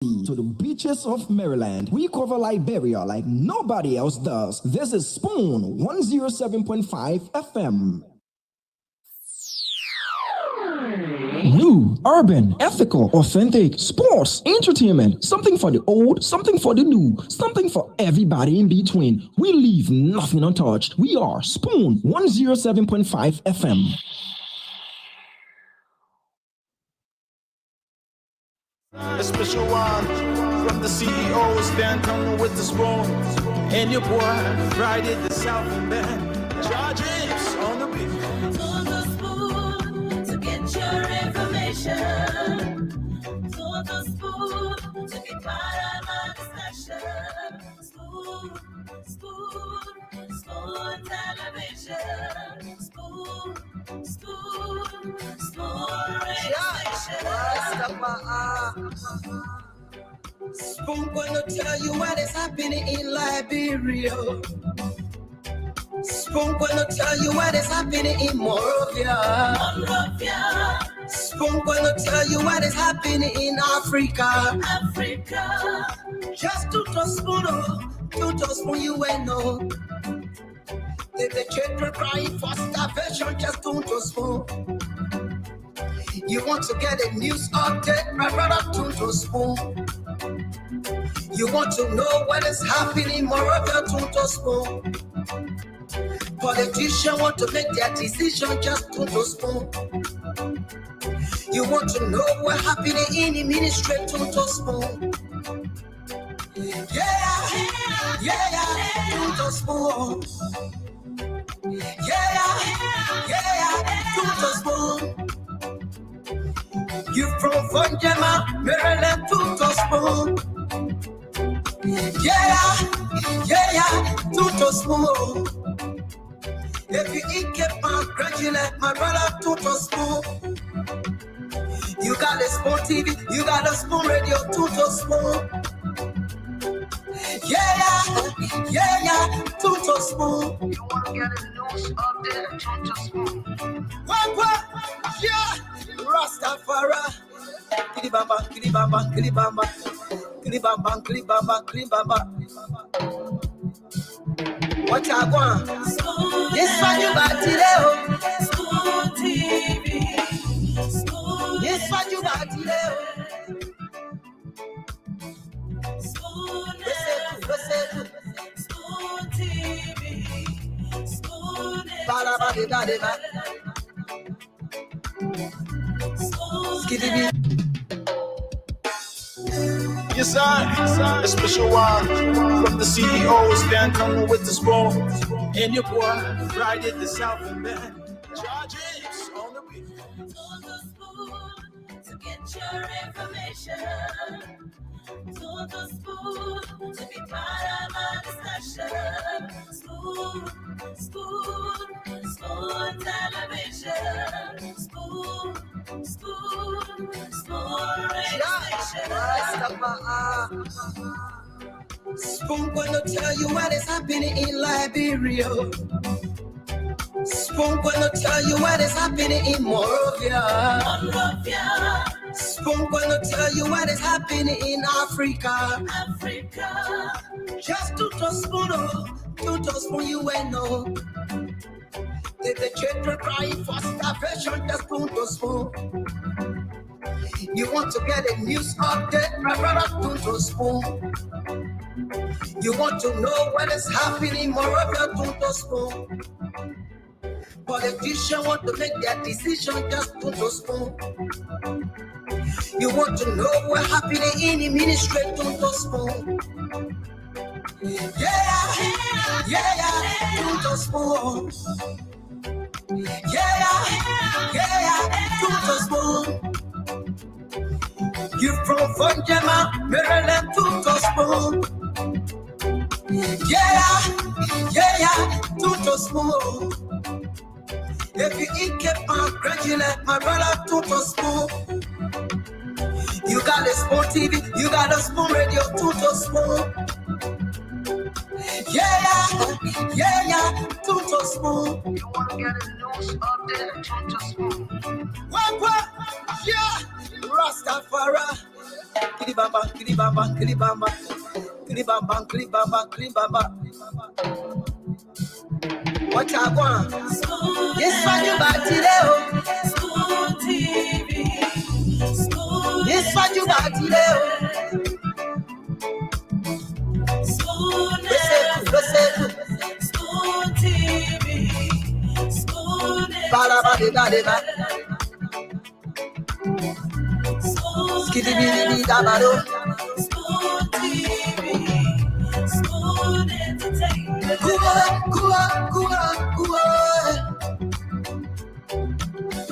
To the beaches of Maryland. We cover Liberia like nobody else does. This is Spoon 107.5 FM. New, urban, ethical, authentic, sports, entertainment, something for the old, something for the new, something for everybody in between. We leave nothing untouched. We are Spoon 107.5 FM. A special one from the CEOs, Dan coming with the spoon. And your boy, Friday the Southern Band. James on the beat. To the spoon to get your information. To the spoon to be part of my discussion. Spoon, spoon, spoon television. Spoon, spoon, spoon radio station. Spoon gonna tell you what is happening in Liberia. Spoon gonna tell you what is happening in Monrovia. Spoon gonna tell you what is happening in Africa. Just to spoon you will know. If the children crying for starvation, just to spoon. You want to get a news update, my brother, to spoon. You want to know what is happening, Moreover, to spoon. Politicians want to make their decision, just to spoon. You want to know what happening in the ministry, to spoon. Yeah, to spoon. Yeah, to spoon. You from Vanjama, Maryland, to spoon. Yeah, to spoon. If you eat keep on graduate, my brother, to spoon. You got a spoon TV, you got a spoon radio, to spoon. Yeah, to spoon. You want to get a news update, to spoon. What? Yeah, Rastafari. Kilibamba, kilibamba, kilibamba. Kilibamba, kilibamba, kilibamba. What you want? Yes, what you got today? Spoon TV. Spoon. Yes, what you got today? Spoon. Spoon TV. Spoon. Skiddy. Yes, sir. A special one from the CEOs, Dan coming with the spoon. And your boy, Friday the Southern Band. James on the beat. To the spoon to get your information. To the spoon to be part of my discussion. Spoon, spoon, spoon television. Spoon, spoon, spoon radio station. Spoon gonna tell you what is happening in Liberia. Spoon gonna tell you what is happening in Monrovia. Spoon gonna tell you what is happening in Africa. Just to spoon you will know. If the children crying for starvation, just to spoon. You want to get a news update, my brother, to spoon. You want to know what is happening, moreover, to spoon. Politicians want to make their decision, just to spoon. You want to know what happening in the ministry, to spoon. Yeah, to spoon. Yeah, to spoon. You from Vanjama, Maryland, to spoon. Yeah, to spoon. If you eat keep on graduate, my brother, to spoon. You got a spoon TV, you got a spoon radio, to spoon. Yeah, to spoon. You want to get a news update, to spoon. What? Yeah, Rastafari. Kilibamba, kilibamba, kilibamba, kilibamba, kilibamba, kilibamba. What I want? Yes, man, you back today. Spoon TV. Spoon. Yes, man, you back today. Spoon. Spoon TV. Spoon. Bala, bala, bala, bala. Skitty, bitty, bitty, dabado. Spoon TV. Spoon Entertainment. Kua, kua, kua, kua.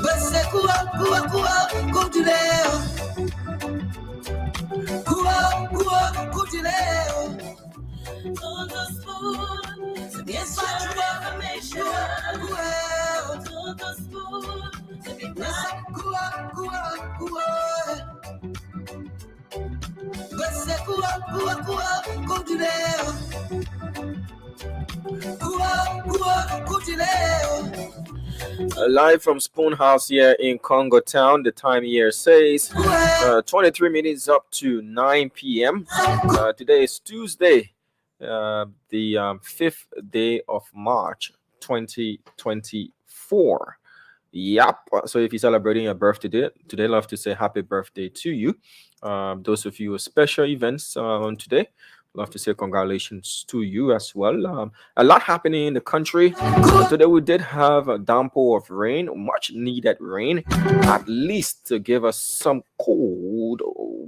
Bese kua, kua, kua, kutuleo. Kua, kua, kutuleo. On the spoon to get Yes, your man, information. kua, On the spoon to be yes, kua, kua, kua. Bese kua, kua, kua, kutuleo. Kua, kua, kutuleo. Live from Spoon House here in Congo Town. The time here says 23 minutes up to 9 p.m. Today is Tuesday, the 5th day of March 2024. Yep. So if you're celebrating your birthday today, love to say happy birthday to you. Those of you with special events on today, love to say congratulations to you as well. A lot happening in the country. Today we did have a downpour of rain, much needed rain, at least to give us some cold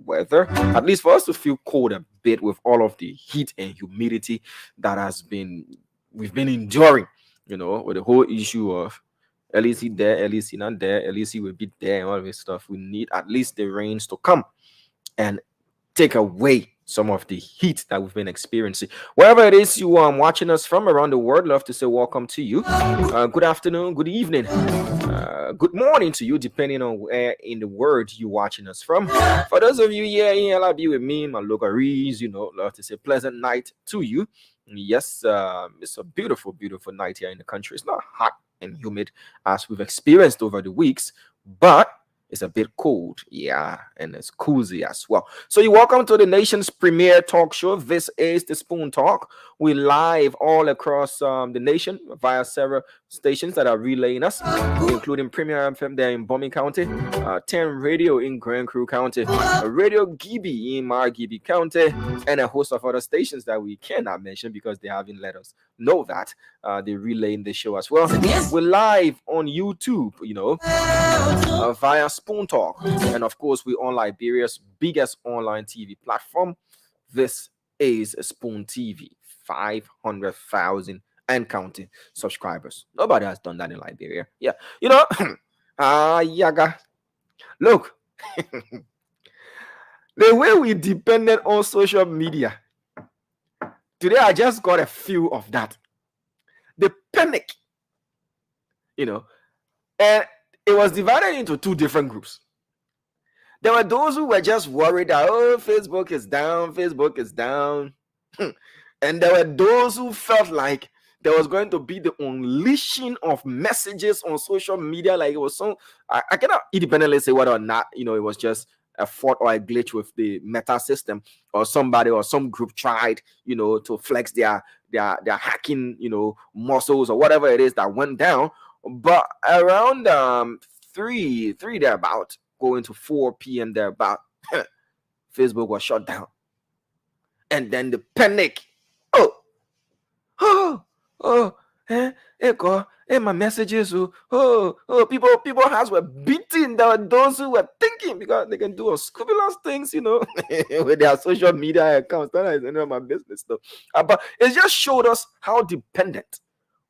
weather, at least for us to feel cold a bit with all of the heat and humidity that we've been enduring, with the whole issue of LEC there, LEC not there, LEC will be there, and all this stuff. We need at least the rains to come and take away some of the heat that we've been experiencing. Wherever it is you are watching us from around the world, love to say welcome to you. Good afternoon, good evening, good morning to you, depending on where in the world you're watching us from. For those of you here in LIB with me, my locaries, love to say pleasant night to you. Yes, it's a beautiful, beautiful night here in the country. It's not hot and humid as we've experienced over the weeks, but it's a bit cold, yeah, and it's cozy as well. So you're welcome to the nation's premier talk show. This is the Spoon Talk. We live all across the nation via several stations that are relaying us, including Premier FM there in Bong County, 10 Radio in Grand Crew County, Radio Gibi in Margibi County, and a host of other stations that we cannot mention because they haven't let us know that they're relaying the show as well. We're live on YouTube, via Spoon Talk, and of course we're on Liberia's biggest online TV platform. This is Spoon TV, 500,000 and counting subscribers. Nobody has done that in Liberia. Yeah, yaga. Look, the way we depended on social media today, I just got a feel of that. The panic, and it was divided into two different groups. There were those who were just worried that, Facebook is down. And there were those who felt like there was going to be the unleashing of messages on social media. Like it was so, I cannot independently say whether or not, it was just a fault or a glitch with the meta system, or somebody or some group tried, to flex their hacking, muscles or whatever it is that went down. But around 3 thereabout, going to 4 p.m. thereabout, Facebook was shut down. And then the panic. My messages. People hearts were beating. There were those who were thinking because they can do scrupulous things, with their social media accounts. That is none of my business, though. But it just showed us how dependent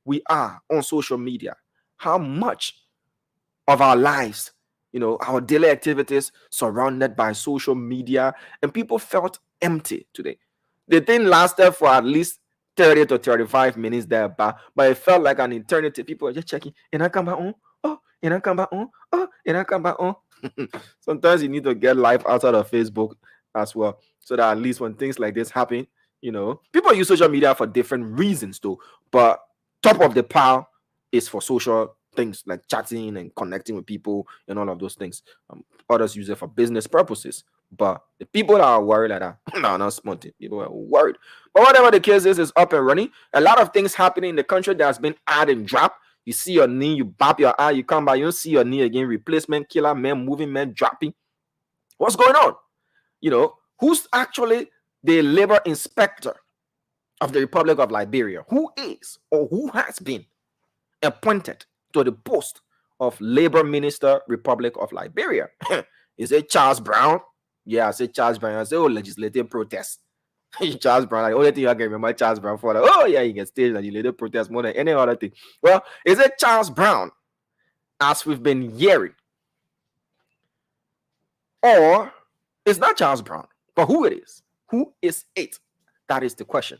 we are on social media. How much of our lives, our daily activities surrounded by social media, and people felt empty today. The thing lasted for at least 30 to 35 minutes there, but it felt like an eternity. People were just checking, and I come back on, and I come back on, and I come back on. Sometimes you need to get life outside of Facebook as well, so that at least when things like this happen, people use social media for different reasons though, but top of the pile is for social things like chatting and connecting with people and all of those things. Others use it for business purposes, But the people that are worried like that, no, not smarty. People are worried. But whatever the case is up and running. A lot of things happening in the country that has been add and drop. You see your knee, you bop your eye, you come by, you don't see your knee again. Replacement killer, men moving, men dropping. What's going on? Who's actually the labor inspector of the Republic of Liberia? Who is or who has been appointed to the post of Labor Minister, Republic of Liberia? Is it Charles Brown? Yeah, I say Charles Brown. I say, legislative protest. Charles Brown, like, only thing I can remember Charles Brown for, he can stage legislative protest more than any other thing. Well, is it Charles Brown, as we've been hearing? Or it's not Charles Brown, but who it is? Who is it? That is the question.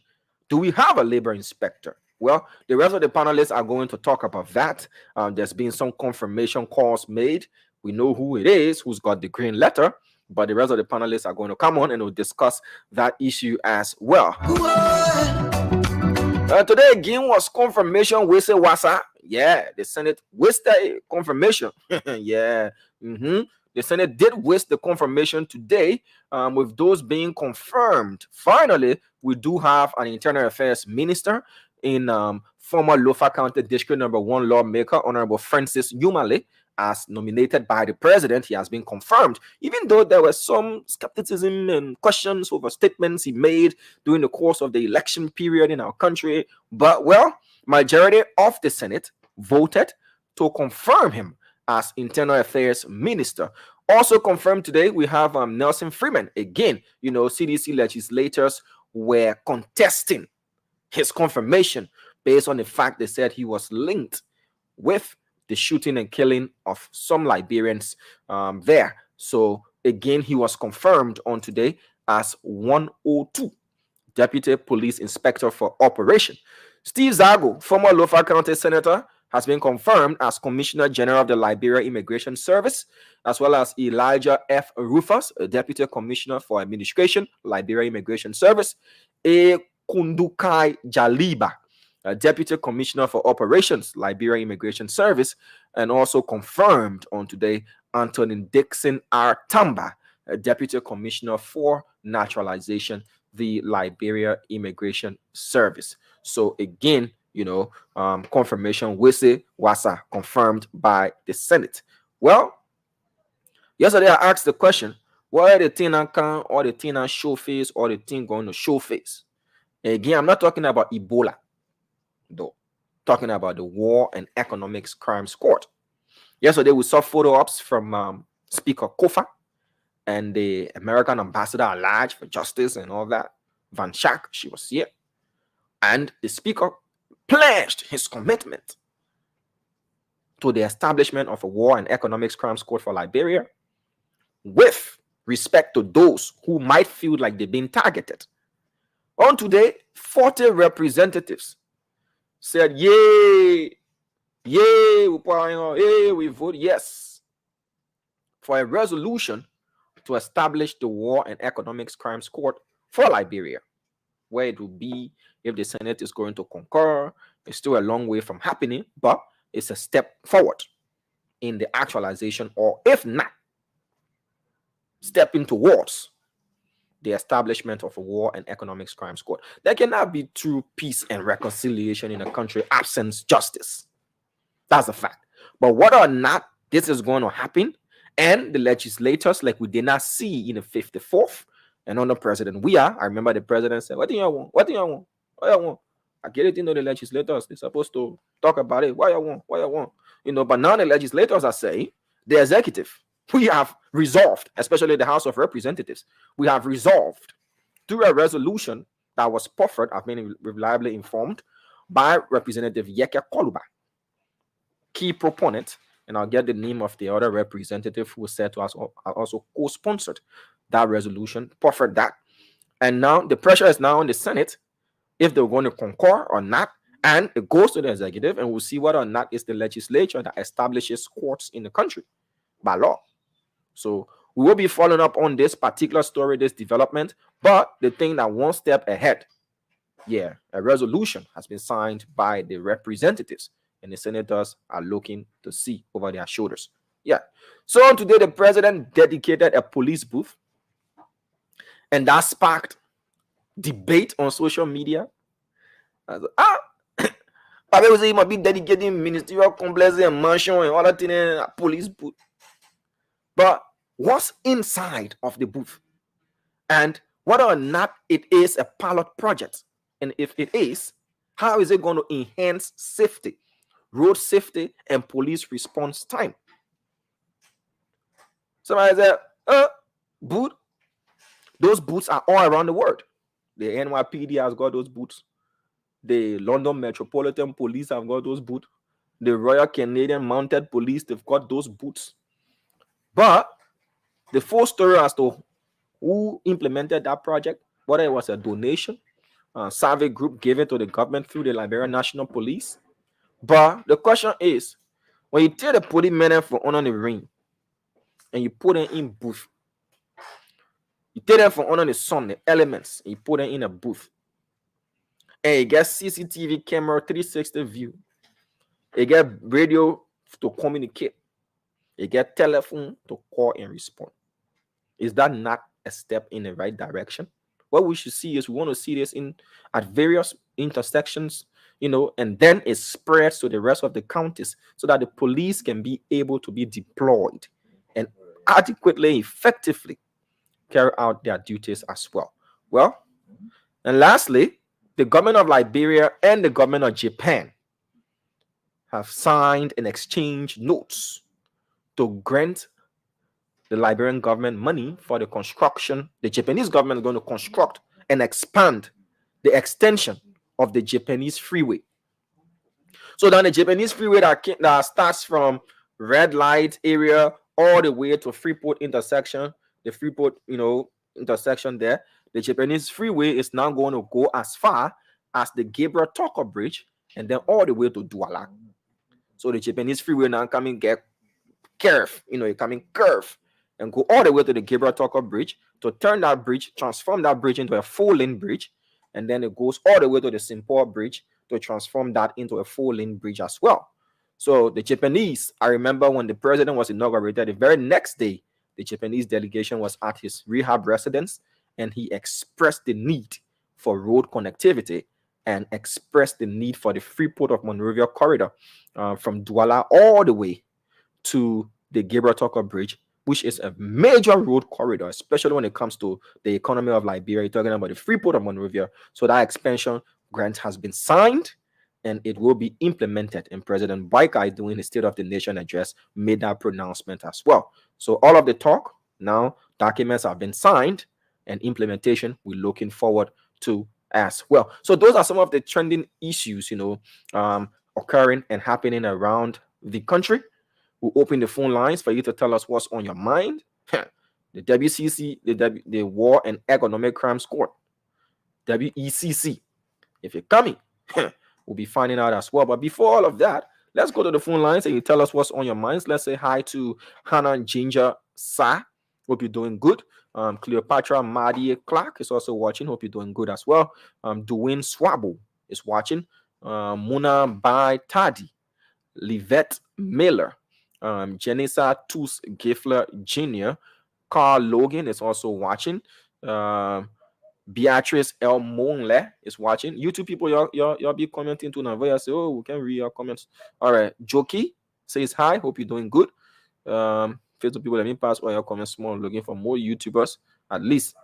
Do we have a labor inspector? Well, the rest of the panelists are going to talk about that. There's been some confirmation calls made. We know who it is, who's got the green letter, but the rest of the panelists are going to come on and we'll discuss that issue as well. Today again was confirmation with Wasa. Yeah, the Senate wasted confirmation. Yeah. The Senate did waste the confirmation today, with those being confirmed. Finally, we do have an Internal Affairs Minister in former Lofa County District Number 1 lawmaker, Honorable Francis Yumale, as nominated by the president. He has been confirmed, even though there was some skepticism and questions over statements he made during the course of the election period in our country. But, majority of the Senate voted to confirm him as Internal Affairs Minister. Also confirmed today, we have Nelson Freeman. Again, CDC legislators were contesting his confirmation based on the fact they said he was linked with the shooting and killing of some Liberians there. So again, he was confirmed on today as 102 Deputy Police Inspector for Operation. Steve Zago, former Lofa County Senator, has been confirmed as Commissioner General of the Liberia Immigration Service, as well as Elijah F. Rufus, a Deputy Commissioner for Administration, Liberia Immigration Service, A. Kundukai Jaliba, a Deputy Commissioner for Operations, Liberia Immigration Service, and also confirmed on today Anthony Dixon R. Tamba, a Deputy Commissioner for Naturalization, the Liberia Immigration Service. So again, confirmation Wasa confirmed by the Senate. Well, yesterday I asked the question, what are the thing can or the thing show face or the thing going to show face? Again, I'm not talking about Ebola, though. Talking about the War and Economics Crimes Court. Yesterday we saw photo ops from Speaker Kofa and the American ambassador at large for justice and all that, Van Schaak. She was here, and the speaker pledged his commitment to the establishment of a War and Economics Crimes Court for Liberia with respect to those who might feel like they've been targeted. On today, 40 representatives said, yay, we vote yes for a resolution to establish the War and Economics Crimes Court for Liberia. Where it will be, if the Senate is going to concur, it's still a long way from happening, but it's a step forward in the actualization, or if not, stepping towards the establishment of a War and Economics Crimes Court. There cannot be true peace and reconciliation in a country absent justice. That's a fact. But whether or not this is going to happen, and the legislators, like we did not see in the 54th, and under President I remember the president said, what do you want? What do you want? What do you want? I get it, the legislators, they're supposed to talk about it. What you want? What you want? But now the legislators are saying, the executive, we have resolved, especially the House of Representatives, we have resolved through a resolution that was proffered, I've been reliably informed, by Representative Yeke Koluba, key proponent, and I'll get the name of the other representative who said to us also co-sponsored that resolution, proffered that. And now the pressure is now on the Senate if they're going to concur or not, and it goes to the executive, and we'll see whether or not it's the legislature that establishes courts in the country by law. So we will be following up on this particular story, this development, but the thing that one step ahead, a resolution has been signed by the representatives, and the senators are looking to see over their shoulders. So today the president dedicated a police booth And that sparked debate on social media. I was say he might be dedicating ministerial complex and mansion and all that thing in a police booth. But what's inside of the booth? And whether or not it is a pilot project, and if it is, how is it going to enhance safety, road safety, and police response time? Somebody said, boot. Those boots are all around the world. The NYPD has got those boots. The London Metropolitan Police have got those boots. The Royal Canadian Mounted Police, they've got those boots. But the full story as to who implemented that project, whether it was a donation, a survey group gave it to the government through the Liberia National Police. But the question is, when you tell the police men for honor the ring and you put them in booth, you tell them for honor the sun, the elements, and you put them in a booth, and you get CCTV camera 360 view, you get radio to communicate, you get telephone to call and respond. Is that not a step in the right direction? What we should see is we want to see this at various intersections, and then it spreads to the rest of the counties so that the police can be able to be deployed and adequately, effectively carry out their duties as well. Well, and lastly, the government of Liberia and the government of Japan have signed and exchanged notes to grant the Liberian government money for the construction. The Japanese government is going to construct and expand the extension of the Japanese freeway. So then the Japanese freeway that starts from red light area all the way to Freeport intersection, the Freeport, intersection there, the Japanese freeway is now going to go as far as the Gabriel Tucker Bridge and then all the way to Douala. So the Japanese freeway now coming get curve, coming curve and go all the way to the Gabriel Tucker Bridge to turn that bridge, transform that bridge into a 4-lane bridge, and then it goes all the way to the Simpor Bridge to transform that into a 4-lane bridge as well. So the Japanese, I remember when the president was inaugurated, the very next day, the Japanese delegation was at his rehab residence, and he expressed the need for road connectivity and expressed the need for the Freeport of Monrovia corridor from Douala all the way to the Gabriel Tucker Bridge, which is a major road corridor, especially when it comes to the economy of Liberia. You're talking about the Freeport of Monrovia. So that expansion grant has been signed and it will be implemented. And President Baikai, doing his State of the Nation address, made that pronouncement as well. So all of the talk, now documents have been signed and implementation we're looking forward to as well. So those are some of the trending issues, occurring and happening around the country. We'll open the phone lines for you to tell us what's on your mind. The WCC, the War and Economic Crimes Court, WECC. If you're coming, we'll be finding out as well. But before all of that, let's go to the phone lines and you tell us what's on your minds. Let's say hi to Hannah and Ginger Sa. Hope you're doing good. Cleopatra Madi Clark is also watching. Hope you're doing good as well. Dwayne Swabo is watching. Muna Bai Tadi, Livette Miller, Janessa Tus Giffler Jr., Carl Logan is also watching. Beatrice El Monle is watching. YouTube people, y'all be commenting to Navoya. Say, oh, we can read your comments. All right. Joki says hi. Hope you're doing good. Facebook people, let me pass all your comments more. Looking for more YouTubers at least.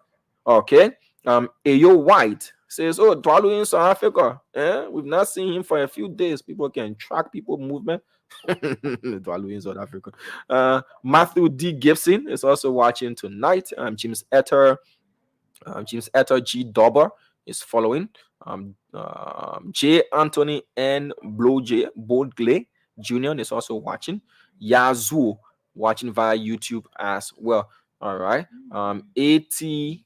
Okay. Ayo White says, oh, Dwalu in South Africa. We've not seen him for a few days. People can track people movement. Dwalu in South Africa. Matthew D. Gibson is also watching tonight. James Etter G. Dauber is following. J. Anthony N. Boldgley Jr. is also watching. Yazoo watching via YouTube as well. All right. A.T.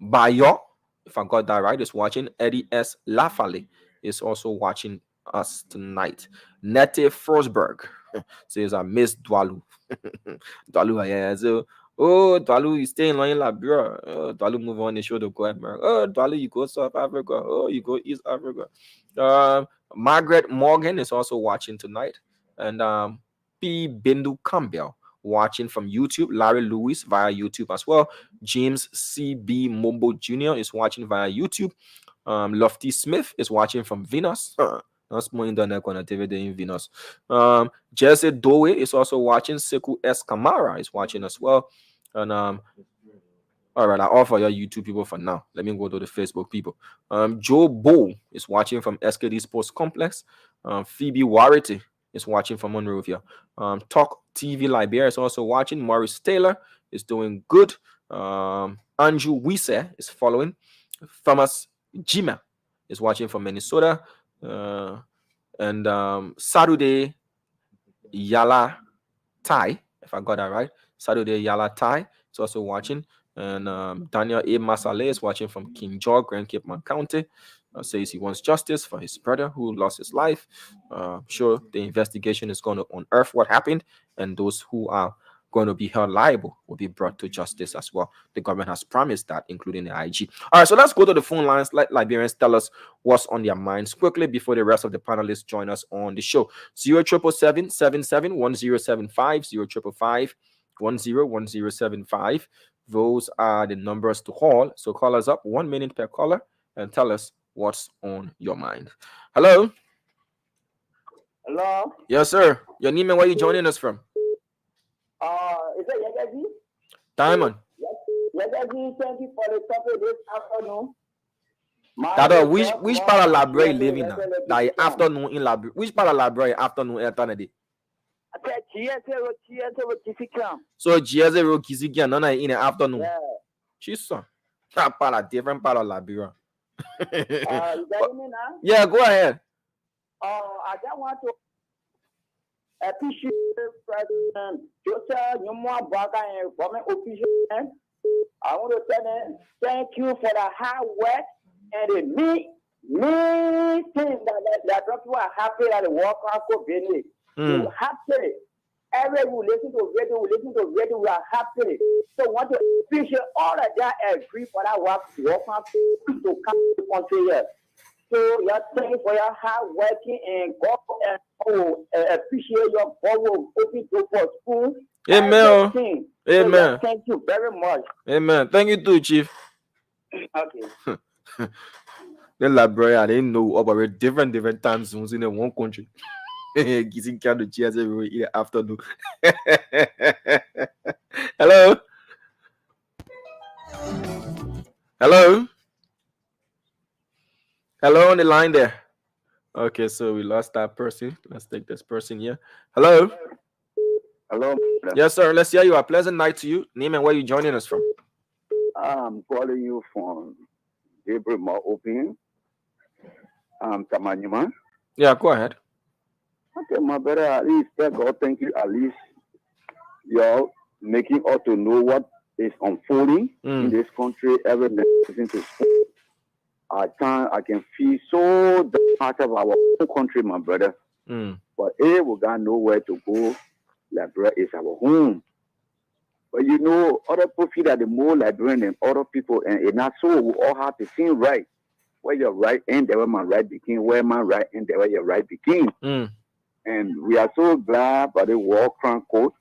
Bayo, if I got that right, is watching. Eddie S. Lafale is also watching us tonight. Nete Frosberg says, I miss Dwalu. Dwalu, yeah. So, oh, Dwalu, you stay in Liberia. Oh, Dwalu, move on the show to go America. Oh, Dwalu, you go South Africa. Oh, you go East Africa. Margaret Morgan is also watching tonight. And P. Bindu Campbell watching from YouTube. Larry Lewis via YouTube as well. James C.B. Mombo Jr. is watching via YouTube. Lofty Smith is watching from Venus. That's more internet connectivity in Venus. Jesse Doe is also watching. Seku S. Kamara is watching as well. And all right, I offer your YouTube people for now. Let me go to the Facebook people. Joe Bow is watching from SKD Sports Complex. Phoebe Warity is watching from Monrovia. Talk TV Liberia is also watching. Maurice Taylor is doing good. Andrew Wise is following. Thomas Jima is watching from Minnesota. And Saturday Yala Tai, if I got that right. Saturday Yala Tai is also watching. And Daniel A. Masale is watching from King George, Grand Cape Man County. Says he wants justice for his brother who lost his life. Sure, the investigation is going to unearth what happened, and those who are going to be held liable will be brought to justice as well. The government has promised that, including the IG. All right, so let's go to the phone lines. Let Liberians tell us what's on their minds quickly before the rest of the panelists join us on the show. 0777-101075, 0555-101075. Those are the numbers to call. So call us up, 1 minute per caller, and tell us what's on your mind. Hello. Hello. Yes, sir. Your name and where you joining us from? Is it Yagaji? Diamond. Yagaji, thank you for the topic this afternoon. That which part of Liberia you living now? Like afternoon in Liberia. Which part of Liberia afternoon eternity? So GSA Road Kisikian, none in the afternoon. Yeah. Jesus. That part of different part of Liberia. You got me now? Yeah, go ahead. I just want to appreciate President Joseph Nyumwa Baga and government officials. I want to tell them thank you for the hard work and the me thing that people are happy that the work are COVID. We're happy. Every we listen to radio, we are happy. So I want to appreciate all of that agree for that work to come to the country here. So you're thank you for your hard working and God appreciate your forward open door for school. Amen. Amen. So thank you very much. Amen. Thank you too, Chief. Okay. The Liberia, they know about different time zones in one country. Kissing can do cheers every in the afternoon. Hello. Hello. Hello on the line there. Okay, so we lost that person. Let's take this person here. Hello. Hello. Yes, sir. Let's hear you. A pleasant night to you. Name and where you joining us from? I'm calling you from Gabriel Open. Tamanyuma. Yeah, go ahead. Okay, my brother, at least God thank you. At least you're making us to know what is unfolding in this country. Every listen to school. At times I can feel so part of our own country, my brother. But we got nowhere to go. Liberia is our home. But you know, other people feel that the more Liberian than other people, and it's not so. We all have the same right. Where your right end, there where my right begin. Where my right end, there where your right begin. And we are so glad by the war crown code.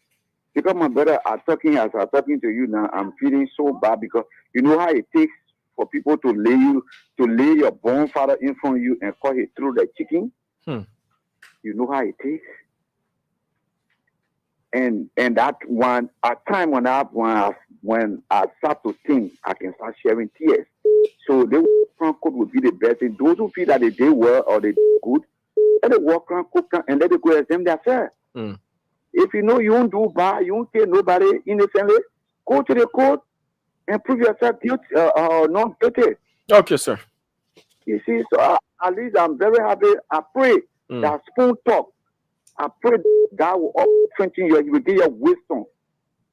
Because my brother, as I'm talking to you now, I'm feeling so bad because you know how it takes for people to lay your born father in front of you and cut it through the chicken. You know how it takes. And that one at time when I start to think, I can start sharing tears. So the crown code would be the best thing. Those who feel that they did well or they did good, let the work around cook and let it go as them themselves. If you know you won't do bad, you won't kill nobody innocently, go to the court and prove yourself guilty not guilty. Okay, sir. You see, so at least I'm very happy. I pray that spoon talk. I pray God will strengthen you. He will give you wisdom.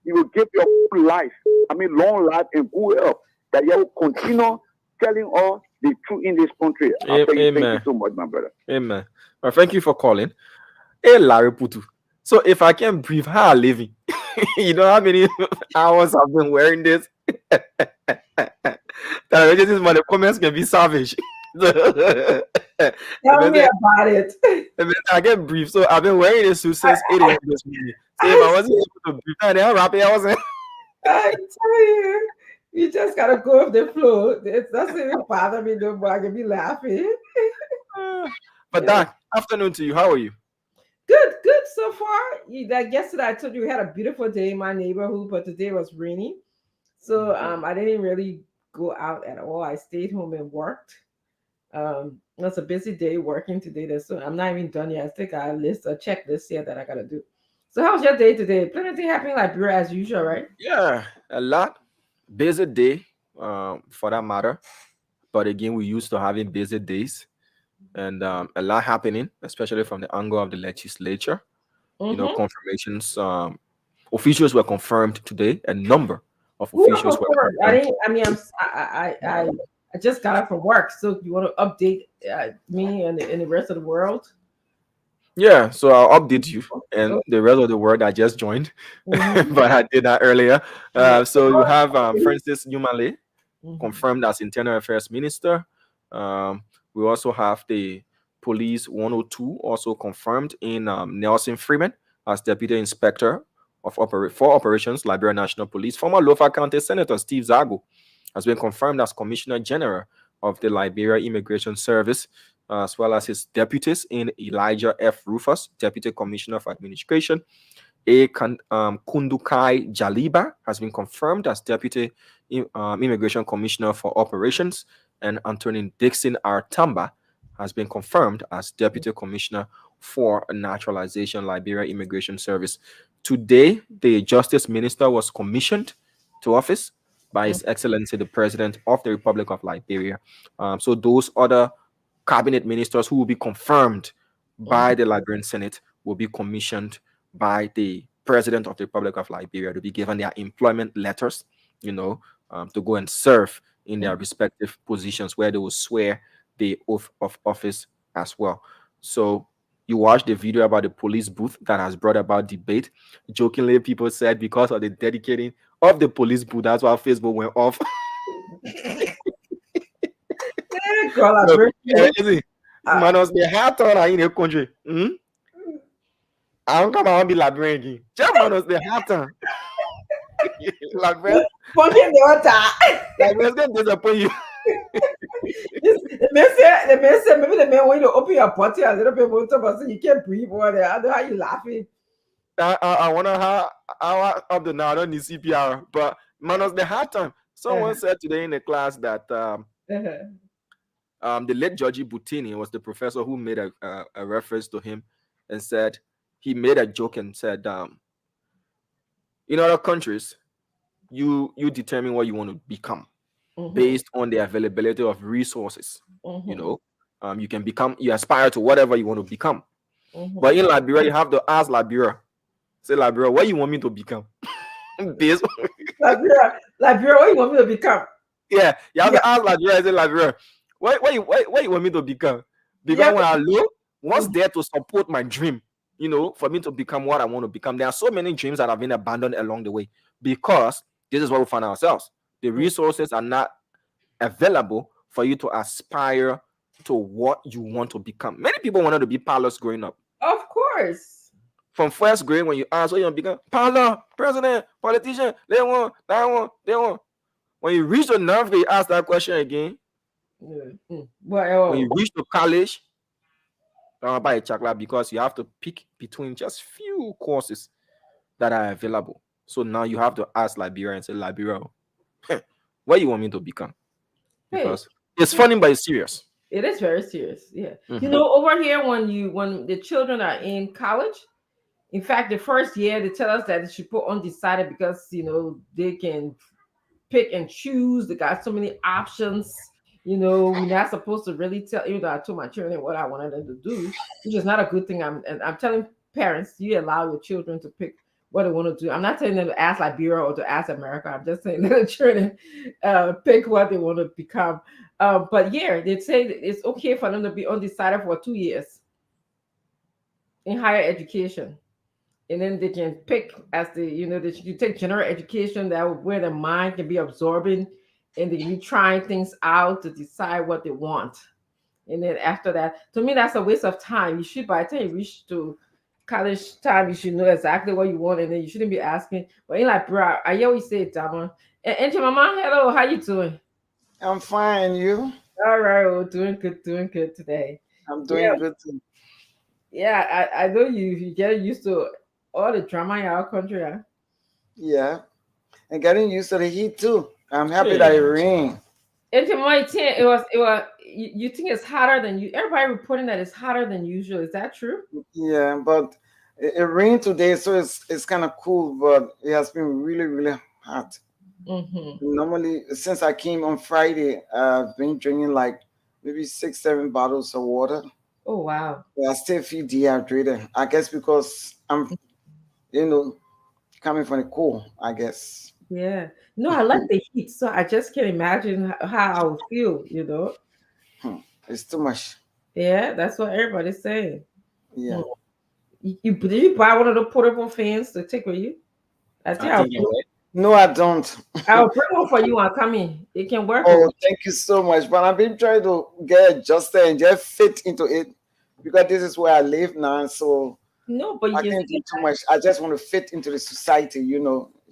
He will give you life. Long life and good health. That you will continue telling us the truth in this country. Amen. Thank you so much, my brother. Amen. Well, thank you for calling. Hey, Larry Putu. So if I can breathe, how I'm living? You know how many hours I've been wearing this? The comments can be savage. Tell me about it. I can breathe. So I've been wearing this suit since 8 a.m. this morning. See, if I wasn't able to be there, I'm happy I wasn't. I tell you, you just gotta go with the flow. It doesn't even bother me no more. I can be laughing. But Doc, afternoon to you. How are you? Good so far. Like yesterday, I told you we had a beautiful day in my neighborhood, but today was rainy, so I didn't really go out at all. I stayed home and worked. It was a busy day working today. So I'm not even done yet. I think I list a checklist here that I gotta do. So how's your day today? Plenty happening like Liberia as usual, right? Yeah, a lot. Busy day, for that matter. But again, we used to having busy days and a lot happening, especially from the angle of the legislature. Confirmations. Officials were confirmed today. A number of Who officials were confirmed? I confirmed. didn't. I mean, I just got up from work, so you want to update me and the rest of the world? Yeah, so I'll update you and Oh, the rest of the world I just joined, mhm. but I did that earlier. Yeah. So you have Okay. Francis Yumale Mhm. confirmed as Internal Affairs Minister. We also have the Police 102 also confirmed in Nelson Freeman as Deputy Inspector of for Operations, Liberia National Police. Former Lofa County Senator Steve Zago has been confirmed as Commissioner General of the Liberia Immigration Service, as well as his deputies in Elijah F. Rufus, Deputy Commissioner for Administration. Kundukai Jaliba has been confirmed as Deputy Immigration Commissioner for Operations, and Anthony Dixon Artamba has been confirmed as Deputy Commissioner for Naturalization, Liberia Immigration Service. Today, the Justice Minister was commissioned to office by His Excellency the President of the Republic of Liberia. So those other cabinet ministers who will be confirmed by the Liberian Senate will be commissioned by the President of the Republic of Liberia to be given their employment letters, to go and serve in their respective positions where they will swear the oath of office as well. So you watched the video about the police booth that has brought about debate. Jokingly, people said because of the dedicating of the police booth, that's why Facebook went off. Girl, I Look, break you. listen, manos the hat on in the country. I don't come out and be Liberian again. Just manos the hat on. Liberians, Funky the water. Liberians can disappoint you. The man said, maybe the man want you to open your body a little bit more, so you can't breathe over there. I know how you laughing. I wonder how up to now I don't need CPR, but manos the hard time. Someone said today in the class that the late Georgie Butini was the professor who made a reference to him and said he made a joke and said in other countries you determine what you want to become based on the availability of resources. You can become, you aspire to whatever you want to become. But in Liberia, you have to ask Liberia, say Liberia, what you want me to become? Based on Liberia, what you want me to become? yeah, you have to ask Liberia, say Liberia, what you want me to become? Because when I look, what's there to support my dream? For me to become what I want to become. There are so many dreams that have been abandoned along the way because this is what we find ourselves. The resources are not available for you to aspire to what you want to become. Many people wanted to be pilots growing up. Of course. From first grade, when you ask what you want to become, pilot, president, politician, they want, that one, they want. When you reach the 9th grade, you ask that question again. When you reach to college, don't buy a chocolate because you have to pick between just few courses that are available. So now you have to ask Liberia and say, Liberia, what you want me to become? Because it's funny, but it's serious. It is very serious. Yeah. Over here, when the children are in college, in fact, the first year they tell us that they should put undecided because they can pick and choose. They got so many options. We're not supposed to really tell. I told my children what I wanted them to do, which is not a good thing. I'm telling parents, you allow your children to pick what they want to do. I'm not telling them to ask Liberia or to ask America. I'm just saying let the children pick what they want to become. But yeah, they say it's okay for them to be undecided for 2 years in higher education. And then they can pick as you take general education where the mind can be absorbing and they can be trying things out to decide what they want. And then after that, to me, that's a waste of time. You should, by the time you reach to college time, you should know exactly what you want, and then you shouldn't be asking. But in like, bro, I always say it, Dama. And your mama, hello, how you doing? I'm fine. You? All right, oh, doing good today. I'm Yeah, doing good too. yeah, I know you get used to all the drama in our country, huh? Yeah. And getting used to the heat too. I'm happy that it Hey. rained. And your mama, it was. You think it's hotter than you? Everybody reporting that it's hotter than usual. Is that true? Yeah, but it rained today, so it's kind of cool, but it has been really, really hot. Mm-hmm. Normally, since I came on Friday, I've been drinking like maybe 6, 7 bottles of water. Oh wow. But I still feel dehydrated. I guess because I'm, you know, coming from the cold, I guess. Yeah. No, I like the heat, so I just can't imagine how I would feel. Hmm. It's too much. Yeah, that's what everybody's saying. Yeah. Did you buy one of the portable fans to take with you? I think I think you're right. No, I don't. I'll bring one for you and come in. It can work. Oh, thank you so much. But I've been trying to get adjusted and just fit into it because this is where I live now. So No, but I you can't can. do too much. I just want to fit into the society, I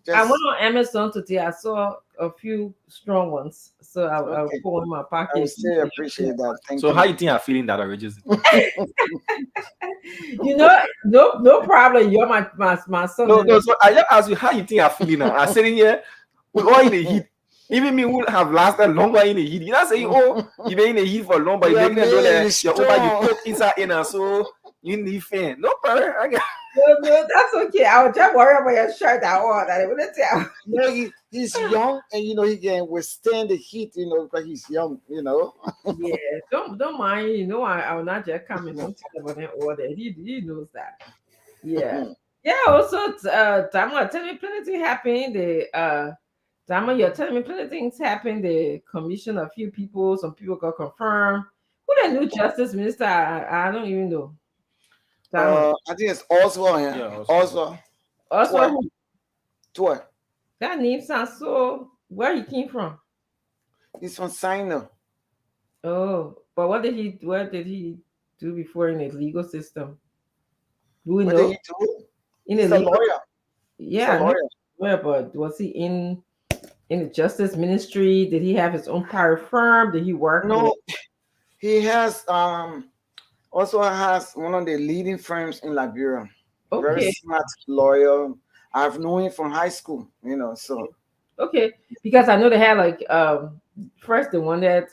Just went on Amazon today. I saw a few strong ones, so I'll okay. put one in my I pocket. would still appreciate that. Thank So you. how you think I'm feeling that already? No problem. You're my son. No. So I just ask you how you think I'm feeling now. I'm sitting here with all in the heat. Even me would have lasted longer in the heat. You're not saying, oh, you've been in the heat for long, but you're Yeah, making it look man, like you're you're over, you strong. put inside in and so you need fan. No problem. No, that's okay. I was just worried about your shirt. I wore that. It wouldn't tell. No, he's young and he can withstand the heat, because he's young. Yeah, don't mind. I will not just come and don't tell about that order. He knows that. Yeah. Yeah, also Dama tell me plenty happened. Dama, you're telling me plenty things happened. The commission a few people, some people got confirmed. Who the new justice minister? I don't even know. Dama. I think it's Oswald. Yeah, Yeah, Oswald. Oswald. Also, Toy. that name sounds so where he came from. He's from China. Oh, but what did he do before in the legal system? Do we What did know? he do? In He's the a legal, lawyer. He's yeah, a I know lawyer. where, but was he in the justice ministry? Did he have his own private firm? Did he work with? No, he has also has one of the leading firms in Liberia. Very Okay, smart lawyer. I've known him from high school, so okay, because I know they had like first the one that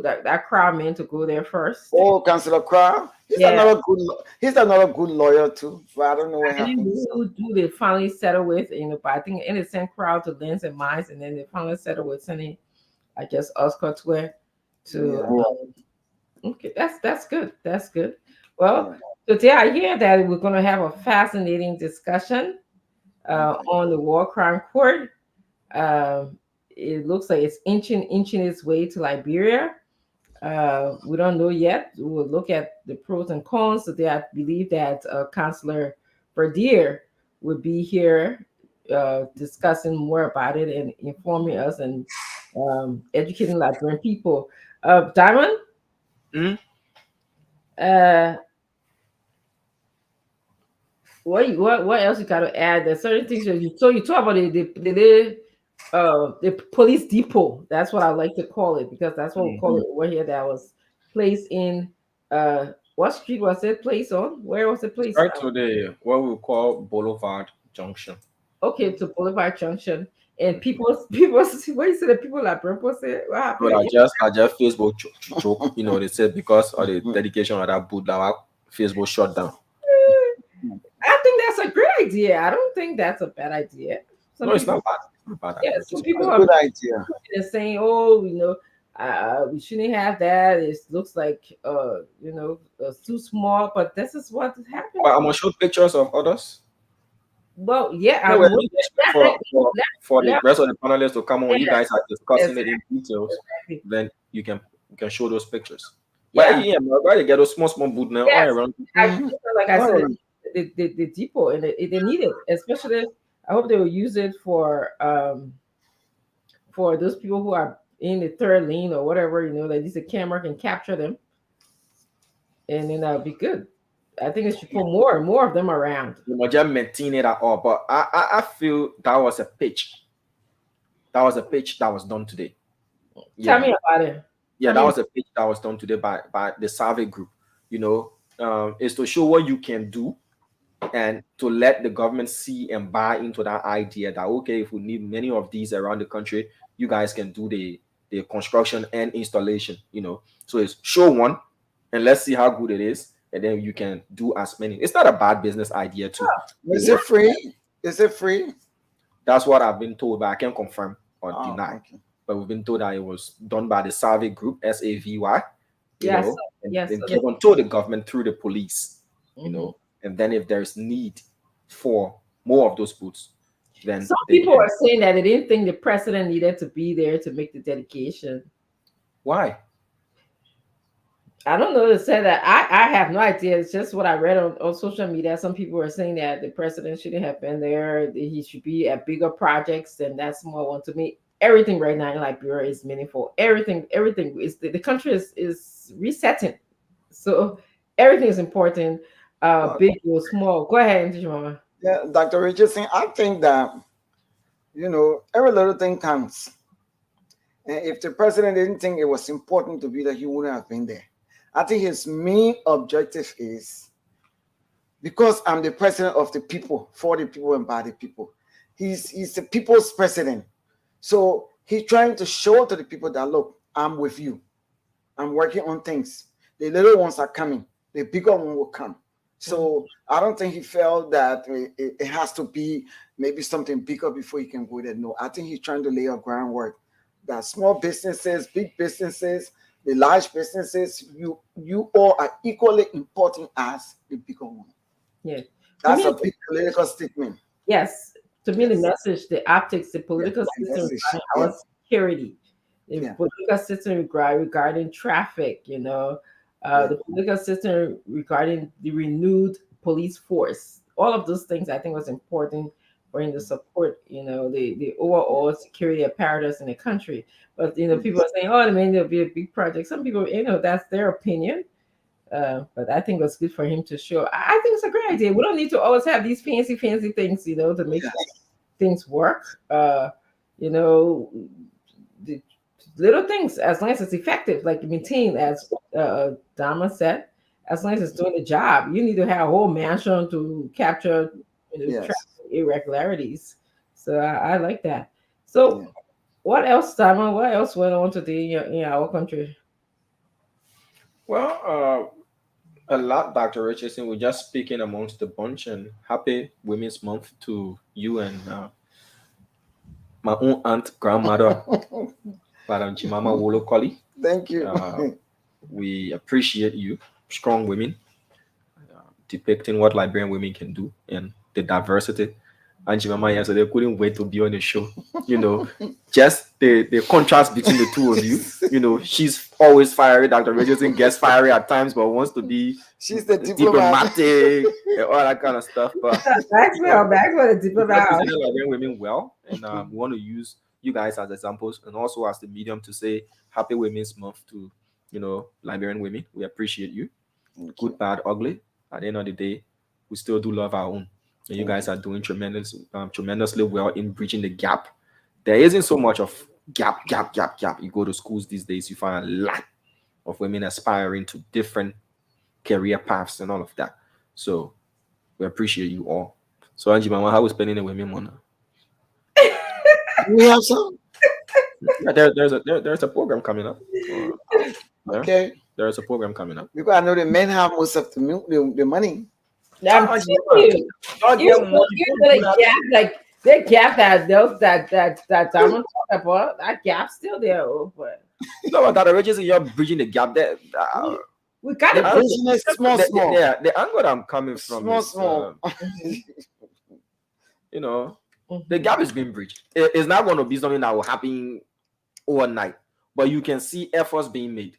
that crowd meant to go there first. oh, Councillor Crow. Yeah. He's another good lawyer too, but I don't know what I didn't happened. know who they finally settled with, but I think in the same crowd to Lens and Mines, and then they finally settled with sending, I guess, Oscar Twe to. Okay, that's good. That's good. Well, today I hear that we're going to have a fascinating discussion on the war crime court. It looks like it's inching its way to Liberia. We don't know yet. We'll look at the pros and cons. Today, I believe that Councillor Verdier will be here discussing more about it and informing us and educating Liberian people. Diamond? Mhm. What else you got to add? There's certain things that you talk about the police depot. That's what I like to call it because that's what we call it over here. That was placed in what street was it placed on? Where was it placed? Right to the what we call Boulevard Junction. Okay, to Boulevard Junction. And people, what you say? The people like Brempo said, what happened? But I just Facebook joke, they said because of the dedication of that boot that our Facebook shut down. I think that's a great idea. I don't think that's a bad idea. No, it's not bad. It's not bad. Yeah, some people It's a are good idea. saying, "Oh, we shouldn't have that. It looks like, too small." But this is what happened. But I'm gonna show pictures of others. Well, yeah, I Anyway, would. for the rest of the panelists to come on, when you Yes. guys are discussing it in details, Exactly. then you can show those pictures. Yeah. But yeah, why they get those small boot now Yes. all around? Like I said, the depot and they need it, especially. I hope they will use it for those people who are in the third lane or whatever. That at least the camera can capture them, and then that'll be good. I think they should put more and more of them around. You know, just maintain it at all. But I feel that was a pitch. That was a pitch that was done today. Tell me about it. Yeah, that was a pitch that was done today by the survey group. You know, is to show what you can do and to let the government see and buy into that idea that, okay, if we need many of these around the country, you guys can do the construction and installation, you know. So it's show one and let's see how good it is, and then you can do as many. It's not a bad business idea too. Is it free? Is it free? That's what I've been told, but I can't confirm or deny. Okay. But we've been told that it was done by the survey group, SAVY. Yes, know, and, yes. and given to the government through the police, you know. And then if there's need for more of those boots, then some people are saying that they didn't think the president needed to be there to make the dedication. Why? I don't know. They said that. I have no idea. It's just what I read on social media. Some people are saying that the president shouldn't have been there. He should be at bigger projects than that small one. To me, everything right now in Liberia is meaningful. Everything is the country is resetting. So everything is important. Big or small. Go ahead, Mama. Yeah, Dr. Richardson, I think that, you know, every little thing counts. And if the president didn't think it was important to be there, he wouldn't have been there. I think his main objective is, because I'm the president of the people, for the people and by the people. He's the people's president. So he's trying to show to the people that, look, I'm with you. I'm working on things. The little ones are coming. The bigger one will come. So I don't think he felt that it has to be maybe something bigger before he can go there. No, I think he's trying to lay a groundwork that small businesses, big businesses, the large businesses, you all are equally important as the bigger one. Yeah. That's a big political statement. Yes. To me, the message, the optics, the political system regarding our security, the political system regarding traffic, you know, the political system regarding the renewed police force. All of those things I think was important for him to support, you know, the overall security apparatus in the country. But, you know, people are saying, oh, maybe there'll be a big project. Some people, you know, that's their opinion. But I think it was good for him to show. I think it's a great idea. We don't need to always have these fancy things, you know, to make things work. You know, the little things, as long as it's effective, like maintain, as Dama said, as long as it's doing the job. You need to have a whole mansion to capture, you know, irregularities. So I like that. So what else, Dama? What else went on today in our country? Well, a lot, Dr. Richardson. We're just speaking amongst the bunch, and happy Women's Month to you and my own aunt, grandmother, Madam Chimama Wolo Koli. Thank you. We appreciate you, strong women, depicting what Liberian women can do and the diversity. And Chimama yesterday couldn't wait to be on the show. You know, just the contrast between the two of you. You know, she's always fiery. Dr. Richardson gets fiery at times, but wants to be diplomatic and all that kind of stuff. But back for the diplomat. Liberian women well, and we want to use you guys as examples and also as the medium to say Happy Women's Month to, you know, Liberian women. We appreciate you. Good, bad, ugly. At the end of the day, we still do love our own. And you guys are doing tremendously well in bridging the gap. There isn't so much of gap. You go to schools these days, you find a lot of women aspiring to different career paths and all of that. So we appreciate you all. So Angie Mama, how are we spending the women money? We have some. Yeah, there's a program coming up. Okay. There's a program coming up. Because I know the men have most of the money. I'm telling you, like the gap that Diamond talked about, that gap's still there. But no, that Richardson, you're bridging the gap there. We got it. Small. Yeah, the angle that I'm coming from small. You know, the gap is being bridged. It's not going to be something that will happen overnight, but you can see efforts being made.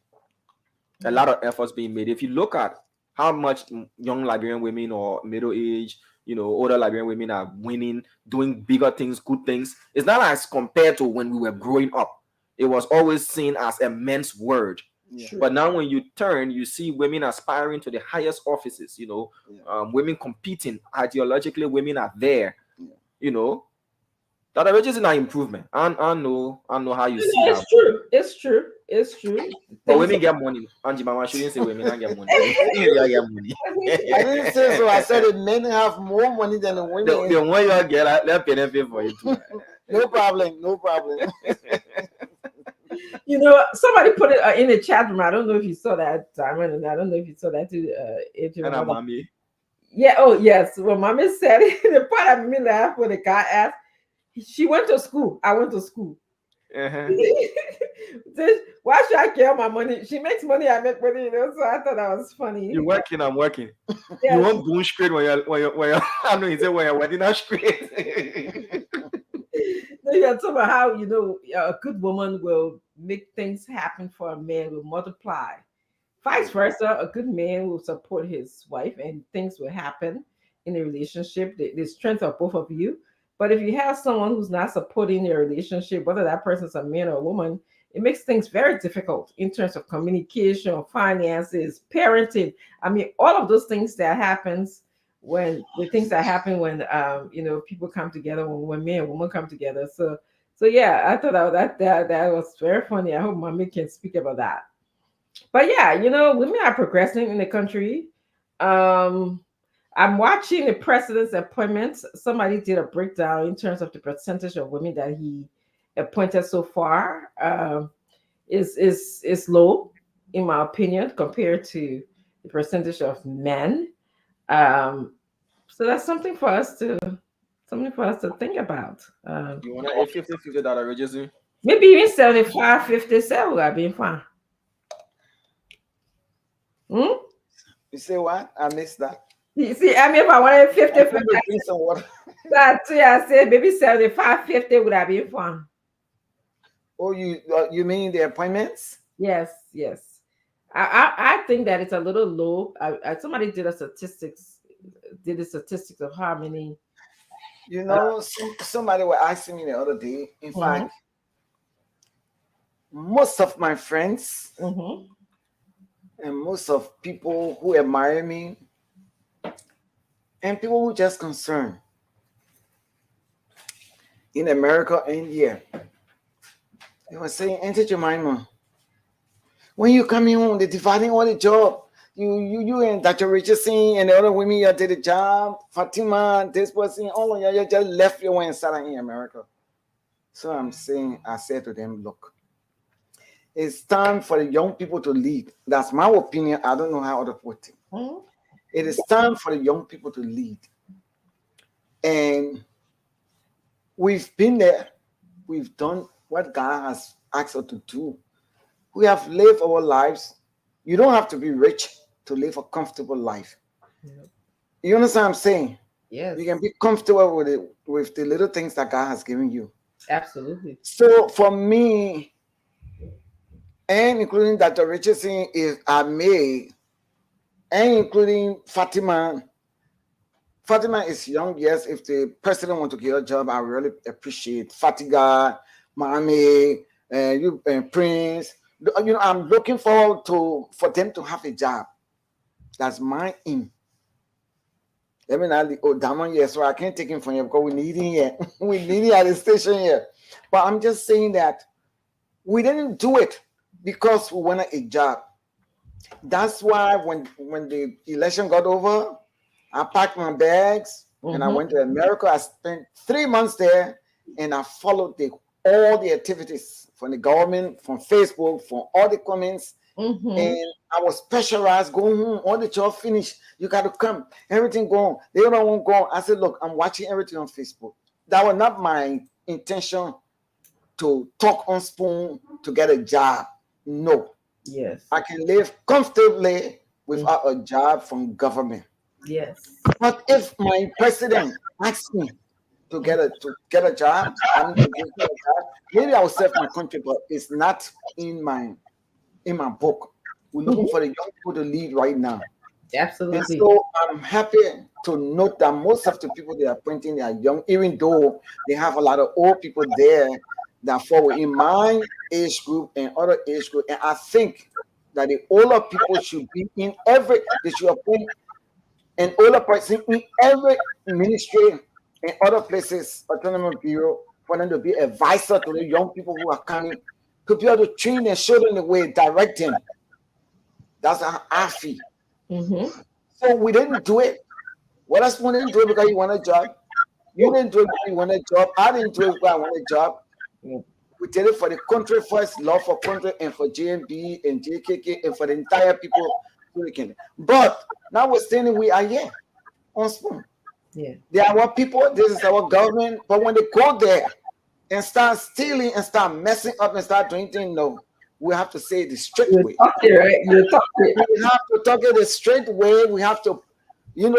A lot of efforts being made. If you look at how much young Liberian women or middle-aged, you know, older Liberian women are winning, doing bigger things, good things. It's not as compared to when we were growing up. It was always seen as a men's word But now when you turn, you see women aspiring to the highest offices, women competing ideologically, women are there, that is an improvement. I know how you see that. It's true. But women get money. Angie Mama shouldn't say women don't get money. Women get money. I didn't say so. I said that men have more money than the women. The one you get, let benefit for you too. No problem. Somebody put it in the chat room. I don't know if you saw that, Simon, and I don't know if you saw that too. And mommy. Yeah. Oh, yes. Well, mommy said it. The part that made me laugh when the guy asked, she went to school. I went to school. Uh-huh. Why should I care my money? She makes money, I make money, so I thought that was funny. You're working, I'm working. Yes. You want boom straight when you're I know you say when you're wedding not straight. You're talking about how a good woman will make things happen for a man, will multiply. Vice versa, a good man will support his wife and things will happen in a relationship. The strength of both of you. But if you have someone who's not supporting your relationship, whether that person's a man or a woman, it makes things very difficult in terms of communication, finances, parenting. I mean, all of those things that happens when people come together, when man and woman come together. So yeah, I thought that was very funny. I hope mommy can speak about that. But yeah, women are progressing in the country. I'm watching the president's appointments. Somebody did a breakdown in terms of the percentage of women that he appointed so far. Is low, in my opinion, compared to the percentage of men. So that's something for us to think about. You want to 50-50 that reducing? Maybe even 75-50 would have been fine. You say what? I missed that. You see, I mean, if I wanted 50-50, I said maybe 75-50 would have been fun. Oh, you mean the appointments? Yes. I think that it's a little low. Somebody did the statistics of how many. Somebody was asking me the other day. In fact, most of my friends and most of people who admire me and people who just concerned in America and here, they were saying, Auntie Jemima, when you coming home, they're dividing all the job. You and Dr. Richardson and the other women you did the job, Fatima, this person, all of you just left your way and sat in America. So I said to them, look, it's time for the young people to lead. That's my opinion. I don't know how other people think. It is time for the young people to lead. And we've been there. We've done what God has asked us to do. We have lived our lives. You don't have to be rich to live a comfortable life. You understand what I'm saying? Yes. You can be comfortable with the little things that God has given you. Absolutely. So for me, and including Dr. Richardson, is May, and including Fatima. Fatima is young, yes. If the president wants to get a job, I really appreciate Fatiga, Mami, you and Prince. I'm looking forward for them to have a job. That's my aim. Let me not Damon, yes, so I can't take him from here because we need him here. We need him at the station here. But I'm just saying that we didn't do it because we wanted a job. That's why when the election got over, I packed my bags and I went to America. I spent 3 months there and I followed all the activities from the government, from Facebook, from all the comments. And I was pressurized, going home, all the job finished. You got to come, everything going. They don't want to go. I said, look, I'm watching everything on Facebook. That was not my intention to talk on spoon to get a job. No. Yes. I can live comfortably without a job from government. Yes. But if my president asks me to get a job, maybe I will serve my country, but it's not in my book. We're looking for the young people to lead right now. Absolutely. And so I'm happy to note that most of the people they are appointing, they are young, even though they have a lot of old people there that fall in my age group and other age group. And I think that the older people should be in every, they should appoint an older person in every ministry and other places, autonomous bureau, for them to be advisor to the young people who are coming, to be able to train and show them the way, direct them. That's how I feel. Mm-hmm. So we didn't do it. What else we didn't do it because you want a job? You didn't do it because you want a job. I didn't do it because I want a job. Yeah. We did it for the country first, love for country, and for JMB and JKK and for the entire people. But notwithstanding, we are here on Spoon. Yeah. They are our people. This is our government. But when they go there and start stealing and start messing up and start doing things, no, we have to say it the straight way. Okay, right? You're talking. We have to talk it the straight way. We have to,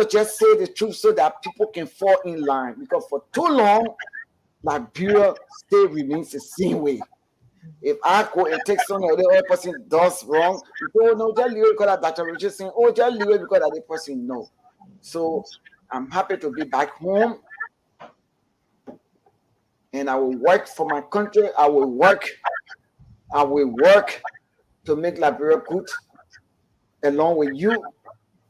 just say the truth so that people can fall in line. Because for too long, Liberia still remains the same way. If I go and take something the other person does wrong, you don't know, just leave it because Dr. Richard saying, oh, just leave it because the person no. So I'm happy to be back home. And I will work for my country. I will work to make Liberia good, along with you,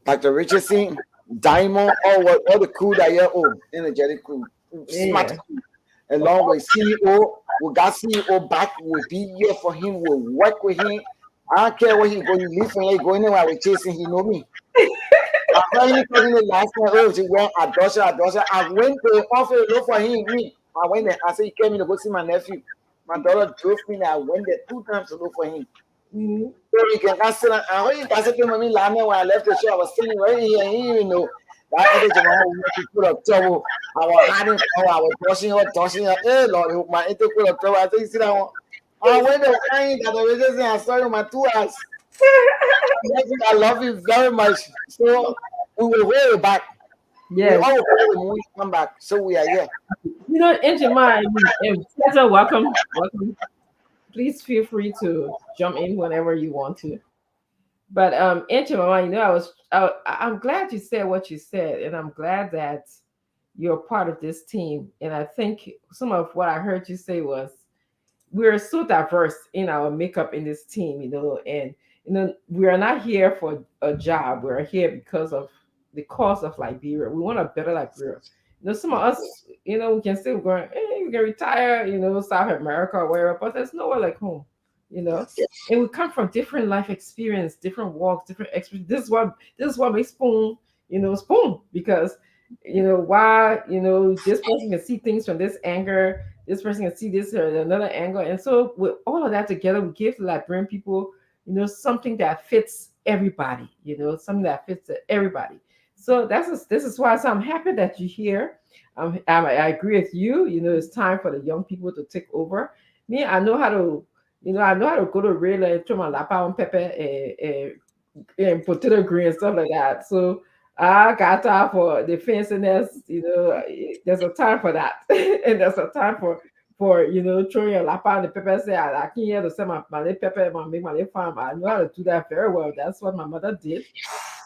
Dr. Richardson, Diamond, all the crew that you're energetic crew, smart crew, along with CEO. We got CEO back. We'll be here for him. We'll work with him. I don't care where he going. He live for him. Go anywhere we're chasing. He know me. I heard him talking the last time. Oh, she went Adosha. I went to the office to look for him. I went there. I said he came in to go see my nephew. My daughter drove me there. I went there 2 times to look for him. Mm-hmm. So he can answer. I heard him answer to me last night when I left the show. I was sitting right here. He didn't even know. That other gentleman put up trouble. I was hiding. I was tossing her. Hey Lord, my intake put up trouble. I said, sit down. I went to find that the reason I saw you my 2 eyes. I love you very much. So we will way back. Yes. We all when we come back. So we are here. Njema, pleasure, welcome. Please feel free to jump in whenever you want to. But Njema, I'm glad you said what you said, and I'm glad that you're part of this team. And I think some of what I heard you say was we're so diverse in our makeup in this team, and we are not here for a job. We're here because of the cause of Liberia. We want a better Liberia. Some of us, we can still go, we can retire, South America or wherever, but there's nowhere like home, And we come from different life experience, different walks, different experience. This is what makes Spoon, Spoon, because why, this person can see things from this angle, this person can see this or another angle. And so with all of that together, we give the Liberian people, something that fits everybody, something that fits everybody. So this is why I'm happy that you're here. I agree with you. It's time for the young people to take over. Me, I know how to, go to real and throw my lapa on pepper and potato green and stuff like that. So I got time for the fanciness. There's a time for that, and there's a time for throwing your lapa on the pepper. Say I can't hear to send my little pepper and make my little farm. I know how to do that very well. That's what my mother did.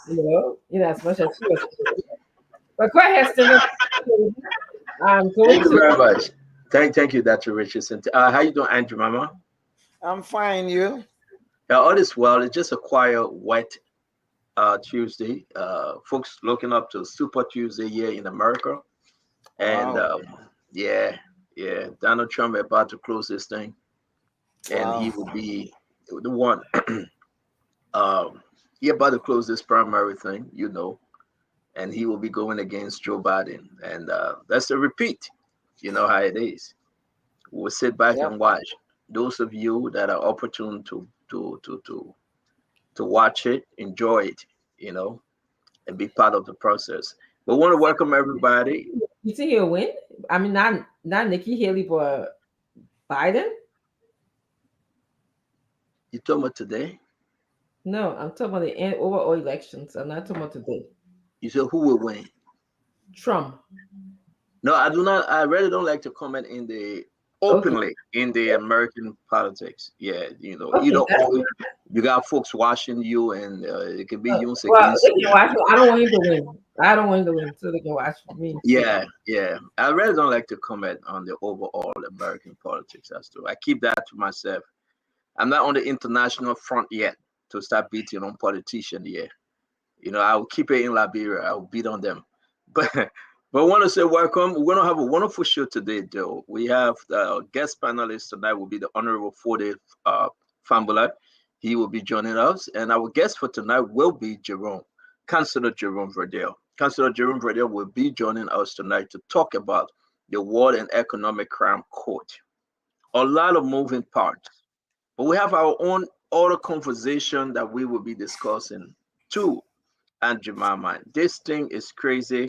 As much as she was. But go ahead, Stephen. Thank you very much. Thank you, Dr. Richardson. How you doing, Andrew Mama? I'm fine, you? Yeah, all is well. It's just a quiet, wet Tuesday. Folks looking up to Super Tuesday here in America. And Donald Trump is about to close this thing. And he will be the one. He about to close this primary thing, and he will be going against Joe Biden. And that's a repeat. You know how it is. We'll sit back and watch. Those of you that are opportune to watch it, enjoy it, and be part of the process. But want to welcome everybody. You think he'll win? I mean, not Nikki Haley, but Biden? You talking about today? No, I'm talking about the overall elections. I'm not talking about today. You said who will win? Trump. No, I do not. I really don't like to comment openly in the American politics. Yeah, you got folks watching you, and it can be used against you. I don't want him to win. I don't want him to win, so they can watch me. Yeah. I really don't like to comment on the overall American politics. I keep that to myself. I'm not on the international front yet to start beating on politicians here. You know, I'll keep it in Liberia. I'll beat on them. But I want to say welcome. We're going to have a wonderful show today, though. We have the guest panelist tonight will be the Honorable Fode Fambula. He will be joining us. And our guest for tonight will be Councillor Jerome Verdell. Councillor Jerome Verdell will be joining us tonight to talk about the War and Economic Crime Court. A lot of moving parts. But we have our own other conversation that we will be discussing too. And Jemima, this thing is crazy.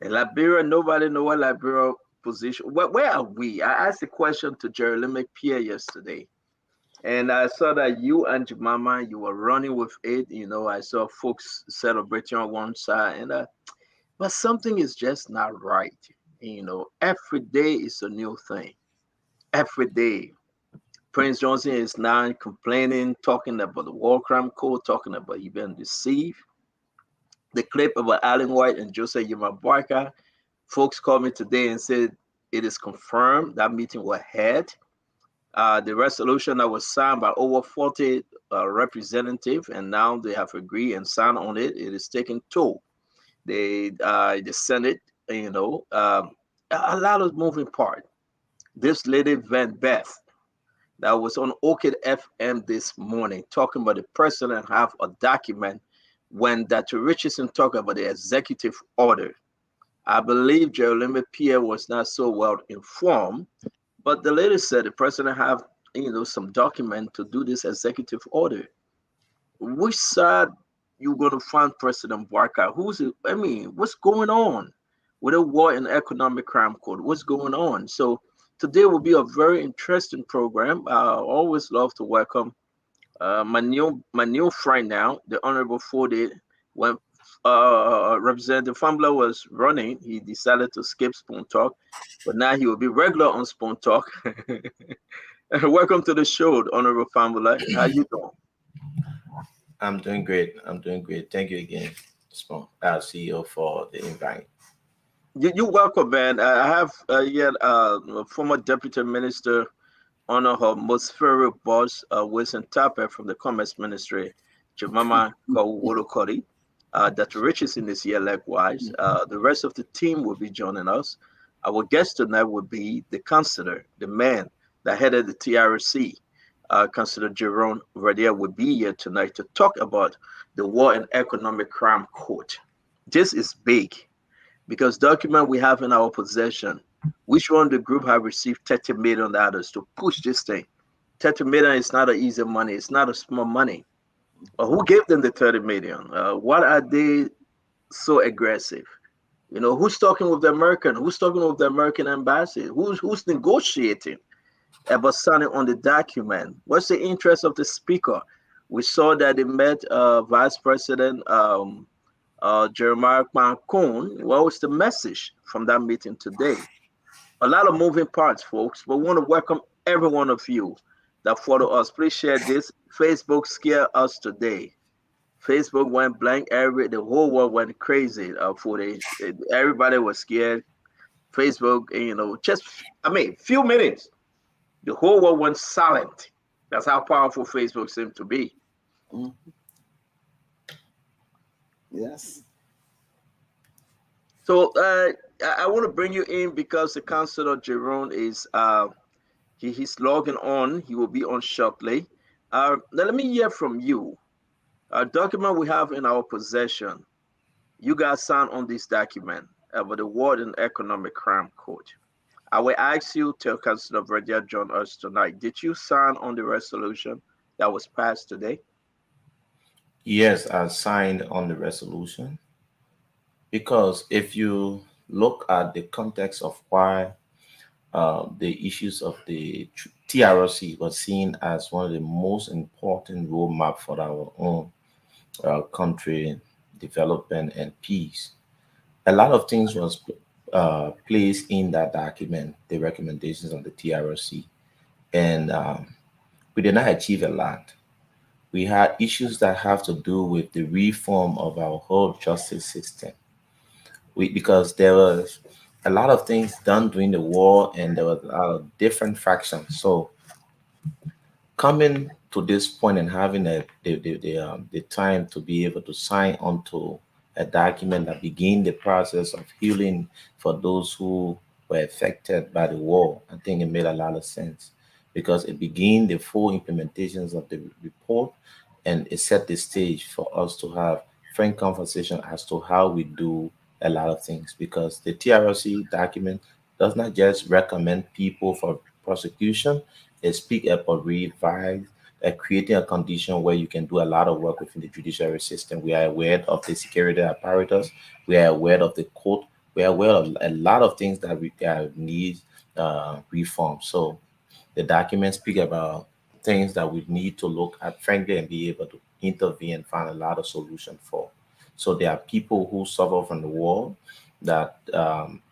In Liberia, nobody know what Liberia position. Where are we? I asked a question to Jeremy Pierre yesterday, and I saw that you and Jemima, you were running with it. You know, I saw folks celebrating on one side, and but something is just not right. You know, every day is a new thing. Every day, Prince Johnson is now complaining, talking about the war crime code, talking about he been deceived. The clip about Alan White and Joseph Yuma-Barka, folks called me today and said it is confirmed that meeting was had. The resolution that was signed by over 40 representatives, and now they have agreed and signed on it. It is taking toll. The Senate, you know, a lot of moving part. This lady Van Beth that was on Orchid FM this morning talking about the president have a document when Dr. Richardson talked about the executive order. I believe Jeremy Pierre was not so well informed, but the lady said the president have, you know, some document to do this executive order. Which side you going to find President Barker? I mean, what's going on with the war and economic crime code? What's going on? So today will be a very interesting program. I always love to welcome my new friend now, the Honorable Fode. When Representative Fambula was running, he decided to skip Spoon Talk, but now he will be regular on Spoon Talk. Welcome to the show, Honorable Fambula. How you doing? I'm doing great. Thank you again, Spoon, our CEO, for the invite. You're welcome, man. I have yet former Deputy Minister, honor her most favorite boss, Wilson Tapper from the Commerce Ministry, Jemima Kawolokori. Dr. Richardson is here likewise. The rest of the team will be joining us. Our guest tonight will be the councillor, the man that headed the TRC. Councillor Jerome Verdell will be here tonight to talk about the War and Economic Crime Court. This is big because document we have in our possession, which one the group have received $30 million to push this thing. $30 million is not an easy money. It's not a small money. But who gave them the $30 million? What are they so aggressive? You know, who's talking with the American? Who's talking with the American embassy? Who's negotiating about signing on the document? What's the interest of the speaker? We saw that they met Vice President Jeremiah Kwan. What was the message from that meeting today? A lot of moving parts, folks, but we want to welcome every one of you that follow us. Please share this. Facebook scared us today. Facebook went blank. The whole world went crazy everybody was scared. Facebook, you know, few minutes, the whole world went silent. That's how powerful Facebook seemed to be. Mm-hmm. Yes. So I want to bring you in because the Councillor Jerome is he's logging on. He will be on shortly. Now let me hear from you. A document we have in our possession. You guys signed on this document about the War and Economic Crime Code. I will ask you to Councillor Verdell join us tonight. Did you sign on the resolution that was passed today? Yes, I signed on the resolution because if you look at the context of why the issues of the TRC was seen as one of the most important roadmap for our own country development and peace. A lot of things was placed in that document, the recommendations of the TRC, and we did not achieve a lot. We had issues that have to do with the reform of our whole justice system. Because there was a lot of things done during the war and there was a lot of different factions. So coming to this point and having the time to be able to sign onto a document that begin the process of healing for those who were affected by the war, I think it made a lot of sense because it began the full implementations of the report and it set the stage for us to have frank conversation as to how we do a lot of things because the TRC document does not just recommend people for prosecution, it speaks about revise creating a condition where you can do a lot of work within the judiciary system. We are aware of the security apparatus. We are aware of the court. We are aware of a lot of things that we need reform. So the documents speak about things that we need to look at, frankly, and be able to intervene and find a lot of solution for. So there are people who suffer from the war that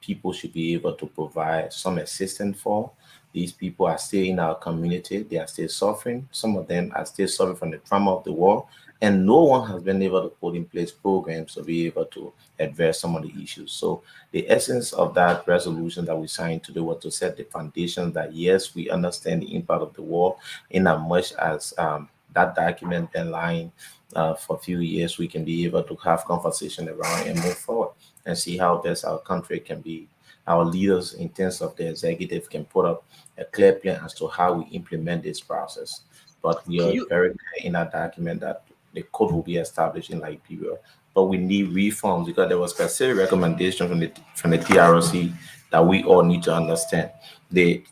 people should be able to provide some assistance for. These people are still in our community. They are still suffering. Some of them are still suffering from the trauma of the war. And no one has been able to put in place programs to be able to address some of the issues. So the essence of that resolution that we signed today was to set the foundation that, yes, we understand the impact of the war in as much as that document been lying for a few years, we can be able to have conversation around and move forward and see how best our country can be. Our leaders in terms of the executive can put up a clear plan as to how we implement this process. But we are very clear in our document that the code will be established in Liberia. But we need reforms because there was specific recommendation from the TRC that we all need to understand.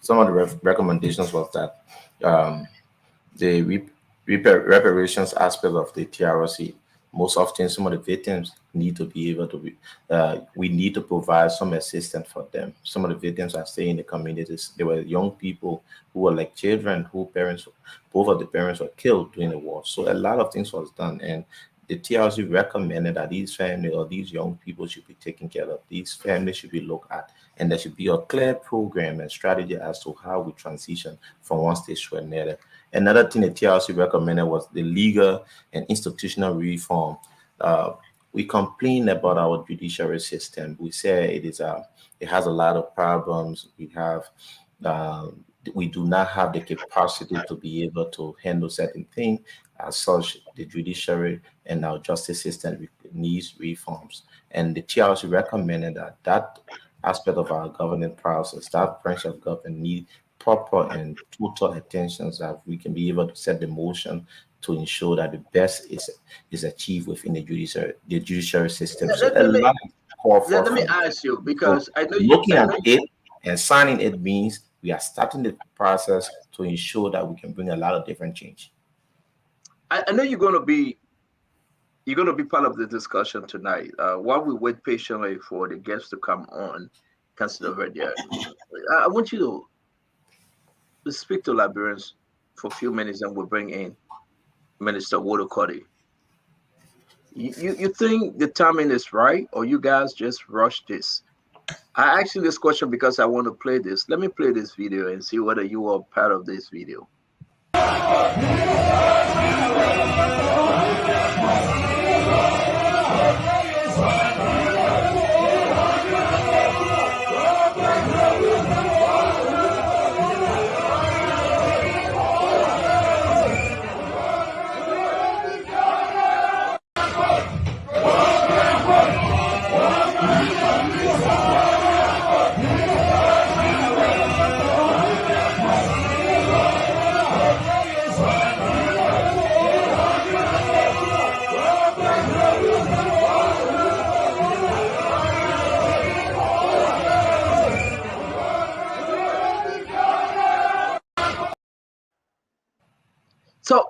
Some of the recommendations was that the reparations aspect of the TRC, most often some of the victims need to be able to be, we need to provide some assistance for them. Some of the victims are staying in the communities. There were young people who were like children who both of the parents were killed during the war. So a lot of things was done. And the TRC recommended that these families or these young people should be taken care of. These families should be looked at. And there should be a clear program and strategy as to how we transition from one stage to another. Another thing the TRC recommended was the legal and institutional reform. We complain about our judiciary system. We say it has a lot of problems. We do not have the capacity to be able to handle certain things. As such, the judiciary and our justice system needs reforms. And the TRC recommended that aspect of our governance process, that branch of government need proper and total attention so that we can be able to set the motion to ensure that the best is achieved within the judiciary system. So let me ask you, because I know looking at it and signing it means we are starting the process to ensure that we can bring a lot of different change. I know you're going to be part of the discussion tonight. While we wait patiently for the guests to come on, Councilor Verdier, I want you to speak to Liberians for a few minutes, and we'll bring in Minister Wodokodi. You think the timing is right, or you guys just rush this? I asked you this question because I want to play this. Let me play this video and see whether you are part of this video. So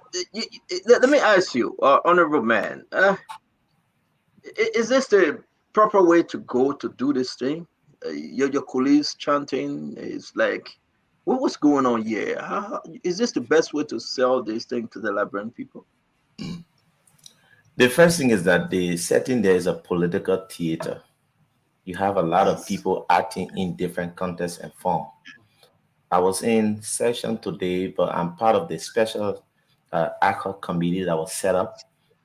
let me ask you, honorable man, is this the proper way to go to do this thing? Your colleagues chanting is like, what's going on here? Is this the best way to sell this thing to the Liberian people? The first thing is that the setting there is a political theater. You have a lot of people acting in different contexts and form. I was in session today, but I'm part of the special ad hoc committee that was set up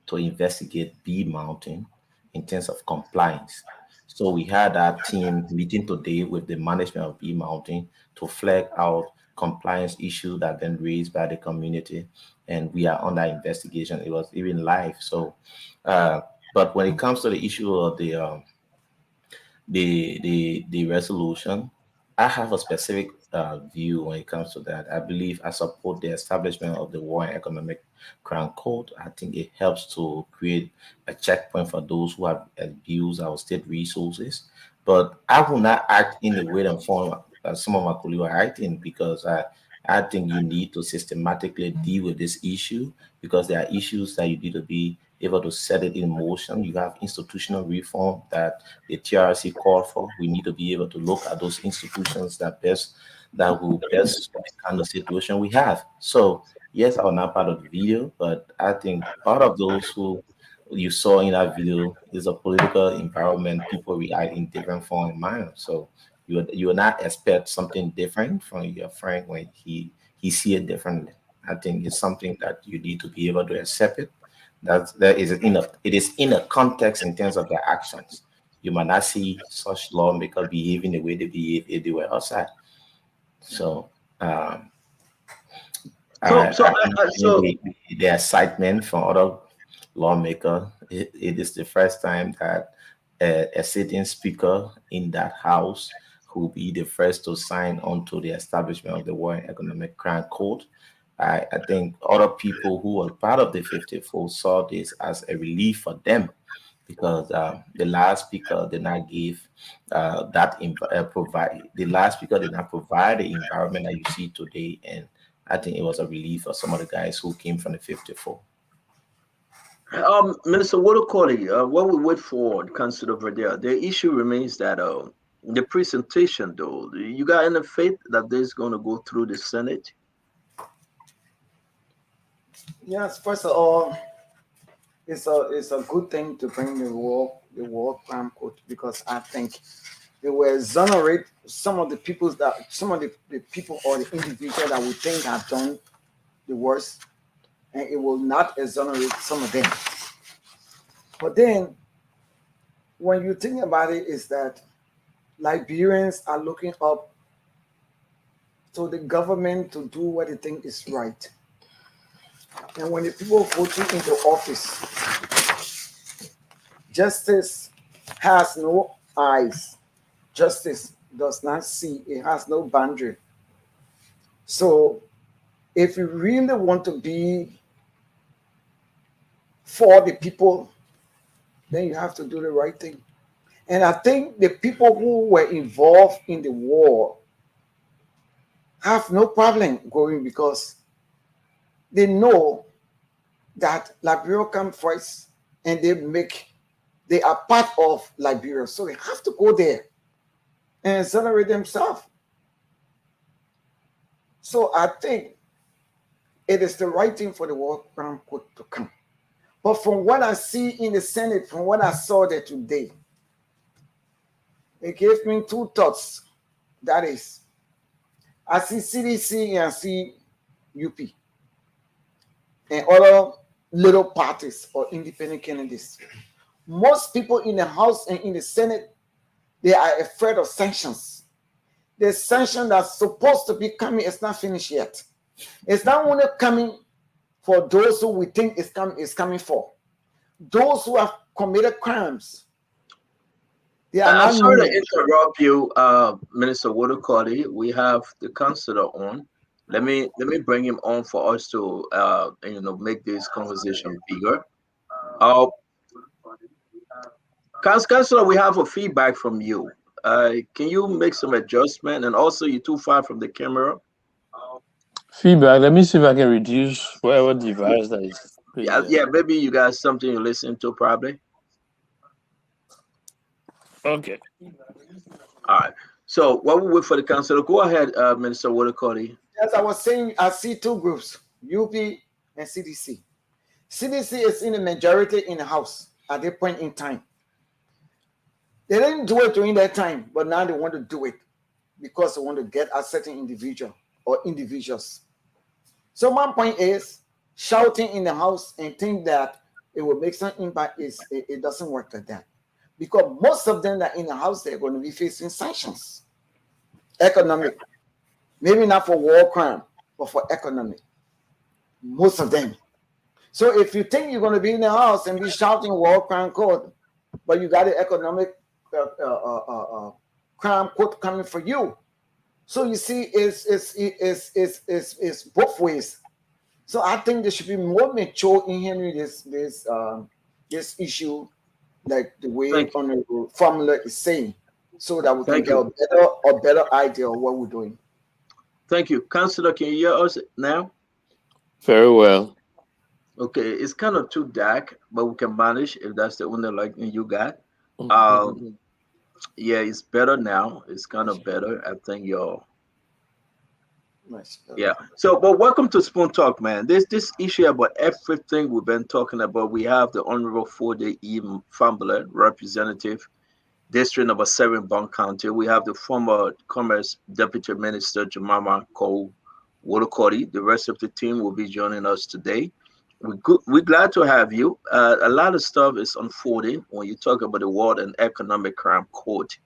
to investigate Bong Mountain in terms of compliance. So we had our team meeting today with the management of Bong Mountain to flag out compliance issue that been raised by the community, and we are under investigation. It was even live. So, but when it comes to the issue of the resolution, I have a specific view when it comes to that. I believe I support the establishment of the War and Economic Crime Code. I think it helps to create a checkpoint for those who have abused our state resources. But I will not act in the way and form some of my colleagues are acting, because I think you need to systematically deal with this issue, because there are issues that you need to be able to set it in motion. You have institutional reform that the TRC called for. We need to be able to look at those institutions that will best handle the situation we have. So yes, I was not part of the video, but I think part of those who you saw in that video is a political environment. People react in different form and manner. So you will not expect something different from your friend when he see it differently. I think it's something that you need to be able to accept it. It is in a context in terms of their actions. You might not see such lawmakers behaving the way they behave if they were outside. So, the excitement from other lawmakers. It is the first time that a sitting speaker in that house will be the first to sign on to the establishment of the War and Economic Crime Code. I think other people who were part of the 54 saw this as a relief for them, because the last speaker did not give provide the environment that you see today, and I think it was a relief for some of the guys who came from the 54. Minister Watercoli, what we wait for, Councilor Verdea, the issue remains that the presentation, though, you got any faith that this is going to go through the Senate? Yes, first of all, it's a good thing to bring the war crime code, because I think it will exonerate some of the people or the individual that we think have done the worst, and it will not exonerate some of them. But then, when you think about it, is that Liberians are looking up to the government to do what they think is right. And when the people vote you into office, justice has no eyes. Justice does not see. It has no boundary. So if you really want to be for the people, then you have to do the right thing. And I think the people who were involved in the war have no problem going, because they know that Liberia come first, and they are part of Liberia. So they have to go there and exonerate themselves. So I think it is the right thing for the war crime code to come. But from what I see in the Senate, from what I saw there today, it gave me two thoughts. That is, I see CDC and I see UP and other little parties or independent candidates. Most people in the House and in the Senate, they are afraid of sanctions. The sanction that's supposed to be coming is not finished yet. It's not only coming for those who we think is coming for. Those who have committed crimes. I'm sorry to interrupt you, Minister Watercoli. We have the councillor on. Let me bring him on for us to make this conversation bigger. Councillor, we have a feedback from you. Can you make some adjustment? And also, you're too far from the camera. Feedback. Let me see if I can reduce whatever device that is. Yeah, maybe you got something you listen to, probably. Okay. All right. So while we wait for the councillor, go ahead, Minister Watercoli. As I was saying, I see two groups, UP and CDC. CDC is in the majority in the House at that point in time. They didn't do it during that time, but now they want to do it because they want to get a certain individual or individuals. So my point is, shouting in the House and think that it will make some impact it doesn't work like that. Because most of them that are in the House, they're going to be facing sanctions, economic. maybe not for war crime, but for economic. Most of them. So if you think you're going to be in the house and be shouting war crime code, but you got an economic crime code coming for you, so you see, it's both ways. So I think there should be more mature in handling this issue, like the way Honorable Formula is saying, so that we can get a better idea of what we're doing. Thank you. Councillor, can you hear us now? Very well. Okay, it's kind of too dark, but we can manage if that's the only lighting you got. Yeah, it's better now. It's kind of better. I think you're nice. Yeah. So, but welcome to Spoon Talk, man. This issue about everything we've been talking about. We have the Honorable 4-Day Eve Fambler, Representative, District Number 7, Bong County. We have the former Commerce Deputy Minister Jemima Cole Wolokoti. The rest of the team will be joining us today. We're glad to have you. A lot of stuff is unfolding when you talk about the World and Economic Crime Court.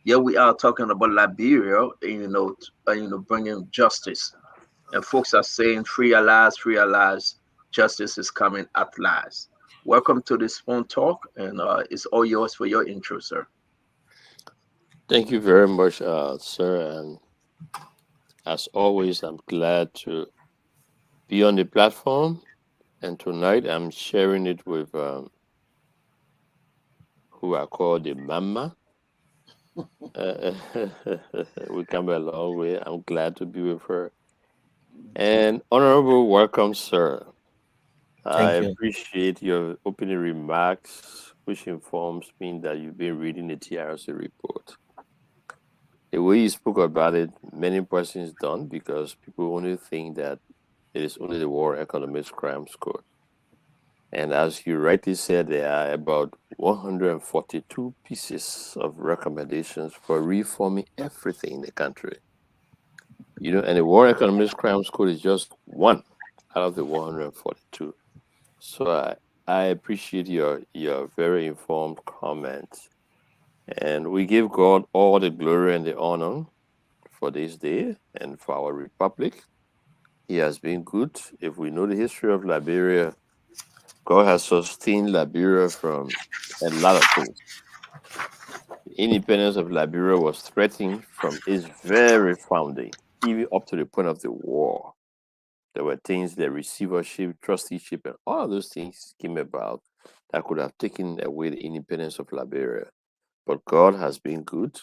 Yeah, we are talking about Liberia, bringing justice, and folks are saying free at last, justice is coming at last. Welcome to this phone talk, and it's all yours for your intro, sir. Thank you very much, sir. And as always, I'm glad to be on the platform. And tonight I'm sharing it with who I call the Mama. We come a long way. I'm glad to be with her. And honorable welcome, sir. I appreciate your opening remarks, which informs me that you've been reading the TRC report. The way you spoke about it, many persons don't, because people only think that it is only the War Economics Crimes Court. And as you rightly said, there are about 142 pieces of recommendations for reforming everything in the country. And the War Economics Crimes Code is just one out of the 142. So I appreciate your very informed comments. And we give God all the glory and the honor for this day and for our republic. He has been good. If we know the history of Liberia, God has sustained Liberia from a lot of things. The independence of Liberia was threatened from its very founding, even up to the point of the war. There were things, the receivership, trusteeship, and all of those things came about that could have taken away the independence of Liberia. But God has been good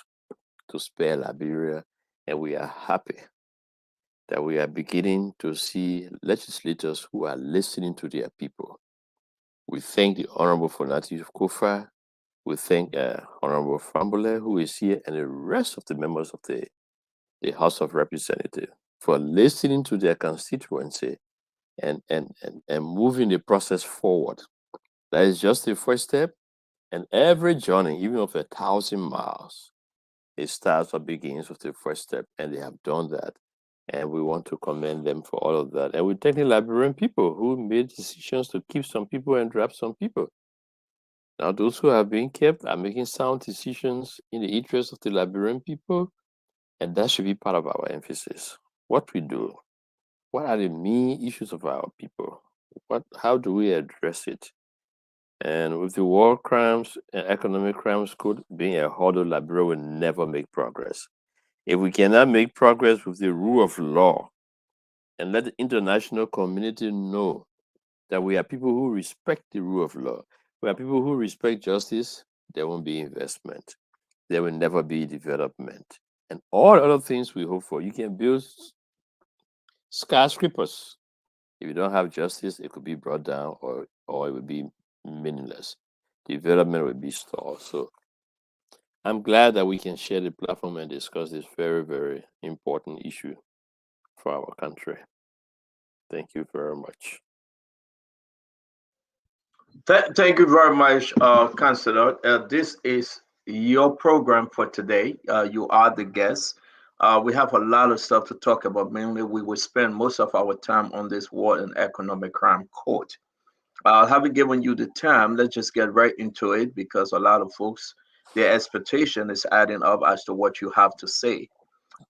to spare Liberia, and we are happy that we are beginning to see legislators who are listening to their people. We thank the Honorable Fonati Kofa. We thank Honorable Fambule, who is here, and the rest of the members of the House of Representatives for listening to their constituency and moving the process forward. That is just the first step. And every journey, even of 1,000 miles, it starts or begins with the first step. And they have done that. And we want to commend them for all of that. And we thank the Liberian people who made decisions to keep some people and drop some people. Now, those who have been kept are making sound decisions in the interest of the Liberian people. And that should be part of our emphasis. What we do, what are the main issues of our people? How do we address it? And with the war crimes and economic crimes code being a hurdle, Liberia will never make progress. If we cannot make progress with the rule of law and let the international community know that we are people who respect the rule of law, we are people who respect justice, there won't be investment. There will never be development. And all other things we hope for. You can build skyscrapers. If you don't have justice, it could be brought down or it would be meaningless. Development will be stalled. So I'm glad that we can share the platform and discuss this very, very important issue for our country. Thank you very much. Thank you very much, Councillor. This is your program for today. You are the guest. We have a lot of stuff to talk about. Mainly, we will spend most of our time on this War and Economic Crime Court. Having given you the time, let's just get right into it, because a lot of folks, their expectation is adding up as to what you have to say.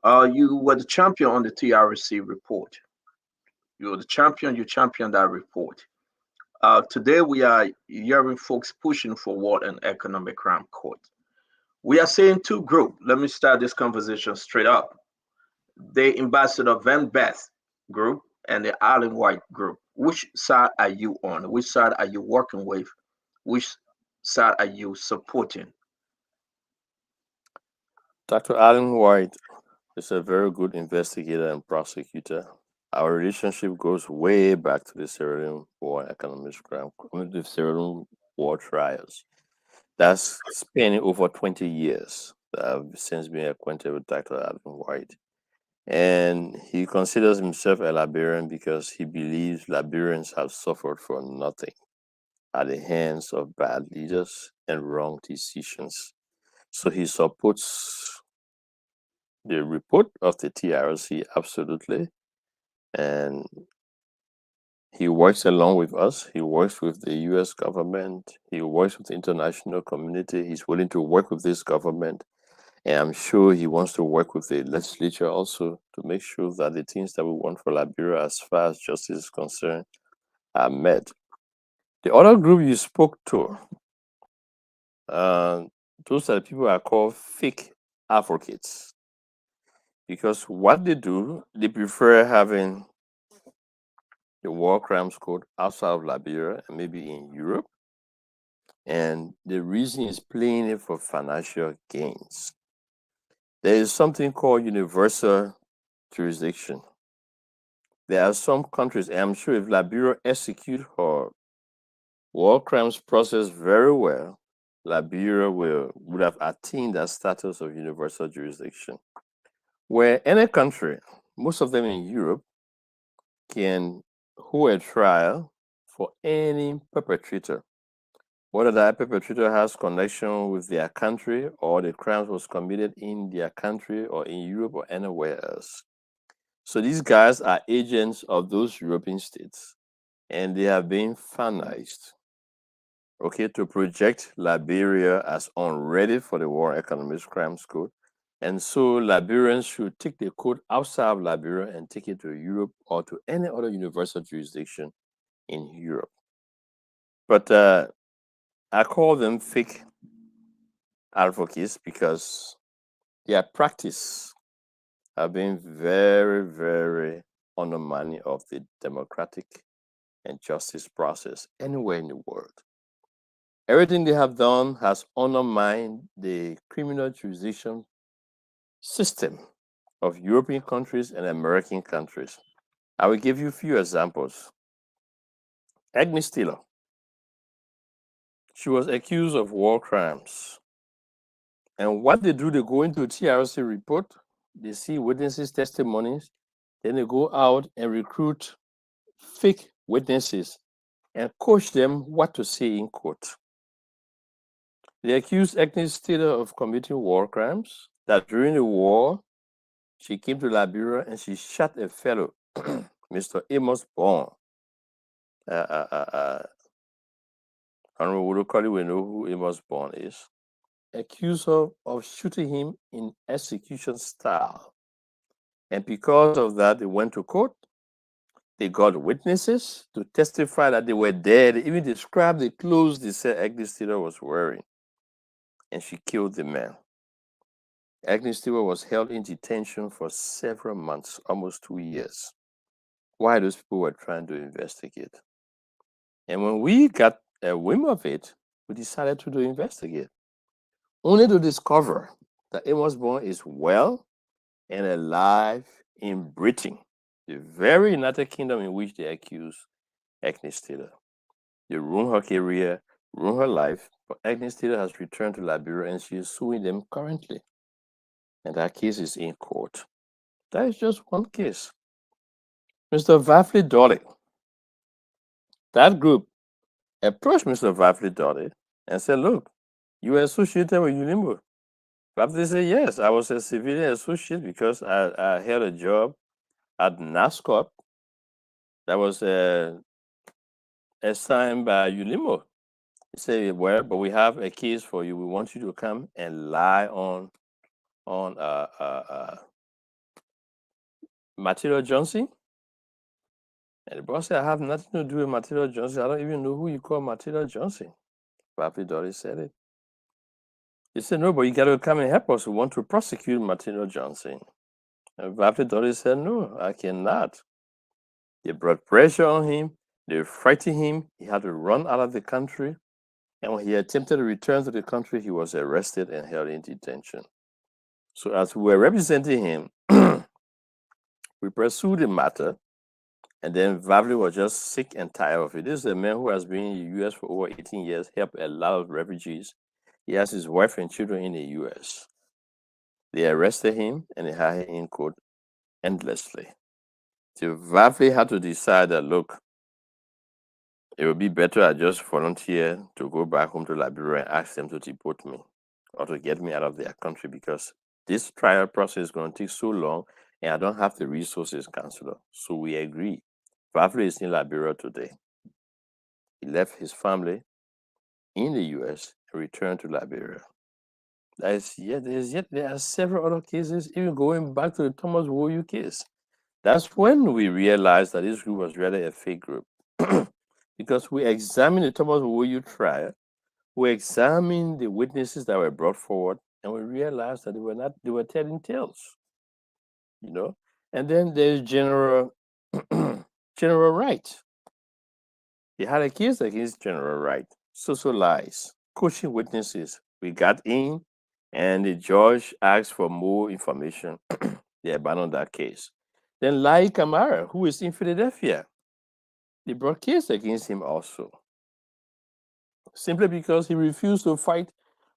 You were the champion on the TRC report. You were the champion. You championed that report. Today we are hearing folks pushing for what an economic crime court. We are saying two groups. Let me start this conversation straight up. The Ambassador Van Beth group and the Island White group. Which side are you on? Which side are you working with? Which side are you supporting? Dr. Alan White is a very good investigator and prosecutor. Our relationship goes way back to the Sierra Leone War economic crime, the Sierra Leone War trials. That's spanning over 20 years. I've since been acquainted with Dr. Alan White. And he considers himself a Liberian because he believes Liberians have suffered for nothing at the hands of bad leaders and wrong decisions. So he supports the report of the TRC absolutely. And he works along with us. He works with the US government. He works with the international community. He's willing to work with this government. And I'm sure he wants to work with the legislature also to make sure that the things that we want for Liberia as far as justice is concerned are met. The other group you spoke to, those are the people are called fake advocates. Because what they do, they prefer having the war crimes code outside of Liberia and maybe in Europe. And the reason is playing it for financial gains. There is something called universal jurisdiction. There are some countries, and I'm sure if Liberia execute her war crimes process very well, Liberia would have attained that status of universal jurisdiction. Where any country, most of them in Europe, can hold a trial for any perpetrator, whether that perpetrator has connection with their country or the crime was committed in their country or in Europe or anywhere else. So these guys are agents of those European states, and they have been finalized, okay, to project Liberia as unready for the War Economics Crimes Code. And so Liberians should take the code outside of Liberia and take it to Europe or to any other universal jurisdiction in Europe. But I call them fake advocates because their practice have been very, very undermining of the democratic and justice process anywhere in the world. Everything they have done has undermined the criminal jurisdiction system of European countries and American countries. I will give you a few examples. Agnes Taylor, she was accused of war crimes. And what they do, they go into a TRC report, they see witnesses' testimonies, then they go out and recruit fake witnesses and coach them what to say in court. They accused Agnes Taylor of committing war crimes, that during the war, she came to Liberia and she shot a fellow, Mr. Amos Bond. Honorable Wudokoli will know who Amos Bond is. Accused her of shooting him in execution style. And because of that, they went to court. They got witnesses to testify that they were dead. They even described the clothes they said Agnes Taylor was wearing. And she killed the man. Agnes Taylor was held in detention for several months, almost 2 years, while those people were trying to investigate. And when we got a whim of it, we decided to investigate, only to discover that Amos Bond is well and alive in Britain, the very United Kingdom in which they accuse Agnes Taylor. They ruined her career, ruined her life, but Agnes Taylor has returned to Liberia and she is suing them currently. And that case is in court. That is just one case. Mr. Vafli Dolly, that group approached Mr. Vafli Dolly and said, look, you were associated with UNIMO. Vafli said, yes, I was a civilian associate because I held a job at NASCOP that was assigned by UNIMO. He said, well, but we have a case for you. We want you to come and lie on Matilda Johnson? And the boss said, I have nothing to do with Matilda Johnson. I don't even know who you call Matilda Johnson. Papi Dolly said it. He said, no, but you got to come and help us. We want to prosecute Matilda Johnson. And Papi Dolly said, no, I cannot. They brought pressure on him. They frightened him. He had to run out of the country. And when he attempted to return to the country, he was arrested and held in detention. So as we were representing him, we pursued the matter. And then Vavli was just sick and tired of it. This is a man who has been in the U.S. for over 18 years, helped a lot of refugees. He has his wife and children in the U.S. They arrested him and they had him in court endlessly. So Vavli had to decide that, look, it would be better I just volunteer to go back home to Liberia and ask them to deport me or to get me out of their country, because this trial process is going to take so long and I don't have the resources, Counselor. So we agree. Vavli is in Liberia today. He left his family in the US and returned to Liberia. There are several other cases, even going back to the Thomas Woyu case. That's when we realized that this group was really a fake group. Because we examined the Thomas Woyu trial, we examined the witnesses that were brought forward, and we realized that they were telling tales. And then there's General Wright. He had a case against General Wright. So lies, coaching witnesses. We got in, and the judge asked for more information. They abandoned that case. Then Lai Kamara, who is in Philadelphia, they brought case against him also, simply because he refused to fight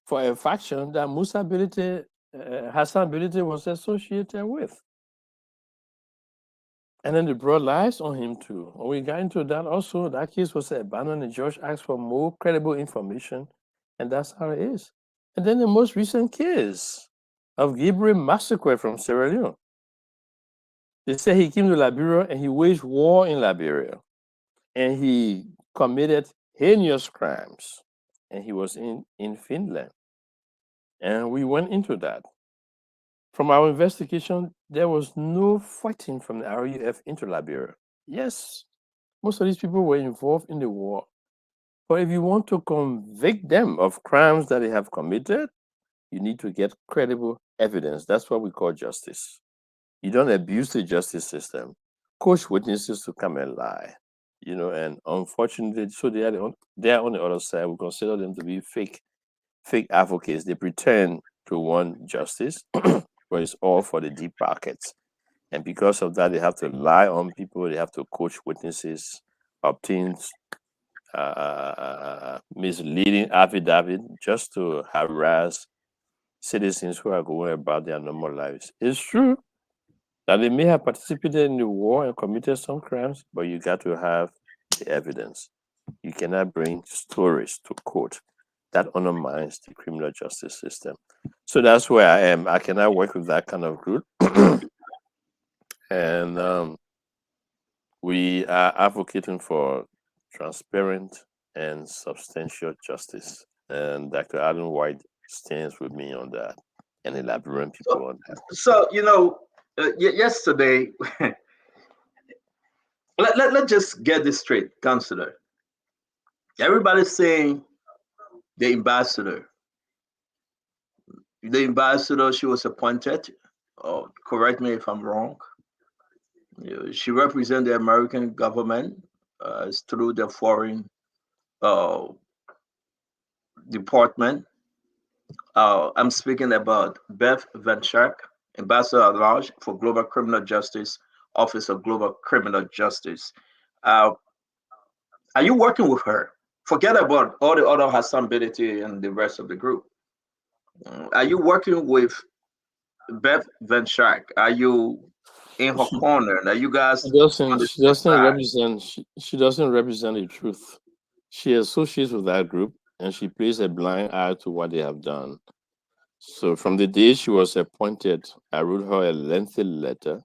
for a faction that Hassan Bility was associated with. And then they brought lies on him too. When we got into that also, that case was abandoned. The judge asked for more credible information, and that's how it is. And then the most recent case of Gabriel Massacre from Sierra Leone. They say he came to Liberia and he waged war in Liberia. And he committed heinous crimes. And he was in Finland. And we went into that. From our investigation, there was no fighting from the RUF into Liberia. Yes, most of these people were involved in the war. But if you want to convict them of crimes that they have committed, you need to get credible evidence. That's what we call justice. You don't abuse the justice system, coach witnesses to come and lie. And unfortunately, so they are on the other side. We consider them to be fake advocates. They pretend to want justice, but it's all for the deep pockets. And because of that, they have to lie on people. They have to coach witnesses, obtain misleading affidavit just to harass citizens who are going about their normal lives. It's true that they may have participated in the war and committed some crimes, but you got to have the evidence. You cannot bring stories to court. That undermines the criminal justice system. So that's where I am. I cannot work with that kind of group. And we are advocating for transparent and substantial justice. And Dr. Adam White stands with me on that, and the Liberian people on that. So, yesterday, let's just get this straight, Counselor. Everybody's saying the ambassador, she was appointed, correct me if I'm wrong. She represents the American government through the foreign department. I'm speaking about Beth Van Schaik, Ambassador at Large for Global Criminal Justice, Office of Global Criminal Justice. Are you working with her? Forget about all the other Hassan Bility and the rest of the group. Are you working with Beth Van Schaik? Are you in her corner? Are you guys? She doesn't represent the truth. She associates with that group, and she plays a blind eye to what they have done. So from the day she was appointed, I wrote her a lengthy letter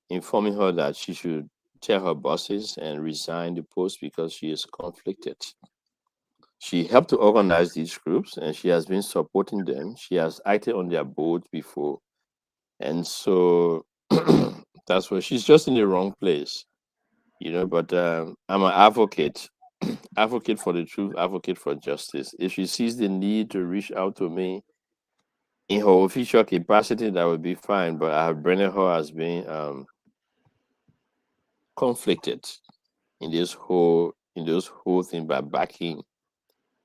informing her that she should tell her bosses and resign the post because she is conflicted. She helped to organize these groups, and she has been supporting them. She has acted on their board before. And so That's where she's just in the wrong place, But I'm an advocate, advocate for the truth, advocate for justice. If she sees the need to reach out to me in her official capacity, that would be fine. But I have branded her as being conflicted in those whole thing by backing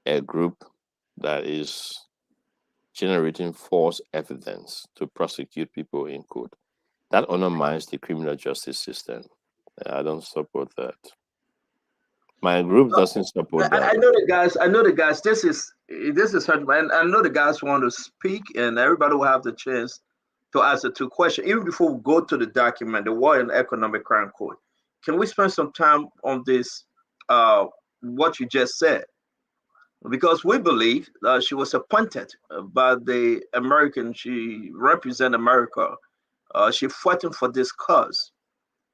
a group that is generating false evidence to prosecute people in court. That undermines the criminal justice system. I don't support that. My group doesn't support that. I know the guys. I know the guys. This is hard, and I know the guys want to speak, and everybody will have the chance to answer two questions. Even before we go to the document, the War and Economic Crime Code, can we spend some time on this? What you just said, because we believe she was appointed by the American. She represents America. She fighting for this cause.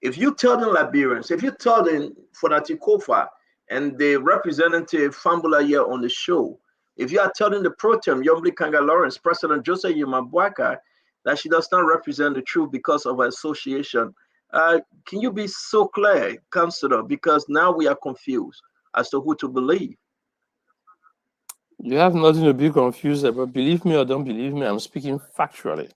If you tell the Liberians, if you tell them Fonati Kofa and the representative Fambula here on the show, if you are telling the pro tem, Yombli Kanga Lawrence, President Joseph Yumabwaka, that she does not represent the truth because of her association, can you be so clear, Councillor? Because now we are confused as to who to believe. You have nothing to be confused about. Believe me or don't believe me, I'm speaking factually.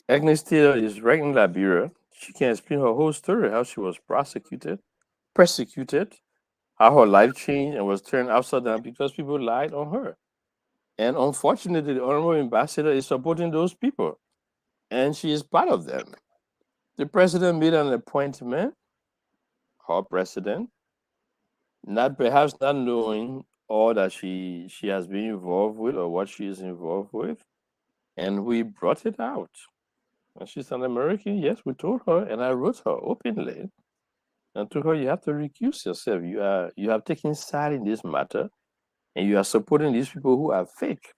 Agnes Taylor is right in Liberia. She can explain her whole story, how she was prosecuted, persecuted, how her life changed and was turned upside down because people lied on her. And unfortunately, the Honorable Ambassador is supporting those people, and she is part of them. The president made an appointment, her president, perhaps not knowing all that she has been involved with or what she is involved with, and we brought it out. And she's an American. Yes, we told her, and I wrote her openly. And told her, you have to recuse yourself. You have taken side in this matter, and you are supporting these people who are fake,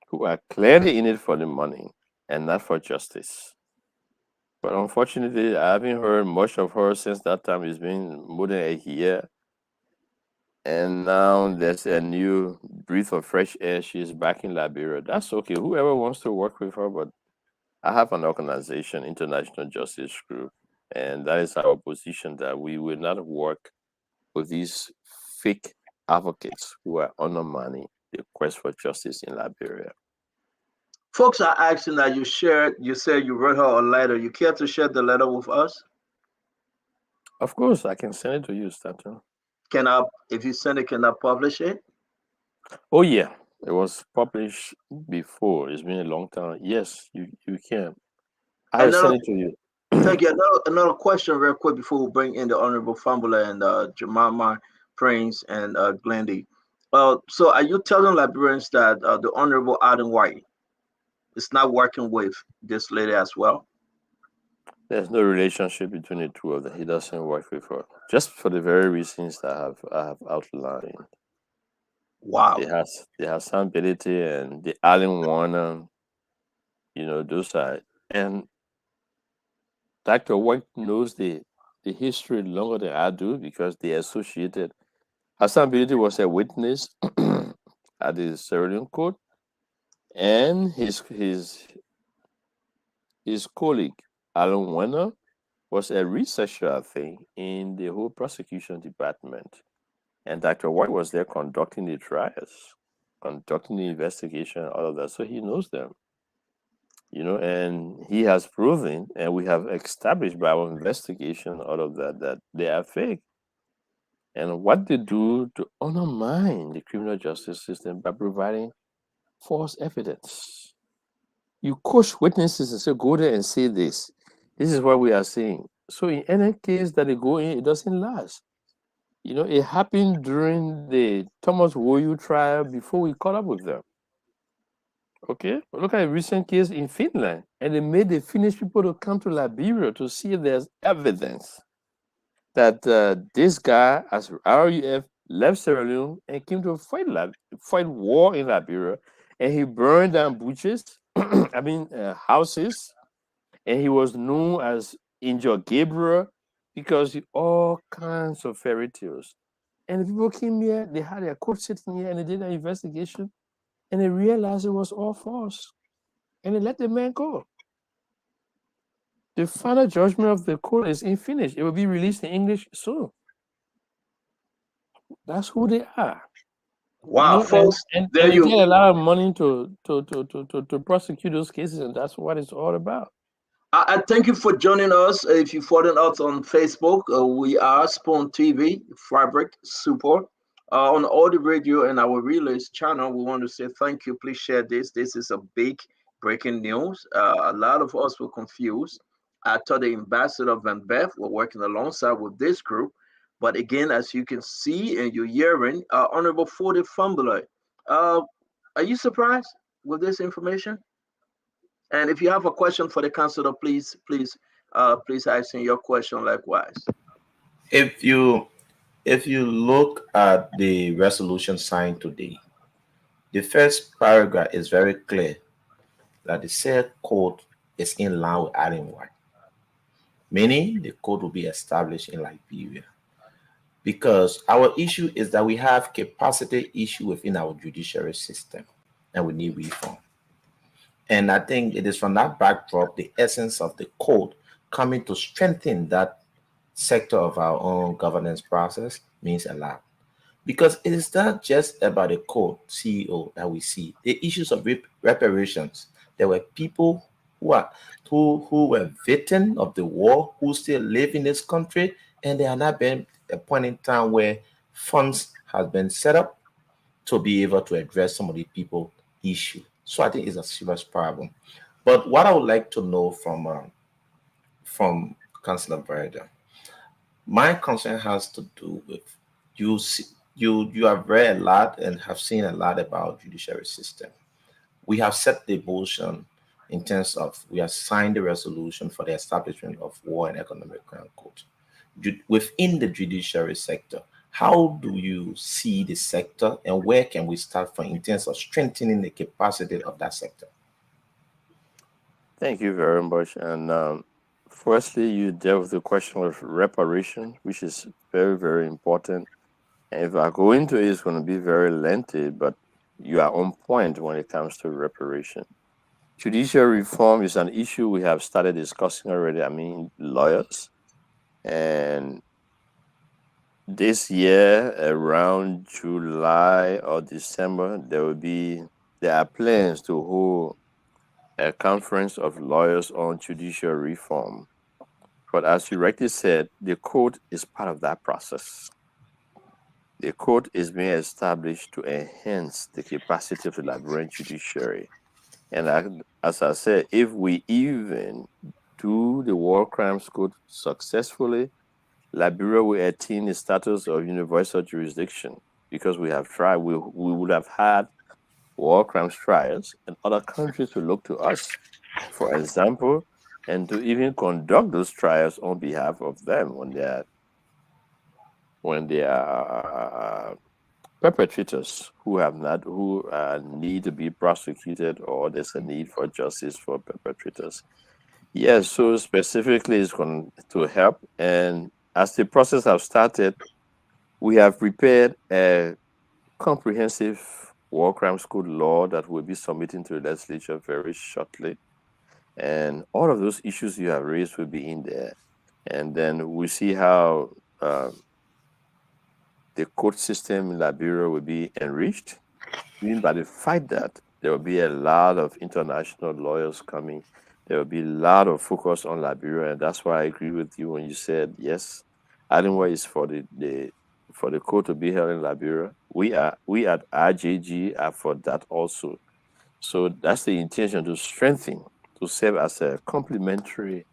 who are clearly in it for the money and not for justice. But unfortunately, I haven't heard much of her since that time. It's been more than a year. And now there's a new breath of fresh air. She's back in Liberia. That's okay. Whoever wants to work with her, but I have an organization, International Justice Group, and that is our position that we will not work with these fake advocates who are undermining the quest for justice in Liberia. Folks are asking that you said you wrote her a letter. You care to share the letter with us? Of course, I can send it to you, Stanton. If you send it, can I publish it? Oh yeah, it was published before. It's been a long time. Yes, you can. I will send it to you. Thank you. Another question, real quick, before we bring in the Honorable Fambula and Jemima Prince and Glendy. So, are you telling Liberians that the Honorable Adam White is not working with this lady as well? There's no relationship between the two of them. He doesn't work with her, just for the very reasons that I have outlined. Wow. They have some ability, and the Allen Warner, those are, and Dr. White knows the history longer than I do because they associated. Hassan Bility was a witness at the Sierra Leone court, and his colleague Alan Werner was a researcher, I think, in the whole prosecution department, and Dr. White was there conducting the trials, conducting the investigation, all of that. So he knows them. And he has proven, and we have established by our investigation, all of that they are fake. And what they do to undermine the criminal justice system by providing false evidence. You coach witnesses and say, go there and say this. This is what we are saying. So in any case that they go in, it doesn't last. It happened during the Thomas Woyu trial before we caught up with them. Okay, look at a recent case in Finland, and they made the Finnish people to come to Liberia to see if there's evidence that this guy, as RUF, left Sierra Leone and came to fight war in Liberia, and he burned down butchers, houses, and he was known as Angel Gabriel because he all kinds of fairy tales. And the people came here, they had their court sitting here, and they did an investigation. And they realized it was all false. And they let the man go. The final judgment of the court is unfinished. It will be released in English soon. That's who they are. Wow, folks, and there they you get a lot of money to prosecute those cases, and that's what it's all about. I thank you for joining us. If you follow us on Facebook, we are Spawn TV, Fabric Support. On all the radio and our relays channel, we want to say thank you. Please share this. This is a big breaking news. A lot of us were confused. I thought the ambassador Van Bev were working alongside with this group. But again, as you can see and you're hearing, Honorable Forty Fumbler, are you surprised with this information? And if you have a question for the counselor, please ask in your question likewise. If you look at the resolution signed today, the first paragraph is very clear that the said code is in line with Advocacy, meaning the code will be established in Liberia. Because our issue is that we have capacity issue within our judiciary system, and we need reform. And I think it is from that backdrop, the essence of the code coming to strengthen that sector of our own governance process means a lot. Because it is not just about the code, CEO, that we see. The issues of reparations. There were people who were victims of the war, who still live in this country, and there have not been a point in time where funds have been set up to be able to address some of the people issue. So I think it's a serious problem. But what I would like to know from Councillor Verda, my concern has to do with you have read a lot and have seen a lot about judiciary system. We have set the motion in terms of we have signed the resolution for the establishment of war and economic crime court within the judiciary sector. How do you see the sector, and where can we start from in terms of strengthening the capacity of that sector? Thank you very much. And firstly, you dealt with the question of reparation, which is very, very important. And if I go into it, it's going to be very lengthy, but you are on point when it comes to reparation. Judicial reform is an issue we have started discussing already. I mean, lawyers. And this year, around July or December, there are plans to hold a conference of lawyers on judicial reform. But as you rightly said, the court is part of that process. The court is being established to enhance the capacity of the Liberian judiciary. And as I said, if we even do the war crimes court successfully, Liberia will attain the status of universal jurisdiction because we have tried. We would have had war crimes trials, and other countries will look to us, for example, and to even conduct those trials on behalf of them when they are perpetrators who need to be prosecuted, or there's a need for justice for perpetrators. Yes, so specifically it's going to help. And as the process has started, we have prepared a comprehensive war crimes code law that will be submitting to the legislature very shortly. And all of those issues you have raised will be in there. And then we see how the court system in Liberia will be enriched. Even by the fact that there will be a lot of international lawyers coming, there will be a lot of focus on Liberia, and that's why I agree with you when you said yes, Adinwa is for the court to be held in Liberia. We at RJG are for that also. So that's the intention, to strengthen, to serve as a complementary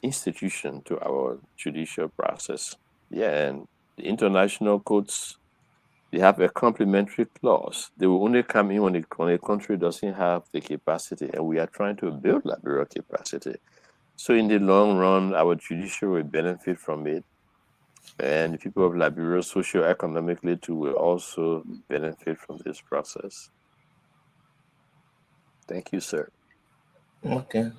institution to our judicial process. Yeah, and the international courts, they have a complementary clause. They will only come in when a country doesn't have the capacity, and we are trying to build Liberia capacity. So in the long run, our judiciary will benefit from it, and the people of Liberia socio-economically too will also benefit from this process. Thank you, sir. Okay.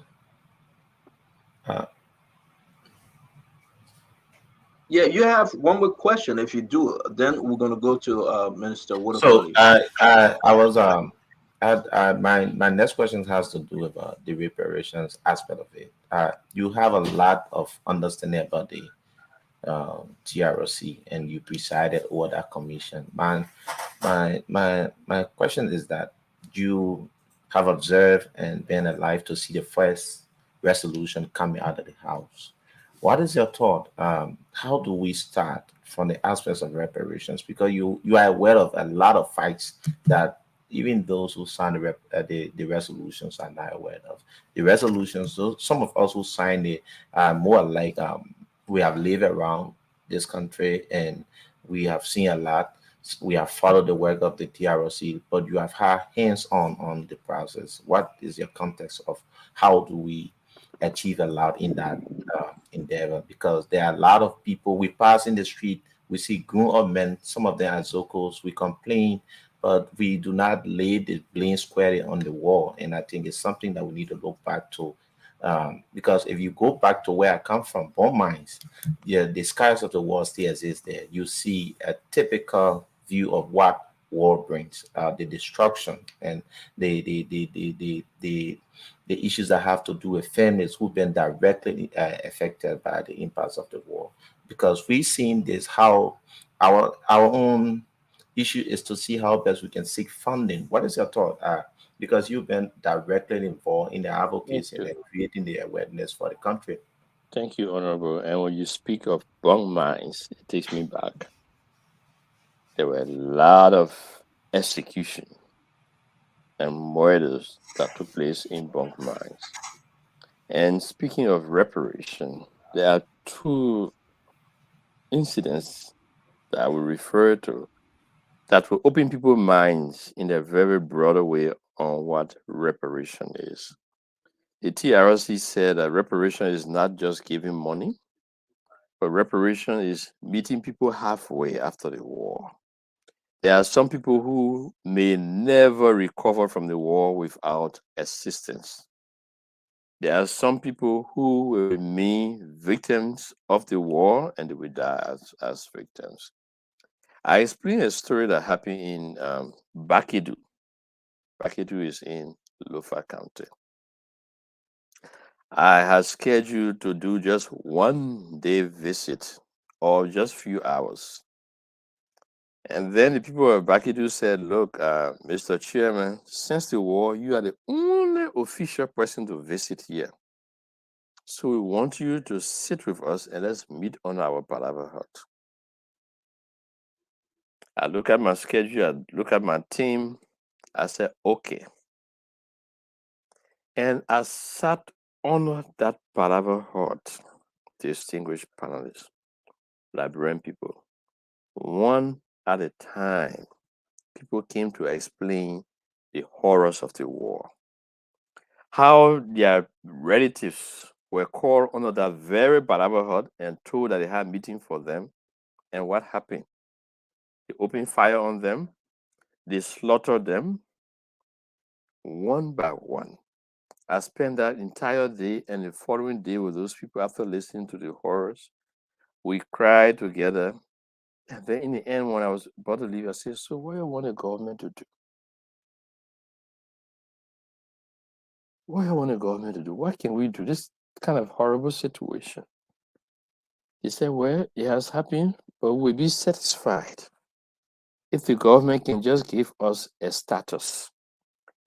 Yeah, you have one more question. If you do, then we're going to go to Minister So Waterfall. I My next question has to do about the reparations aspect of it. You have a lot of understanding about the TROC, and you presided over that commission. My question is that you have observed and been alive to see the first resolution coming out of the House. What is your thought? How do we start from the aspects of reparations? Because you are aware of a lot of fights that even those who signed the resolutions are not aware of. The resolutions, some of us who signed it are more like we have lived around this country and we have seen a lot. We have followed the work of the TROC, but you have had hands on the process. What is your context of how do we achieve a lot in that endeavor? Because there are a lot of people we pass in the street, we see grown up men, some of them are Zocos, we complain, but we do not lay the blame squarely on the wall. And I think it's something that we need to look back to. Because if you go back to where I come from, Bong Mines, yeah, the skies of the war still exist there. You see a typical view of what war brings, the destruction and the issues that have to do with families who've been directly affected by the impacts of the war. Because we've seen this, how our own issue is to see how best we can seek funding. What is your thought? Because you've been directly involved in the advocacy and creating the awareness for the country. Thank you, Honorable. And when you speak of Bong Mines, it takes me back. There were a lot of execution and murders that took place in Bong Mines. And speaking of reparation, there are two incidents that I will refer to that will open people's minds in a very broader way on what reparation is. The TRC said that reparation is not just giving money, but reparation is meeting people halfway after the war. There are some people who may never recover from the war without assistance. There are some people who will remain victims of the war and they will die as victims. I explained a story that happened in Bakidu. Bakidu is in Lofa County. I had scheduled to do just 1 day visit or just few hours. And then the people of Bakidu said, look, Mr. Chairman, since the war, you are the only official person to visit here. So we want you to sit with us and let's meet on our Palava hut. I look at my schedule, I look at my team, I said, okay. And I sat on that Palava hut, distinguished panelists, Liberian people, one at a time. People came to explain the horrors of the war, how their relatives were called under that very Palava hut and told that they had a meeting for them. And what happened? They opened fire on them, they slaughtered them one by one. I spent that entire day and the following day with those people after listening to the horrors. We cried together. And then in the end, when I was about to leave, I said, so what do you want the government to do? What do you want the government to do? What can we do? This kind of horrible situation. He said, well, it has happened, but we'll be satisfied if the government can just give us a status,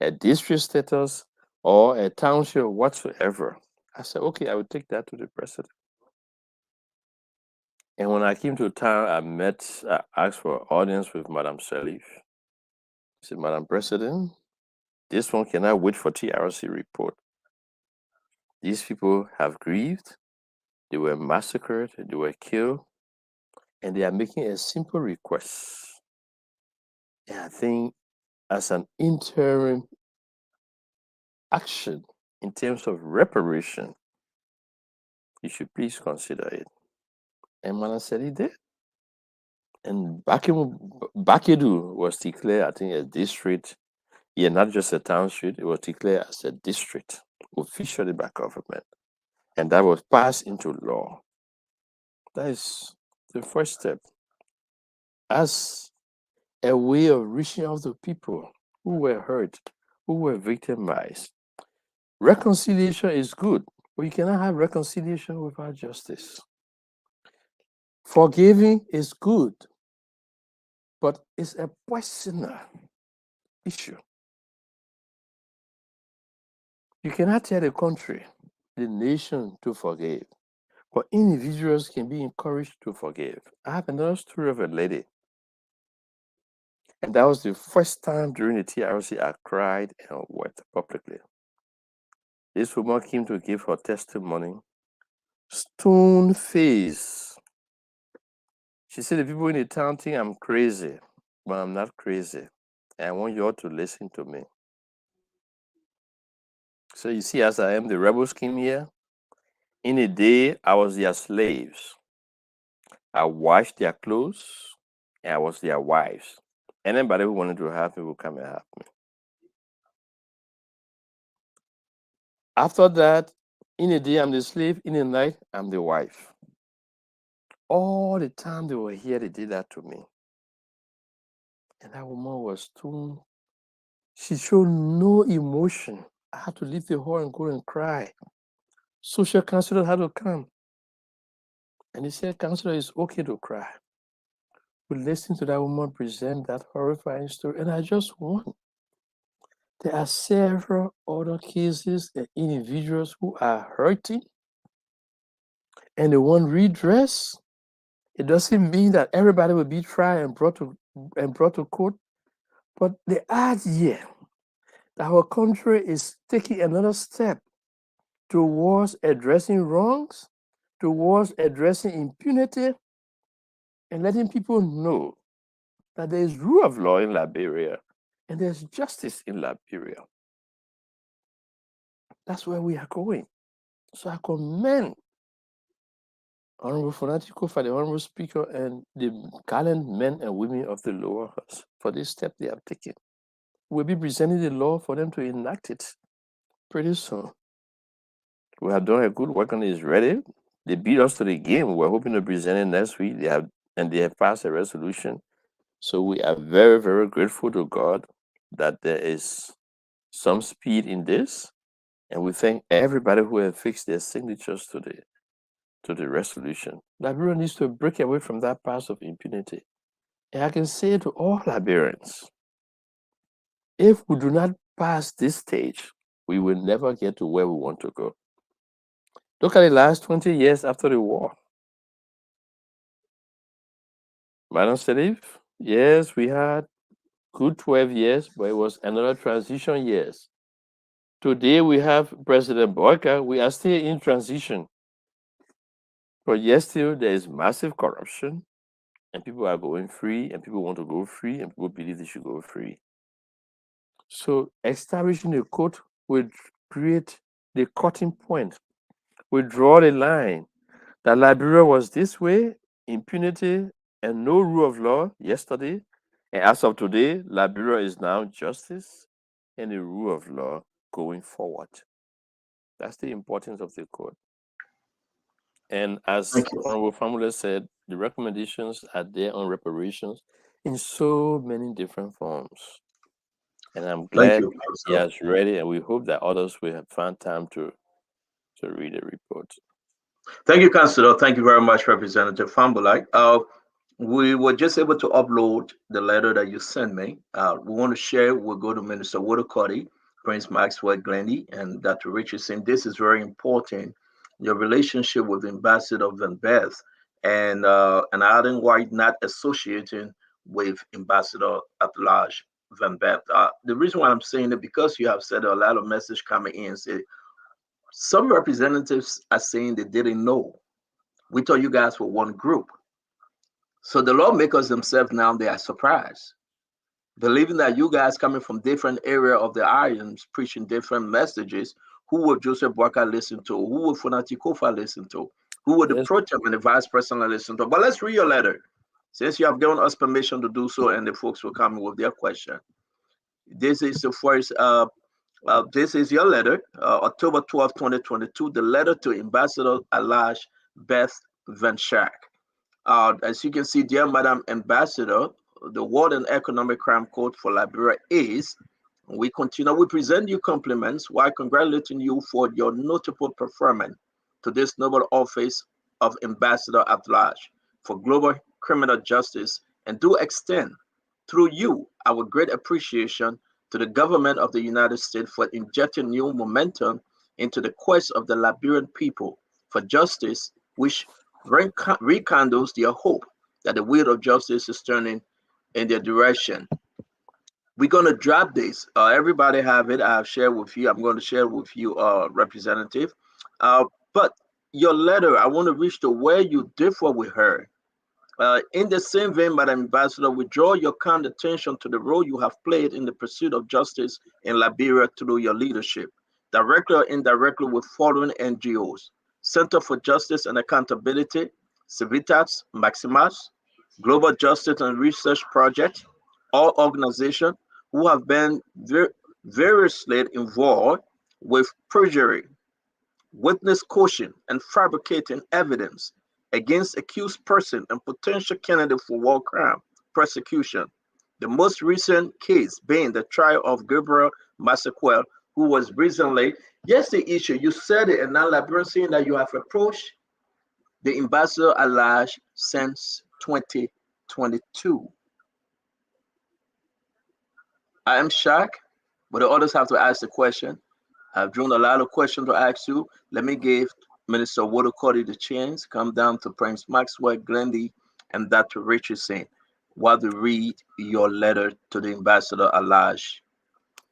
a district status, or a township, whatsoever. I said, okay, I will take that to the president. And when I came to town, I asked for audience with Madam Salif. I said, Madam President, this one cannot wait for TRC report. These people have grieved, they were massacred, they were killed, and they are making a simple request. And I think as an interim action in terms of reparation, you should please consider it. And Madam said he did. And Bakidu was declared, I think, a district. Yeah, not just a township, it was declared as a district officially by government. And that was passed into law. That is the first step. As a way of reaching out to people who were hurt, who were victimized. Reconciliation is good, but you cannot have reconciliation without justice. Forgiving is good, but it's a personal issue. You cannot tell the country, the nation to forgive, but individuals can be encouraged to forgive. I have another story of a lady, and that was the first time during the TRC I cried and wept publicly. This woman came to give her testimony, stone face. She said, the people in the town think I'm crazy, but I'm not crazy. And I want you all to listen to me. So you see, as I am the rebels came here, in a day I was their slaves. I washed their clothes, and I was their wives. Anybody who wanted to have me will come and have me. After that, in a day I'm the slave, in a night I'm the wife. All the time they were here, they did that to me. And that woman was too, she showed no emotion. I had to leave the hall and go and cry. Social counselor had to come. And he said, counselor, it's okay to cry. We listened to that woman present that horrifying story, and I just won. There are several other cases and individuals who are hurting and they want redress. It doesn't mean that everybody will be tried and brought to court, but the idea that our country is taking another step towards addressing wrongs, towards addressing impunity, and letting people know that there is rule of law in Liberia and there's justice in Liberia. That's where we are going. So I commend Honorable Fanatico for the Honorable Speaker and the gallant men and women of the lower house for this step they have taken. We'll be presenting the law for them to enact it pretty soon. We have done a good work on it. It's ready. They beat us to the game. We're hoping to present it next week. They have passed a resolution. So we are very, very grateful to God that there is some speed in this. And we thank everybody who have fixed their signatures to the resolution. Liberia needs to break away from that path of impunity. And I can say to all Liberians, if we do not pass this stage, we will never get to where we want to go. Look at the last 20 years after the war. Madam Salif, yes, we had good 12 years, but it was another transition years. Today we have President Boyka. We are still in transition. But yes, still there is massive corruption, and people are going free, and people want to go free, and people believe they should go free. So establishing a court will create the cutting point. We draw the line that Liberia was this way, impunity and no rule of law yesterday. And as of today, Liberia is now justice and the rule of law going forward. That's the importance of the court. And as Honorable Famula said, the recommendations are there on reparations in so many different forms. And I'm glad he has ready, and we hope that others will have found time to read the report. Thank you, Councillor. Thank you very much, Representative Fambulai. We were just able to upload the letter that you sent me. We want to share. We'll go to Minister Woodacotty, Prince Maxwell Glendy, and Dr. Richardson. This is very important. Your relationship with Ambassador Van Beth and Aden White not associating with Ambassador at large Van Beth. The reason why I'm saying it, because you have said a lot of message coming in, say some representatives are saying they didn't know. We thought you guys were one group. So the lawmakers themselves now, they are surprised, believing that you guys coming from different area of the islands, preaching different messages. Who would Joseph Boyka listen to? Who would Funati Kofa listen to? Who would the Pro-Tem and the Vice President listen to? But let's read your letter, since you have given us permission to do so, and the folks will come with their question. This is the first. This is your letter, October 12, 2022. The letter to Ambassador Alaj Beth Van Schaik. As you can see, dear Madam Ambassador, the World and Economic Crime Code for Liberia is We continue. We present you compliments while congratulating you for your notable performance to this noble office of Ambassador at Large for Global Criminal Justice, and do extend through you our great appreciation to the government of the United States for injecting new momentum into the quest of the Liberian people for justice, which rekindles their hope that the wheel of justice is turning in their direction. We're going to drop this. Everybody have it. I've shared with you. I'm going to share with you, Representative. But your letter, I want to reach to where you differ with her. In the same vein, Madam Ambassador, we draw your kind attention to the role you have played in the pursuit of justice in Liberia through your leadership, directly or indirectly with following NGOs: Center for Justice and Accountability, Civitas, Maximas, Global Justice and Research Project, all organizations who have been variously involved with perjury, witness coercion, and fabricating evidence against accused person and potential candidate for war crime prosecution. The most recent case being the trial of Gabriel Massaquel, who was recently, yes, the issue, you said it, and now Liberian saying that you have approached the ambassador at large since 2022. I am shocked, but the others have to ask the question. I've drawn a lot of questions to ask you. Let me give Minister Watercody the chance. Come down to Prince Maxwell Glendy and Dr. Richardson while they read your letter to the ambassador at large,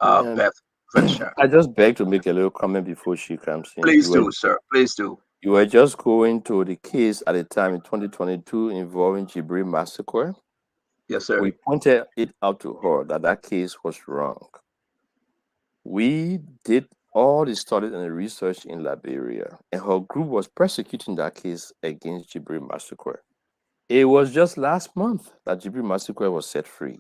Beth Venshaw. I just beg to make a little comment before she comes in. Please do, sir. Please do. You were just going to the case at the time in 2022 involving Jibril Massacre. Yes, sir. We pointed it out to her that that case was wrong. We did all the studies and the research in Liberia, and her group was prosecuting that case against Jibril Massacre. It was just last month that Jibril Massacre was set free.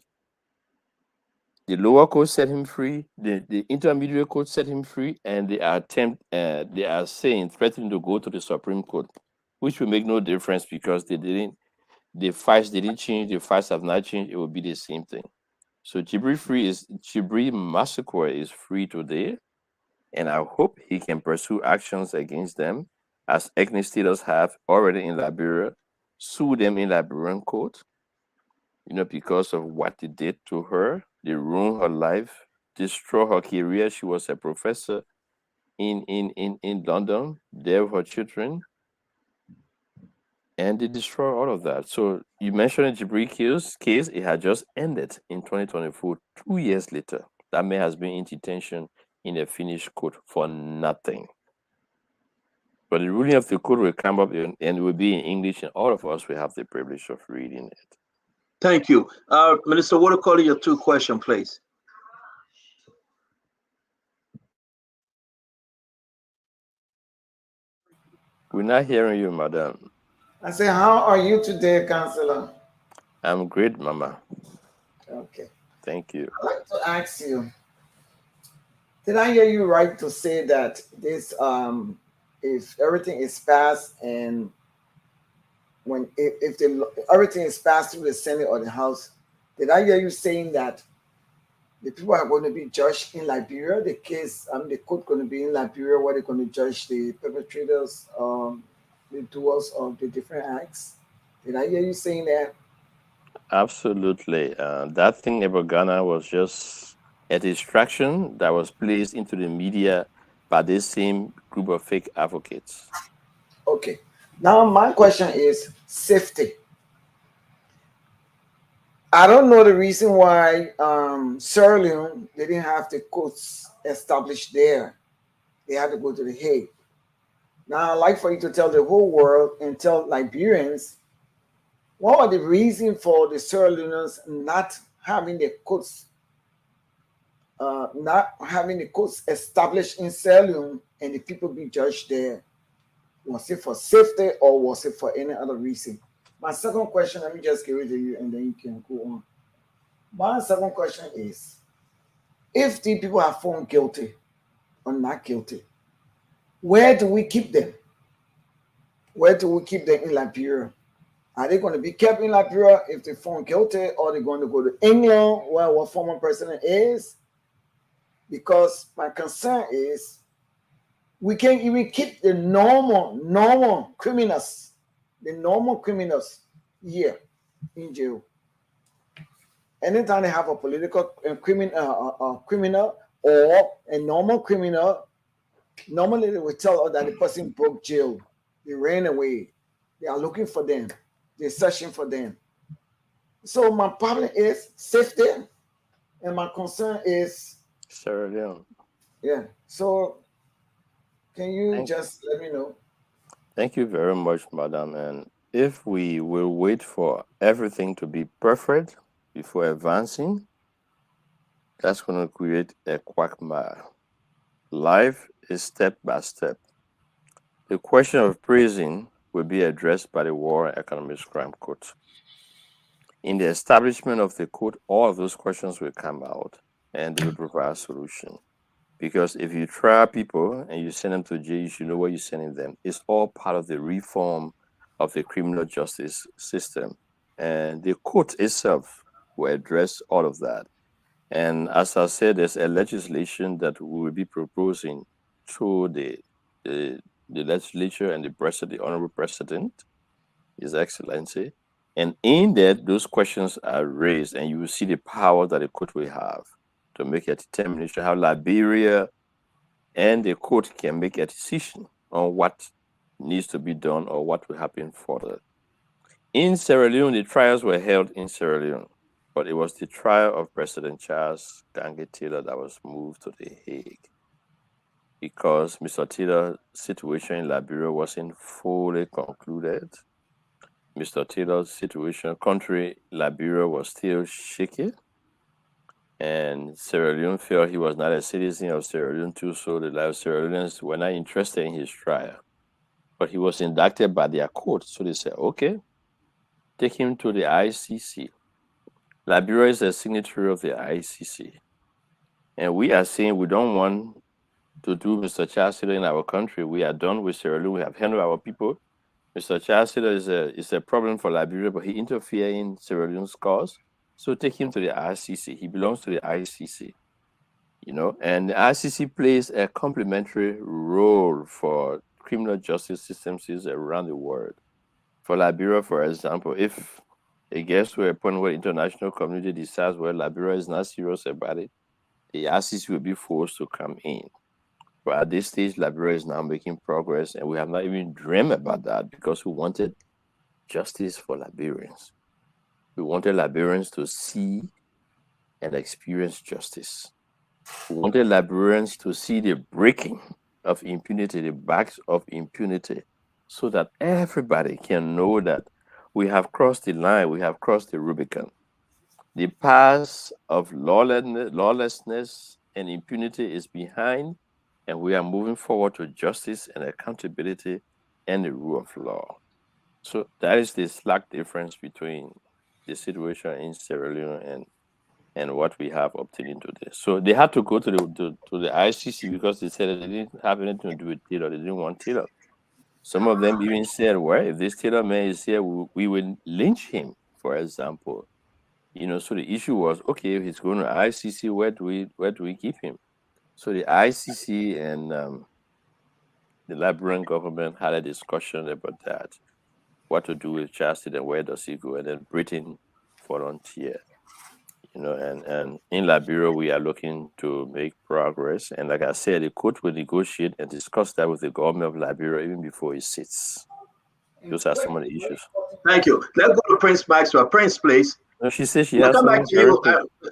The lower court set him free, the intermediate court set him free, and they are threatening to go to the Supreme Court, which will make no difference because the facts didn't change, the facts have not changed, it will be the same thing. So Jibril Massacre is free today, and I hope he can pursue actions against them, as ethnic states have already in Liberia, sue them in Liberian court, because of what they did to her. They ruined her life, destroyed her career. She was a professor in London, there with her children, and they destroyed all of that. So you mentioned the Jibril case, it had just ended in 2024, 2 years later. That man has been in detention in a Finnish court for nothing. But the ruling of the court will come up and it will be in English, and all of us will have the privilege of reading it. Thank you. Minister Watercody, your 2 questions, please. We're not hearing you, madam. I say, how are you today, Counselor? I'm great, Mama. Okay. Thank you. I'd like to ask you, did I hear you right to say that this, if everything is passed and if everything is passed through the Senate or the House, did I hear you saying that the people are going to be judged in Liberia? The case, the court going to be in Liberia, where they're going to judge the perpetrators, the doers of the different acts. Did I hear you saying that? Absolutely. That thing about Ghana was just a distraction that was placed into the media by this same group of fake advocates. Okay. Now, my question is safety. I don't know the reason why Sierra Leone, they didn't have the courts established there. They had to go to The Hague. Now, I'd like for you to tell the whole world and tell Liberians, what are the reasons for the Sierra Leoneans not having the courts established in Sierra Leone and the people be judged there? Was it for safety or was it for any other reason? My second question, let me just give it to you and then you can go on. My second question is, if the people are found guilty or not guilty, where do we keep them? Where do we keep them in Liberia? Are they going to be kept in Liberia if they're found guilty, or are they going to go to England where our former president is? because my concern is we can't even keep the normal criminals, here in jail. Anytime they have a political criminal or a normal criminal, normally they will tell us that the person broke jail, they ran away, they are looking for them, they're searching for them. So my problem is safety, and my concern is Sierra Leone. yeah. So can you just let me know? Thank you very much, madam. And if we will wait for everything to be perfect before advancing, that's going to create a quagmire. Life is step by step. The question of prison will be addressed by the War and Economic Crime Court. In the establishment of the court, all of those questions will come out and they will provide a solution. Because if you try people and you send them to jail, you should know where you're sending them. It's all part of the reform of the criminal justice system. And the court itself will address all of that. And as I said, there's a legislation that we will be proposing through the legislature and the Honorable President, His Excellency. And in that, those questions are raised, and you will see the power that the court will have to make a determination how Liberia and the court can make a decision on what needs to be done or what will happen further. In Sierra Leone, the trials were held in Sierra Leone, but it was the trial of President Charles Gange Taylor that was moved to The Hague because Mr. Taylor's situation in Liberia wasn't fully concluded. Mr. Taylor's situation, country Liberia was still shaky, and Sierra Leone felt he was not a citizen of Sierra Leone too, so the Sierra Leoneans were not interested in his trial. But he was indicted by their court, so they said, okay, take him to the ICC. Liberia is a signatory of the ICC. And we are saying we don't want to do Mr. Charles Taylor in our country. We are done with Sierra Leone. We have handled our people. Mr. Charles Taylor is a problem for Liberia, but he interfered in Sierra Leone's cause. So take him to the ICC. He belongs to the ICC, and the ICC plays a complementary role for criminal justice systems around the world. For Liberia, for example, if it gets to a point where the international community decides, well, Liberia is not serious about it, the ICC will be forced to come in. But at this stage, Liberia is now making progress, and we have not even dreamed about that because we wanted justice for Liberians. We wanted Liberians to see and experience justice. We wanted Liberians to see the breaking of impunity, the backs of impunity, so that everybody can know that we have crossed the line, we have crossed the Rubicon. The path of lawlessness and impunity is behind, and we are moving forward to justice and accountability and the rule of law. So that is the slight difference between the situation in Sierra Leone and what we have obtained today. So they had to go to the ICC because they said that they didn't have anything to do with Taylor. They didn't want Taylor. Some of them even said, well, if this Taylor man is here, we will lynch him, for example. So the issue was, okay, if he's going to ICC, where do we keep him? So the ICC and the Liberian government had a discussion about that, what to do with Chastity and where does he go, and then Britain volunteered. And in Liberia, we are looking to make progress. And like I said, the court will negotiate and discuss that with the government of Liberia even before it sits. Those are some of the issues. Thank you. Let's go to Prince Maxwell. Prince, please. No, she says she we'll has come back to you.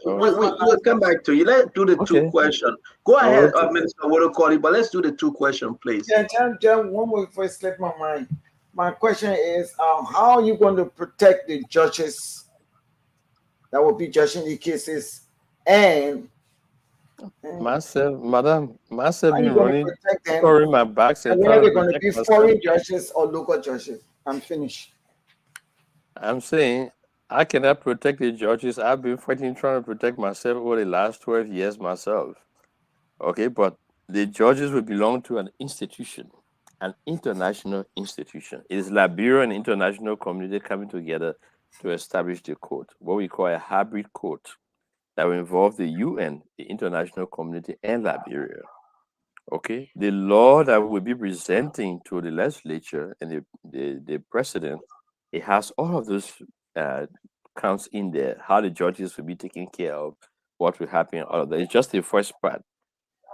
We'll come back to you. Let's do the two questions. Go ahead, Minister Wodokoli, but let's do the two questions, please. Yeah, John, one more before it slipped my mind. My question is, how are you going to protect the judges that will be judging the cases? And myself been running, scoring my backs. And whether they're going to be foreign judges or local judges. I'm finished. I'm saying I cannot protect the judges. I've been fighting, trying to protect myself over the last 12 years myself. Okay, but the judges will belong to an institution, an international institution. It is Liberia and international community coming together to establish the court, what we call a hybrid court. that will involve the UN, the international community, and Liberia. Okay, the law that will be presenting to the legislature and the president, it has all of those uh, counts in there. How the judges will be taken care of, what will happen, all of that. It's just the first part.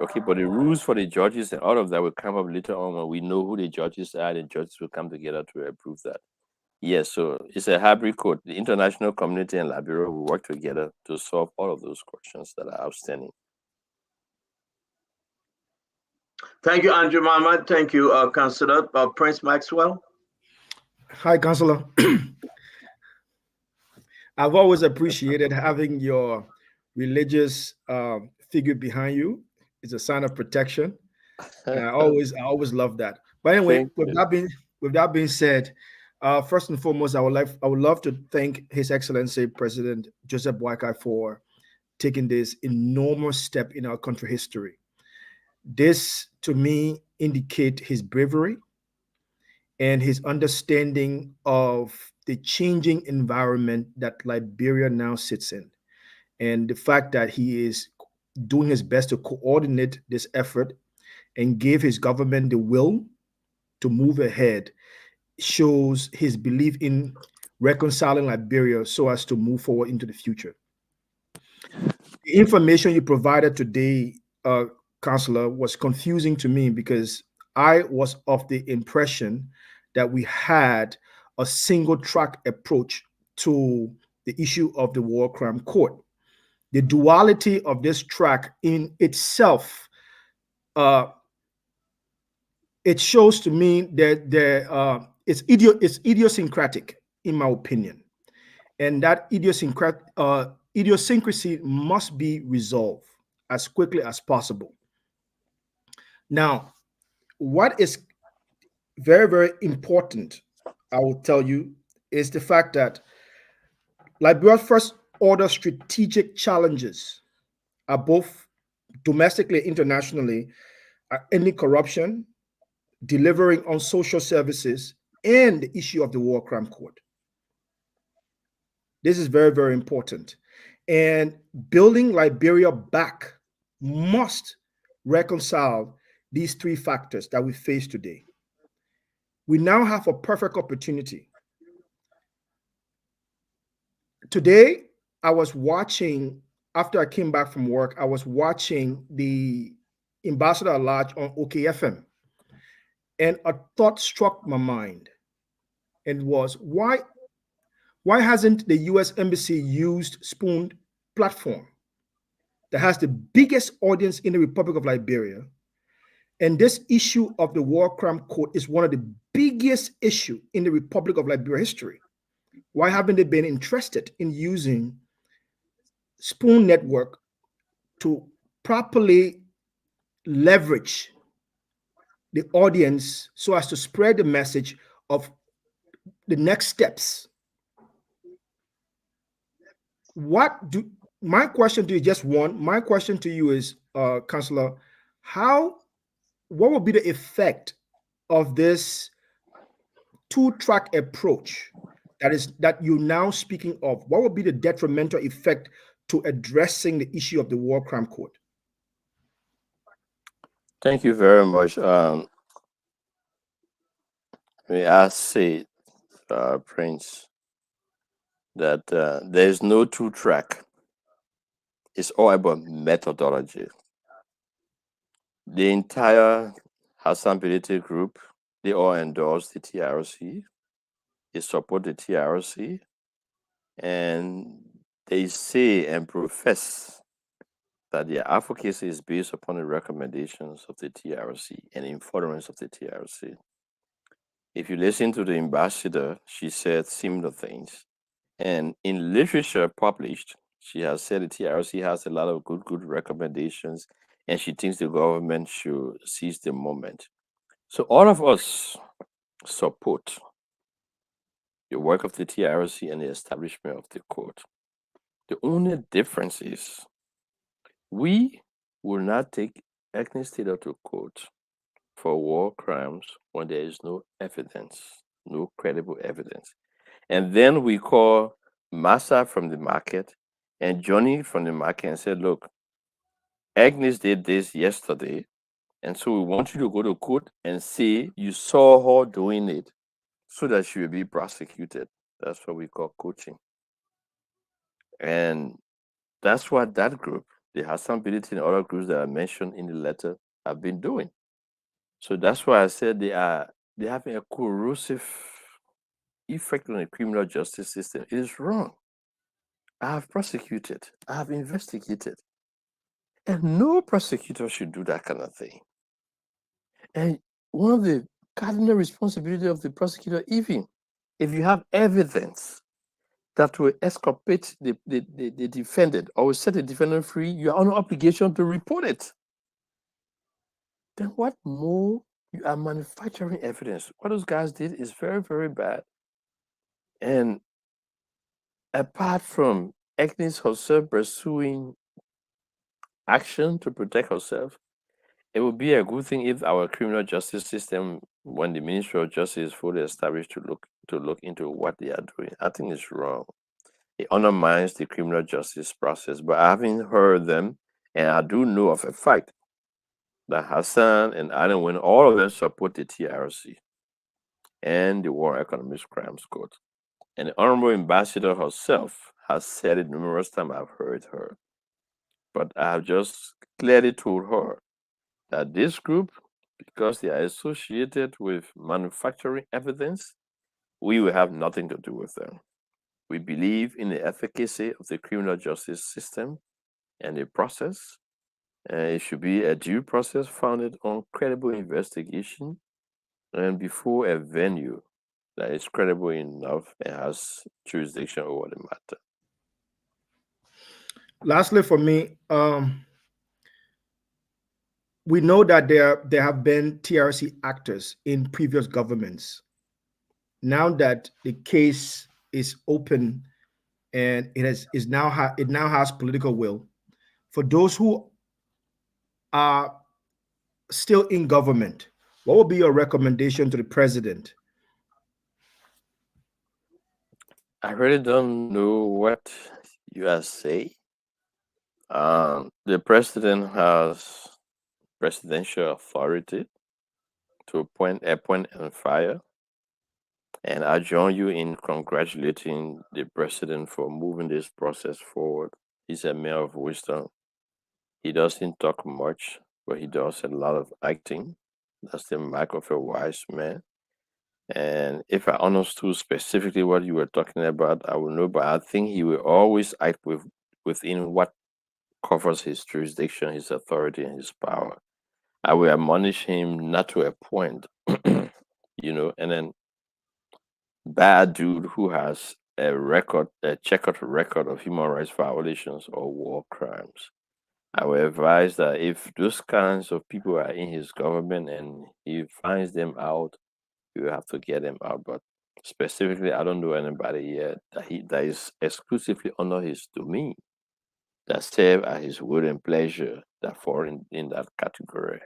Okay, but the rules for the judges and all of that will come up later on when we know who the judges are. The judges will come together to approve that. Yes, so it's a hybrid code. The international community and Liberia will work together to solve all of those questions that are outstanding. Thank you, Andrew Mama. Thank you, Councillor Prince Maxwell. Hi, Councillor. I've always appreciated having your religious figure behind you. It's a sign of protection, and I always love that. But anyway, with that being said, first and foremost, I would love to thank His Excellency President Joseph Boakai for taking this enormous step in our country history. This, to me, indicate his bravery and his understanding of the changing environment that Liberia now sits in, and the fact that he is doing his best to coordinate this effort and give his government the will to move ahead shows his belief in reconciling Liberia so as to move forward into the future. The information you provided today, Councillor, was confusing to me because I was of the impression that we had a single track approach to the issue of the war crime court. The duality of this track in itself, it shows to me that it's idiosyncratic, in my opinion, and that idiosyncrasy must be resolved as quickly as possible. Now, what is very, very important, I will tell you, is the fact that Liberia's first order strategic challenges are both domestically and internationally, are ending corruption, delivering on social services, and the issue of the war crime court. This is very, very important. And building Liberia back must reconcile these three factors that we face today. We now have a perfect opportunity. Today, I was watching, after I came back from work, I was watching the Ambassador at Large on OKFM. And a thought struck my mind, and was, why hasn't the US Embassy used Spoon platform that has the biggest audience in the Republic of Liberia? And this issue of the war crime court is one of the biggest issues in the Republic of Liberia history. Why haven't they been interested in using Spoon Network to properly leverage the audience so as to spread the message of the next steps? My question to you, just one, my question to you is, Councillor, what will be the effect of this two-track approach that you're now speaking of? What will be the detrimental effect to addressing the issue of the war crime court? Thank you very much. May I say, Prince, that there's no two-track. It's all about methodology. The entire Accountability Group, they all endorse the TRC. They support the TRC, and they say and profess that their advocacy is based upon the recommendations of the TRC and in furtherance of the TRC. If you listen to the ambassador, she said similar things. And in literature published, she has said the TRC has a lot of good recommendations, and she thinks the government should seize the moment. So all of us support the work of the TRC and the establishment of the court. The only difference is we will not take ethnic state to court for war crimes when there is no evidence, no credible evidence. And then we call massa from the market and Johnny from the market and said, look, Agnes did this yesterday, and so we want you to go to court and say you saw her doing it so that she will be prosecuted. That's what we call coaching. And that's what that group, the accountability and other groups that I mentioned in the letter, have been doing. So that's why I said they're having a corrosive effect on the criminal justice system. It is wrong. I have prosecuted, I have investigated, and no prosecutor should do that kind of thing. And one of the cardinal responsibility of the prosecutor, even if you have evidence that will exculpate the defendant or will set the defendant free, you are under obligation to report it. Then what more? You are manufacturing evidence. What those guys did is very, very bad. And apart from Agnes herself pursuing action to protect herself, it would be a good thing if our criminal justice system, when the Ministry of Justice is fully established, to look into what they are doing. I think it's wrong. It undermines the criminal justice process. But I haven't heard them, and I do know of a fact that Hassan and Adam, when all of them support the TRC and the War Economics Crimes Court. And the Honorable Ambassador herself has said it numerous times. I've heard her. But I have just clearly told her that this group, because they are associated with manufacturing evidence, we will have nothing to do with them. We believe in the efficacy of the criminal justice system and the process. It should be a due process founded on credible investigation and before a venue that is credible enough and has jurisdiction over the matter. Lastly, for me, we know that there have been TRC actors in previous governments. Now that the case is open and it now has political will, for those who are still in government, what would be your recommendation to the president? I really don't know what you are saying. The president has presidential authority to appoint, and fire. And I join you in congratulating the president for moving this process forward. He's a man of wisdom. He doesn't talk much, but he does a lot of acting. That's the mark of a wise man. And if I understood specifically what you were talking about, I will know, but I think he will always act within what covers his jurisdiction, his authority, and his power. I will admonish him not to appoint, and then bad dude who has a checkered record of human rights violations or war crimes. I will advise that if those kinds of people are in his government and he finds them out, you have to get them out. But specifically, I don't know anybody yet that is exclusively under his domain, that serve at his will and pleasure, that fall in that category.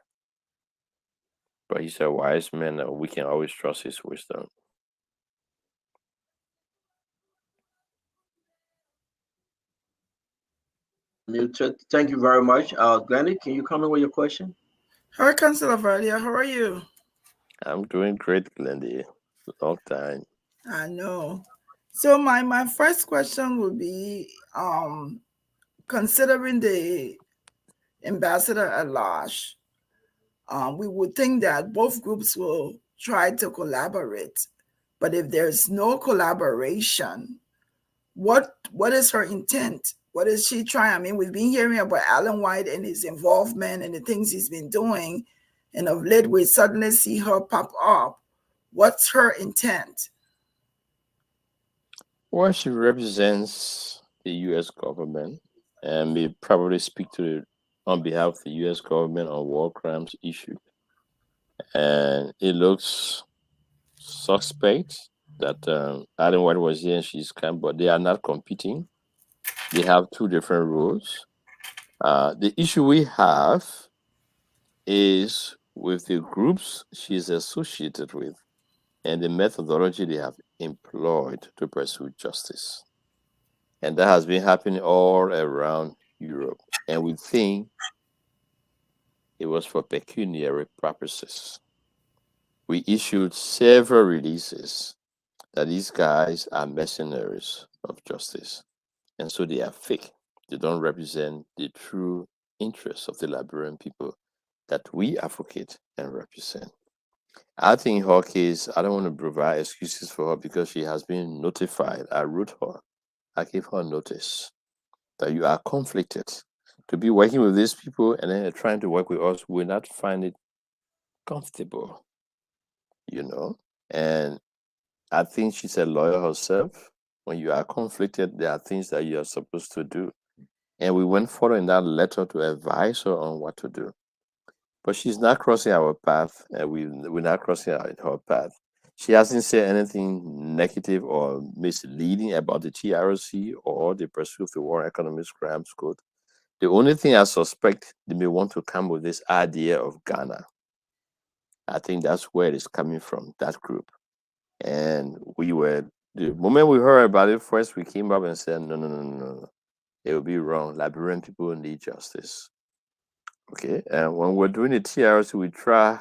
But he's a wise man, and we can always trust his wisdom. Thank you very much. Glendy, can you come in with your question? Hi, Councillor Valia. How are you? I'm doing great, Glendy. Long time. I know. So my first question would be, considering the ambassador at large, we would think that both groups will try to collaborate. But if there's no collaboration, what is her intent? What is she trying? I mean, we've been hearing about Alan White and his involvement and the things he's been doing. And of late, we suddenly see her pop up. What's her intent? Well, she represents the U.S. government and may probably speak on behalf of the U.S. government on war crimes issue. And it looks suspect that Alan White was here and she's come, but they are not competing. They have two different roles. The issue we have is with the groups she's associated with and the methodology they have employed to pursue justice. And that has been happening all around Europe. And we think it was for pecuniary purposes. We issued several releases that these guys are mercenaries of justice. And so they are fake. They don't represent the true interests of the Liberian people that we advocate and represent. I think in her case, I don't want to provide excuses for her because she has been notified. I wrote her. I gave her notice that you are conflicted to be working with these people and then trying to work with us. Will not find it comfortable, you know. And I think she's a lawyer herself. When you are conflicted, there are things that you are supposed to do. And we went further in that letter to advise her on what to do. But she's not crossing our path, and we're not crossing her path. She hasn't said anything negative or misleading about the TRC or the pursuit of the War Economics Crimes Code. The only thing I suspect they may want to come with this idea of Ghana. I think that's where it is coming from, that group. And the moment we heard about it first, we came up and said, no. It would be wrong. Liberian people need justice. Okay, and when we're doing the TRC, we try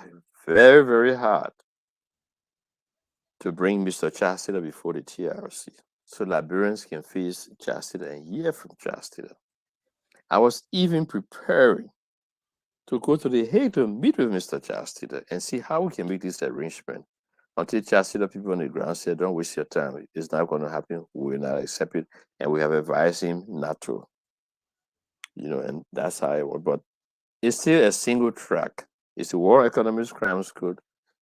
very, very hard to bring Mr. Chastida before the TRC so Liberians can face Chastida and hear from Chastida. I was even preparing to go to The Hague to meet with Mr. Chastida and see how we can make this arrangement. Until Chastida people on the ground said, don't waste your time. It's not going to happen. We will not accept it. And we have advised him not to. And that's how it works. But it's still a single track. It's the War Economics Crimes Code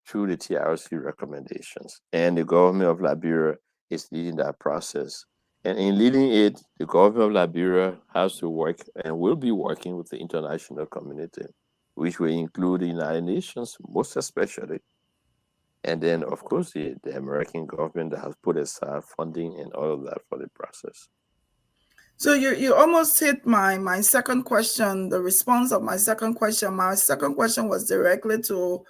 through the TRC recommendations. And the government of Liberia is leading that process. And in leading it, the government of Liberia has to work and will be working with the international community, which will include the United Nations, most especially. And then, of course, the American government that has put aside funding and all of that for the process. So you almost hit my second question, the response of my second question. My second question was directly to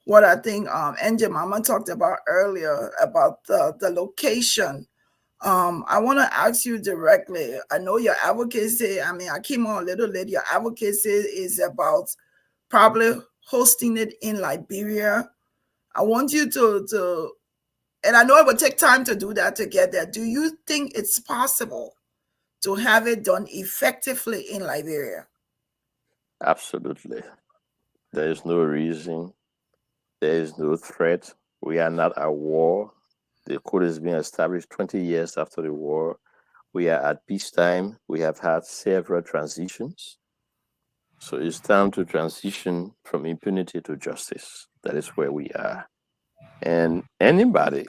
what I think NJ Mama talked about earlier about the location. I want to ask you directly. I know your advocacy, I came on a little late. Your advocacy is about probably hosting it in Liberia. I want you to, and I know it would take time to do that, to get there. Do you think it's possible to have it done effectively in Liberia? Absolutely. There is no reason. There is no threat. We are not at war. The code is being established 20 years after the war. We are at peacetime. We have had several transitions. So it's time to transition from impunity to justice. That is where we are. And anybody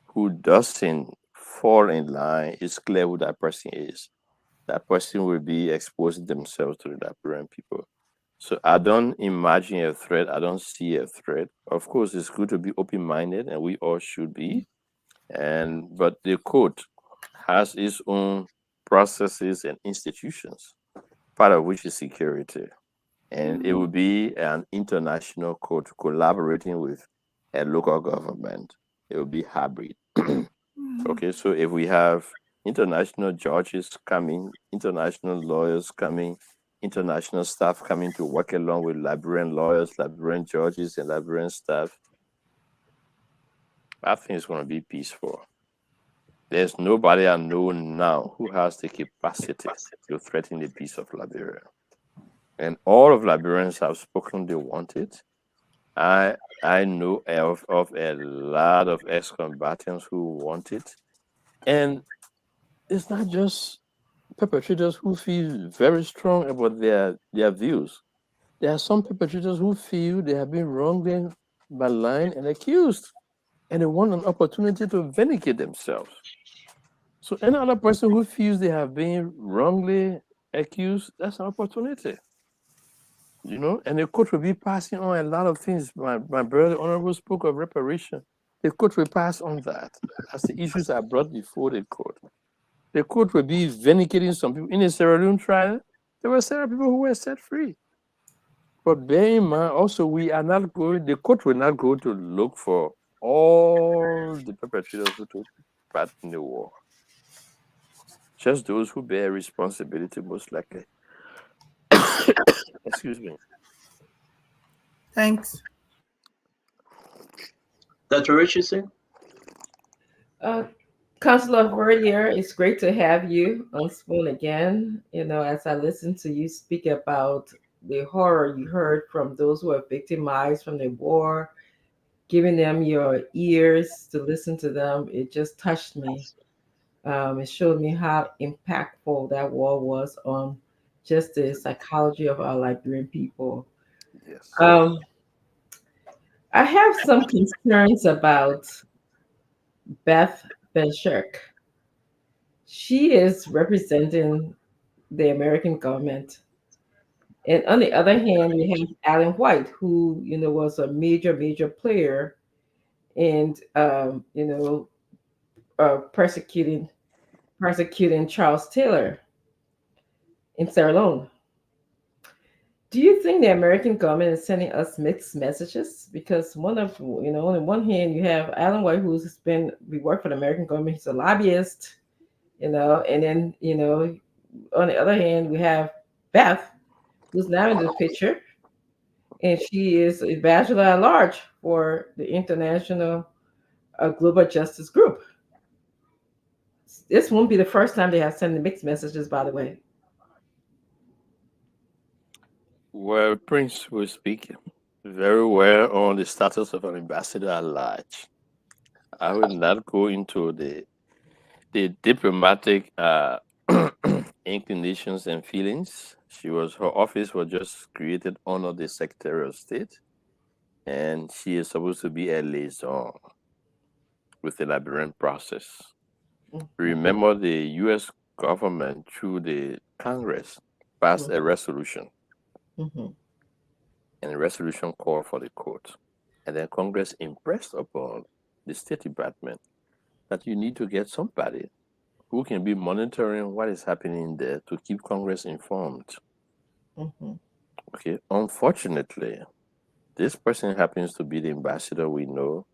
who doesn't fall in line, it's clear who that person is. That person will be exposing themselves to the Liberian people. So I don't imagine a threat. I don't see a threat. Of course, it's good to be open-minded, and we all should be. But the code has its own processes and institutions, part of which is security. And it will be an international code collaborating with a local government. It will be hybrid. Okay, so if we have international judges coming, international lawyers coming, international staff coming to work along with Liberian lawyers, Liberian judges, and Liberian staff, I think it's going to be peaceful. There's nobody I know now who has the capacity to threaten the peace of Liberia. And all of Liberians have spoken, they want it. I know of a lot of ex-combatants who want it. And it's not just perpetrators who feel very strong about their views. There are some perpetrators who feel they have been wrongly maligned and accused, and they want an opportunity to vindicate themselves. So any other person who feels they have been wrongly accused, that's an opportunity. And the court will be passing on a lot of things. My brother, Honorable, spoke of reparation. The court will pass on that as the issues are brought before the court. The court will be vindicating some people. In a Sierra Leone trial, there were several people who were set free. But bear in mind, also, the court will not go to look for all the perpetrators who took part in the war. just those who bear responsibility, most likely. Excuse me. Thanks. Dr. Richardson? Councilor Verdier, it's great to have you on Spoon again. As I listen to you speak about the horror you heard from those who are victimized from the war, giving them your ears to listen to them, it just touched me. It showed me how impactful that war was on just the psychology of our Liberian people. Yes. I have some concerns about Beth Benshirk. She is representing the American government. And on the other hand, we have Alan White, who was a major, major player in persecuting Charles Taylor in Sierra Leone. Do you think the American government is sending us mixed messages? Because on the one hand, you have Alan White, we work for the American government, he's a lobbyist, and then, on the other hand, we have Beth, who's now in the picture, and she is a bachelor at large for the International Global Justice Group. This won't be the first time they have sent mixed messages, by the way. Well, Prince will speak very well on the status of an ambassador at large. I will not go into the diplomatic inclinations and feelings. Her office was just created under the Secretary of State, and she is supposed to be a liaison with the Liberian process. Remember, the U.S. government, through the Congress, passed a resolution, and the resolution called for the court. And then Congress impressed upon the State Department that you need to get somebody who can be monitoring what is happening there to keep Congress informed. Okay, unfortunately, this person happens to be the ambassador we know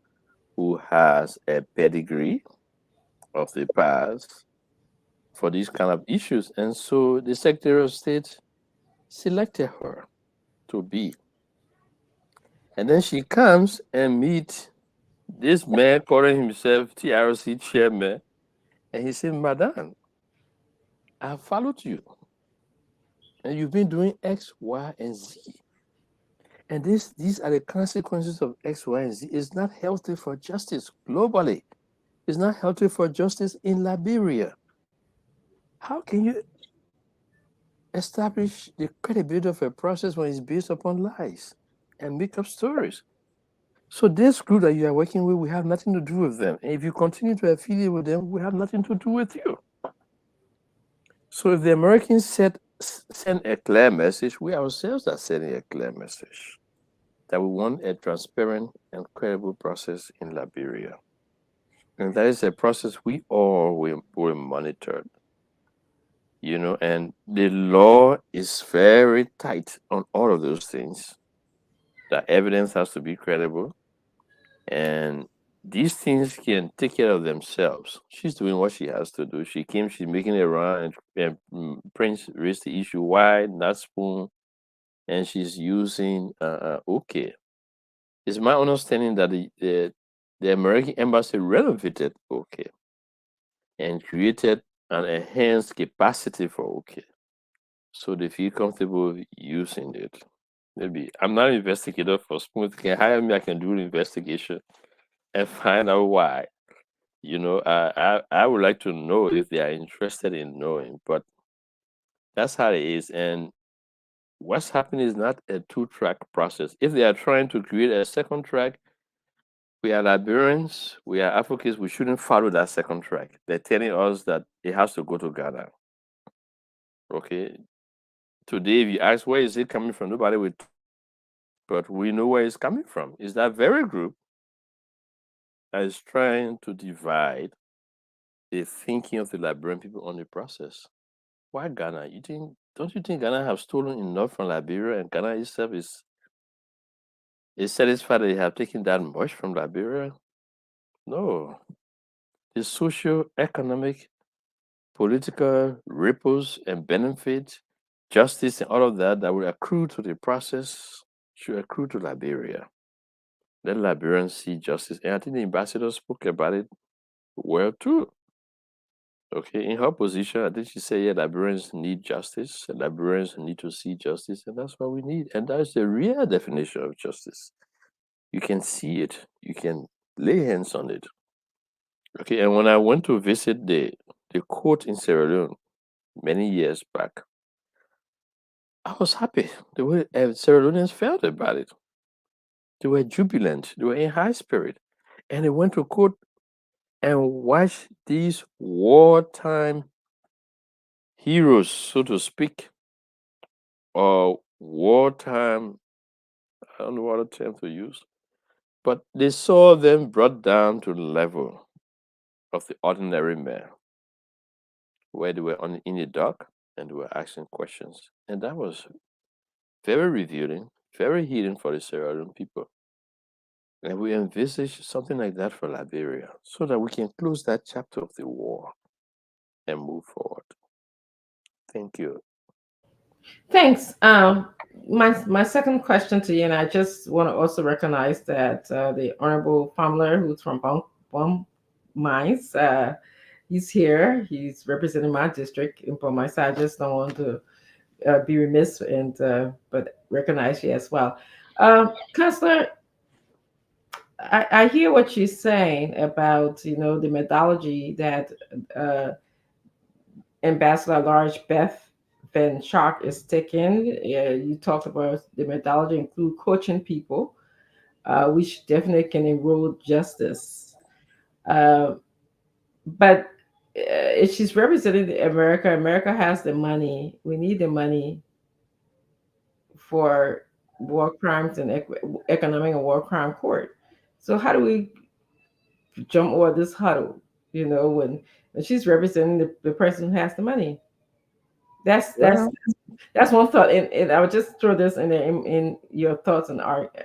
who has a pedigree of the past for these kind of issues. And so the Secretary of State selected her to be. And then she comes and meets this man calling himself TRC chairman. And he said, Madam, I followed you. And you've been doing X, Y, and Z. And these are the consequences of X, Y, and Z. It's not healthy for justice globally. It's not healthy for justice in Liberia. How can you establish the credibility of a process when it's based upon lies and make up stories? So this group that you are working with, we have nothing to do with them. And if you continue to affiliate with them, we have nothing to do with you. So if the Americans send a clear message, we ourselves are sending a clear message that we want a transparent and credible process in Liberia. And that is a process we all will monitor. And the law is very tight on all of those things. The evidence has to be credible. And these things can take care of themselves. She's doing what she has to do. She's making it run, and Prince raised the issue, why not Spoon? And she's using okay. It's my understanding that the American embassy renovated okay and created an enhanced capacity for okay. So they feel comfortable using it. Maybe I'm not an investigator for Spoon. If you can hire me, I can do an investigation and find out why. I would like to know if they are interested in knowing, but that's how it is. And what's happening is not a two-track process. If they are trying to create a second track, we are Liberians, we are advocates, we shouldn't follow that second track. They're telling us that it has to go to Ghana. Okay. Today, if you ask where is it coming from, nobody will, but we know where it's coming from. It's that very group that is trying to divide the thinking of the Liberian people on the process. Why Ghana? Don't you think Ghana have stolen enough from Liberia, and Ghana itself is satisfied that they have taken that much from Liberia? No. The socio-economic political ripples and benefits, justice, and all of that that will accrue to the process should accrue to Liberia. Let Liberians see justice. And I think the ambassador spoke about it well too. Okay, in her position, I think she said, yeah, Liberians need justice, and Liberians need to see justice, and that's what we need. And that's the real definition of justice. You can see it, you can lay hands on it. Okay, and when I went to visit the court in Sierra Leone many years back, I was happy. The way Sierra Leoneans felt about it. They were jubilant, they were in high spirit. And they went to court and watched these wartime heroes, so to speak, or wartime, I don't know what other term to use, but they saw them brought down to the level of the ordinary man, where they were in the dark and they were asking questions. And that was very revealing, very healing for the Sierra Leone people. And we envisage something like that for Liberia so that we can close that chapter of the war and move forward. Thank you. Thanks. My second question to you, and I just want to also recognize that the Honorable Famler, who's from Bong Mountain, he's here. He's representing my district in Bong Mountain. I just don't want to be remiss and but recognize you as well. Councillor, I hear what you're saying about the methodology that Ambassador Large Beth Van Shark is taking. You talked about the methodology include coaching people, which definitely can erode justice. But if she's representing America, America has the money. We need the money for war crimes and economic and war crime court. So how do we jump over this hurdle? When she's representing the person who has the money. That's one thought, and I would just throw this in there in your thoughts and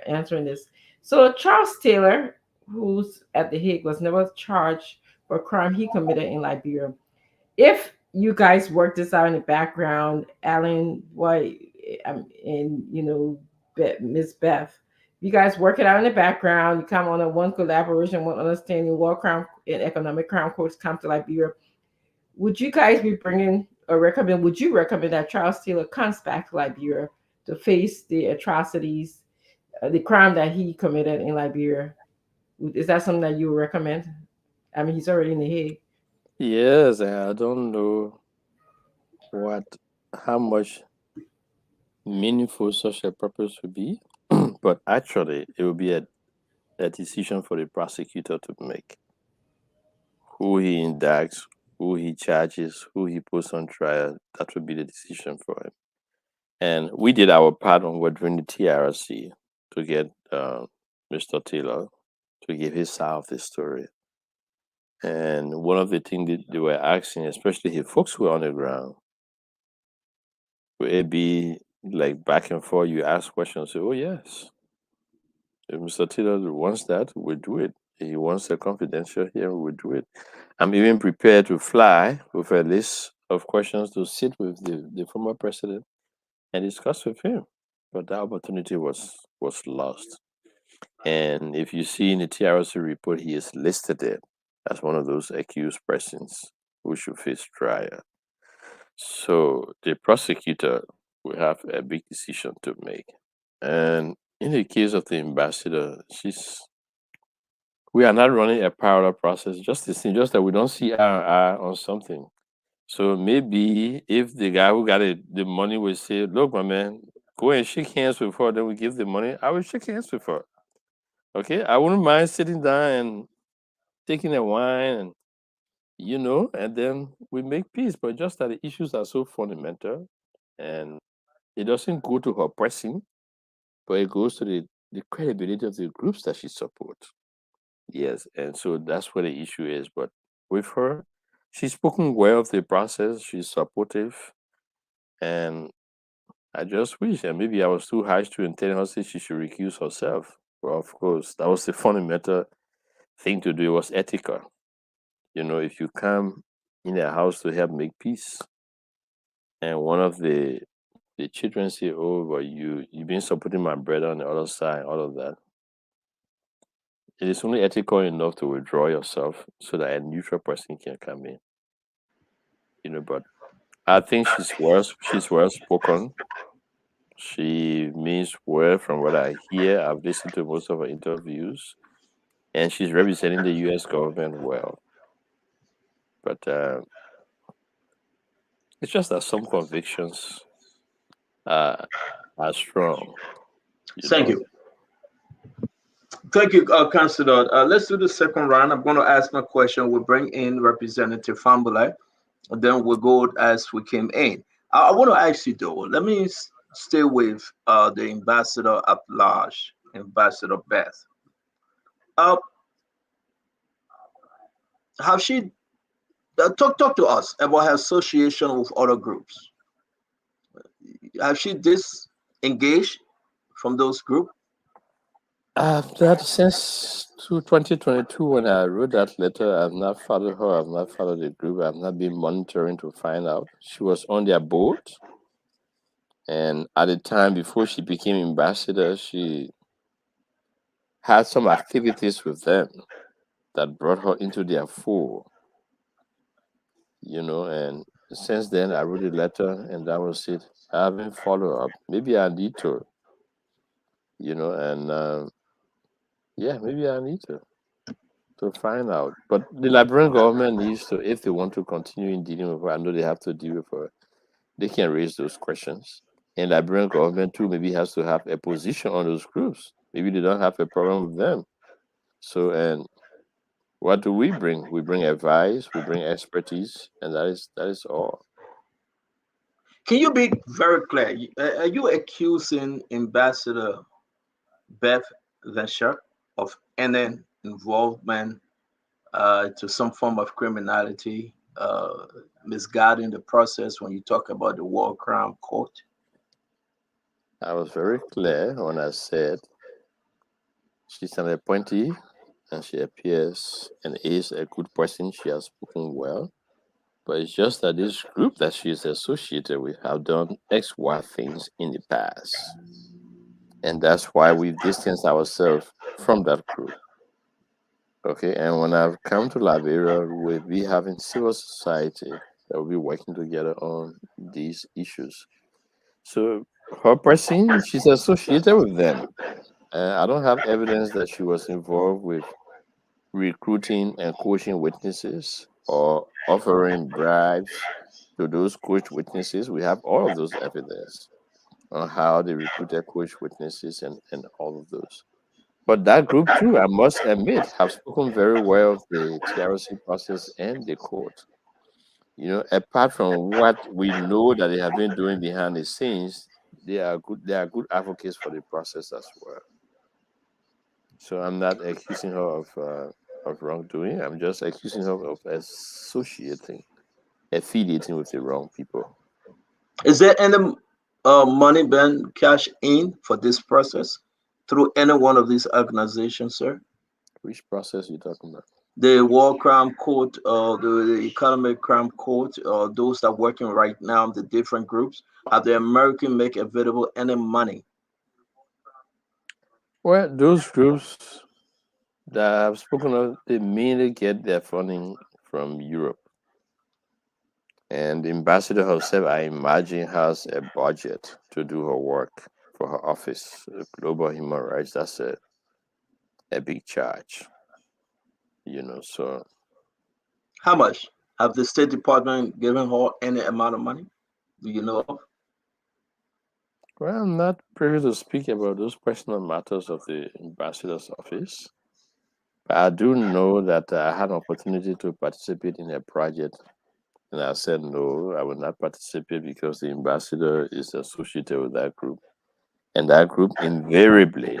answering this. So Charles Taylor, who's at the Hague, was never charged for a crime he committed in Liberia. If you guys work this out in the background, Alan, and Miss Beth, you guys work it out in the background. You come on a one collaboration, one understanding, war crime and economic crime courts come to Liberia. Would you guys be bringing or recommend? Would you recommend that Charles Taylor comes back to Liberia to face the atrocities, the crime that he committed in Liberia? Is that something that you would recommend? I mean, he's already in the Hague. Yes, I don't know how much meaningful such a purpose would be, but actually it would be a decision for the prosecutor to make. Who he indicts, who he charges, who he puts on trial, that would be the decision for him. And we did our part on what during the TRC to get Mr. Taylor to give his side of the story. And one of the things that they were asking, especially if folks who were on the ground, would it be like back and forth? You ask questions, say, oh, yes. If Mr. Taylor wants that, we'll do it. If he wants a confidential hearing, we'll do it. I'm even prepared to fly with a list of questions to sit with the former president and discuss with him. But that opportunity was lost. And if you see in the TRC report, he is listed there as one of those accused persons who should face trial. So the prosecutor will have a big decision to make. And in the case of the ambassador, we are not running a parallel process, just that we don't see eye on something. So maybe if the guy who got the money will say, look, my man, go and shake hands with her, then we give the money, I will shake hands with her. Okay, I wouldn't mind sitting down and taking a wine and then we make peace. But just that the issues are so fundamental and it doesn't go to her person, but it goes to the credibility of the groups that she supports. Yes, and so that's where the issue is. But with her, she's spoken well of the process. She's supportive, and I just wish, and maybe I was too harsh to intend her say she should recuse herself. Well, of course, that was the fundamental thing to do. It was ethical. If you come in their house to help make peace. And one of the children say, "Oh, but you've been supporting my brother on the other side, all of that." It is only ethical enough to withdraw yourself so that a neutral person can come in. But I think she's well spoken. She means well from what I hear. I've listened to most of her interviews, and she's representing the U.S. government well. But it's just that some convictions are strong. Thank you. Thank you, Councilor. Let's do the second round. I'm going to ask my question. We'll bring in Representative Fambulai, and then we'll go as we came in. I want to ask you, though, let me stay with the ambassador at large, Ambassador Beth. Have she talk to us about her association with other groups? Have she disengaged from those groups? That since 2022, when I wrote that letter, I've not followed her. I've not followed the group. I've not been monitoring to find out. She was on their board, and at the time before she became ambassador, she had some activities with them that brought her into their fold. And since then, I wrote a letter, and that was it. I haven't followed up. Maybe I need to, and yeah, maybe I need to find out. But the Liberian government needs to, if they want to continue in dealing with her, I know they have to deal with her. They can raise those questions. And Liberian government too maybe has to have a position on those groups. Maybe they don't have a problem with them. So, and what do we bring? We bring advice, we bring expertise, and that is all. Can you be very clear? Are you accusing Ambassador Beth Venture of any involvement to some form of criminality, misguiding the process when you talk about the War Crime Court? I was very clear when I said she's an appointee and she appears and is a good person. She has spoken well. But it's just that this group that she is associated with have done XY things in the past. And that's why we've distanced ourselves from that group. Okay, and when I've come to Liberia, we'll be having civil society that will be working together on these issues. So her person, she's associated with them. I don't have evidence that she was involved with recruiting and coaching witnesses or offering bribes to those coached witnesses. We have all of those evidence on how they recruited coached witnesses and all of those. But that group too, I must admit, have spoken very well of the TRC process and the court. Apart from what we know that they have been doing behind the scenes, they are good advocates for the process as well. So I'm not accusing her of wrongdoing. I'm just accusing her of affiliating with the wrong people. Is there any money being cashed in for this process through any one of these organizations, sir? Which process are you talking about? The War Crime Court, or the Economic Crime Court, or those that are working right now, the different groups, have the American make available any money? Well, those groups that I've spoken of, they mainly get their funding from Europe. And the ambassador herself, I imagine, has a budget to do her work for her office, Global Human Rights. That's a big charge, so. How much? Have the State Department given her any amount of money? Do you know of? Well, I'm not privy to speak about those personal matters of the ambassador's office. But I do know that I had an opportunity to participate in a project, and I said no, I will not participate because the ambassador is associated with that group, and that group invariably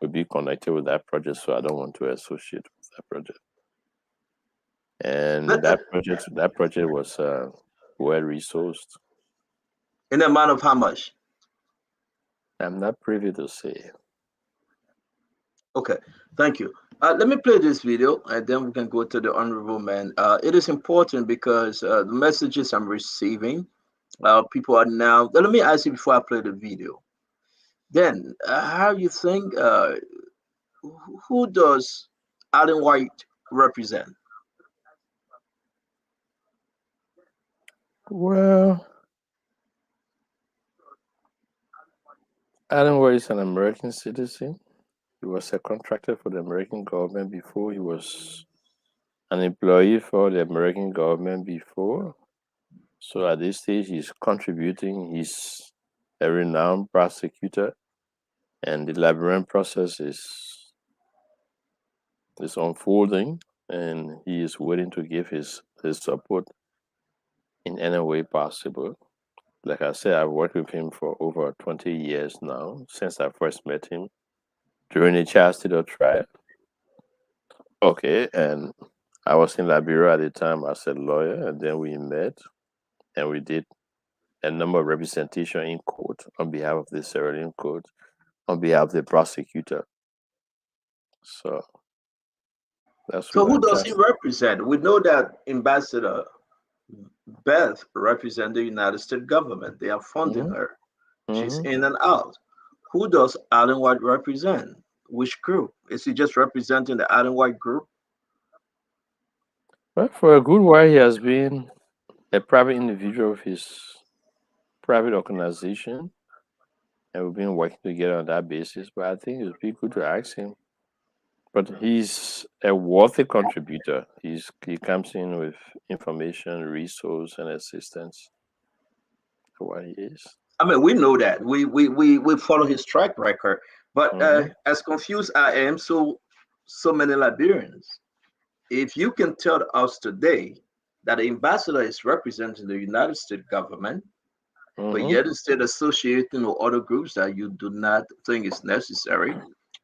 will be connected with that project. So I don't want to associate with that project. And that project was well resourced. In the amount of how much? I'm not privy to say. Okay, thank you. Let me play this video and then we can go to the honorable man. It is important because the messages I'm receiving, people are now. Let me ask you before I play the video. Then, how you think? Who does Alan White represent? Well, Alan Ware is an American citizen. He was a contractor for the American government before. He was an employee for the American government before. So at this stage, he's contributing. He's a renowned prosecutor, and the Liberian process is unfolding, and he is willing to give his support in any way possible. Like I said, I've worked with him for over 20 years now, since I first met him during the Chastity trial. Okay, and I was in Liberia at the time as a lawyer, and then we met and we did a number of representation in court on behalf of the Sierra Leone court, on behalf of the prosecutor. So that's So what who I'm does trying. he represent? We know that Ambassador Beth represents the United States government. They are funding Mm-hmm. her. She's Mm-hmm. in and out. Who does Alan White represent? Which group? Is he just representing the Alan White group? Well, for a good while, he has been a private individual of his private organization, and we've been working together on that basis. But I think it would be good to ask him. But he's a worthy contributor. He comes in with information, resource, and assistance for what he is. I mean, we know that. We follow his track record. But Mm-hmm. as confused I am, so many Liberians. If you can tell us today that the ambassador is representing the United States government, but Mm-hmm. yet instead associating with other groups that you do not think is necessary,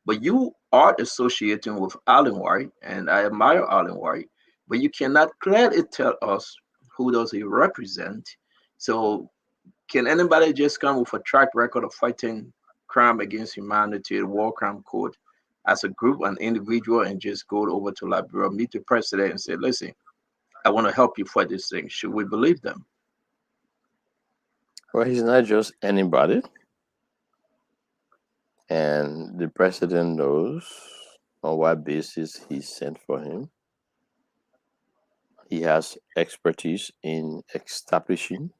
but you are associating with Alan White, and I admire Alan White, but you cannot clearly tell us who does he represent. So can anybody just come with a track record of fighting crime against humanity, the war crime court, as a group, an individual, and just go over to Liberia, meet the president, and say, listen, I want to help you fight this thing? Should we believe them? Well, he's not just anybody, and the president knows on what basis he sent for him. He has expertise in establishing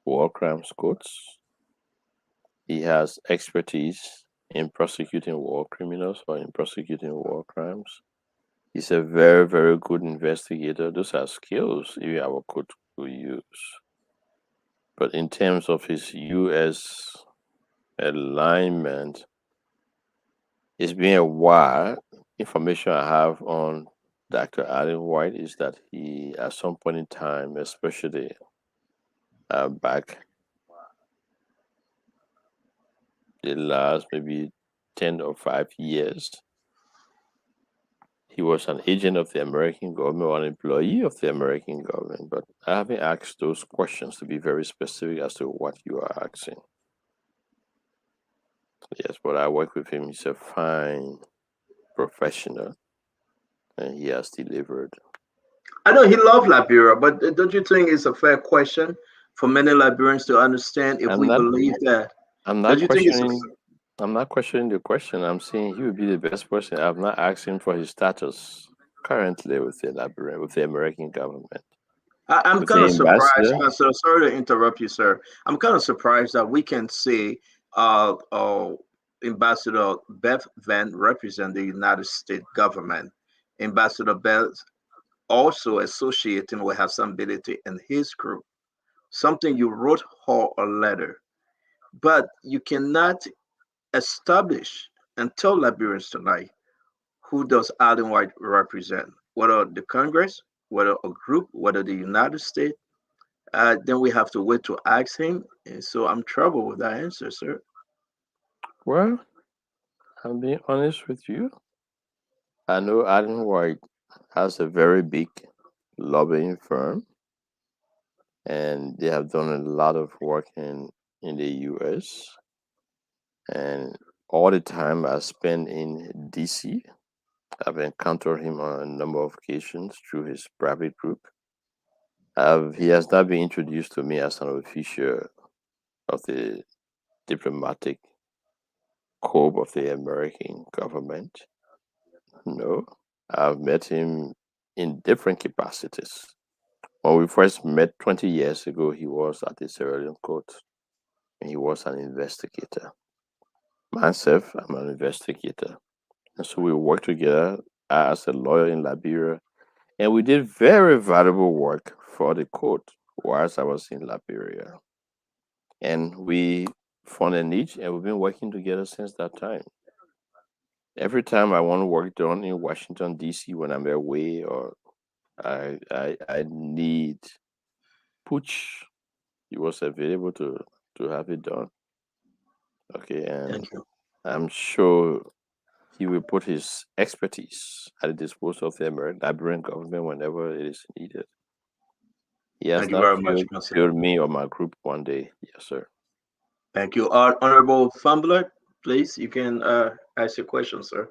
war crimes courts. He has expertise in prosecuting war criminals or in prosecuting war crimes. He's a very, very good investigator. Those are skills our court will use. But in terms of his U.S. alignment, it's been a while. Information I have on Dr. Alan White is that he, at some point in time, especially back the last maybe 10 or 5 years, he was an agent of the American government or an employee of the American government. But I haven't asked those questions to be very specific as to what you are asking. Yes, but I work with him. He's a fine professional, and he has delivered. I know he loved Liberia, but don't you think it's a fair question for many Liberians to understand if we believe that? I'm Don't not you think it's questioning. I'm not questioning the question. I'm saying he would be the best person. I've not asked him for his status currently with the American government. I'm With kind the of surprised. ambassador. So sorry to interrupt you, sir. I'm kind of surprised that we can say Ambassador Beth Van represent the United States government. Ambassador Beth also associating with Hassan Bility and his group. Something you wrote her a letter, but you cannot establish and tell Liberians tonight who does Alan White represent, whether the Congress, whether a group, whether the United States. Then we have to wait to ask him. And so I'm troubled with that answer, sir. Well, I'm being honest with you. I know Alan White has a very big lobbying firm, and they have done a lot of work in the U.S. And all the time I spent in DC. I've encountered him on a number of occasions through his private group. He has not been introduced to me as an official of the diplomatic corps of the American government. No, I've met him in different capacities. When we first met 20 years ago, he was at the Sierra Leone court and he was an investigator. Myself, I'm an investigator. And so we worked together as a lawyer in Liberia, and we did very valuable work for the court whilst I was in Liberia. And we found a niche, and we've been working together since that time. Every time I want work done in Washington D.C. when I'm away, or I need Pooch, he was available to have it done. Okay, and Thank you. I'm sure he will put his expertise at the disposal of the Liberian government whenever it is needed. He has Thank you not very much, Monsieur. failed me or my group one day. Yes, sir. Thank you. Honorable Fumbler, please, you can ask your question, sir.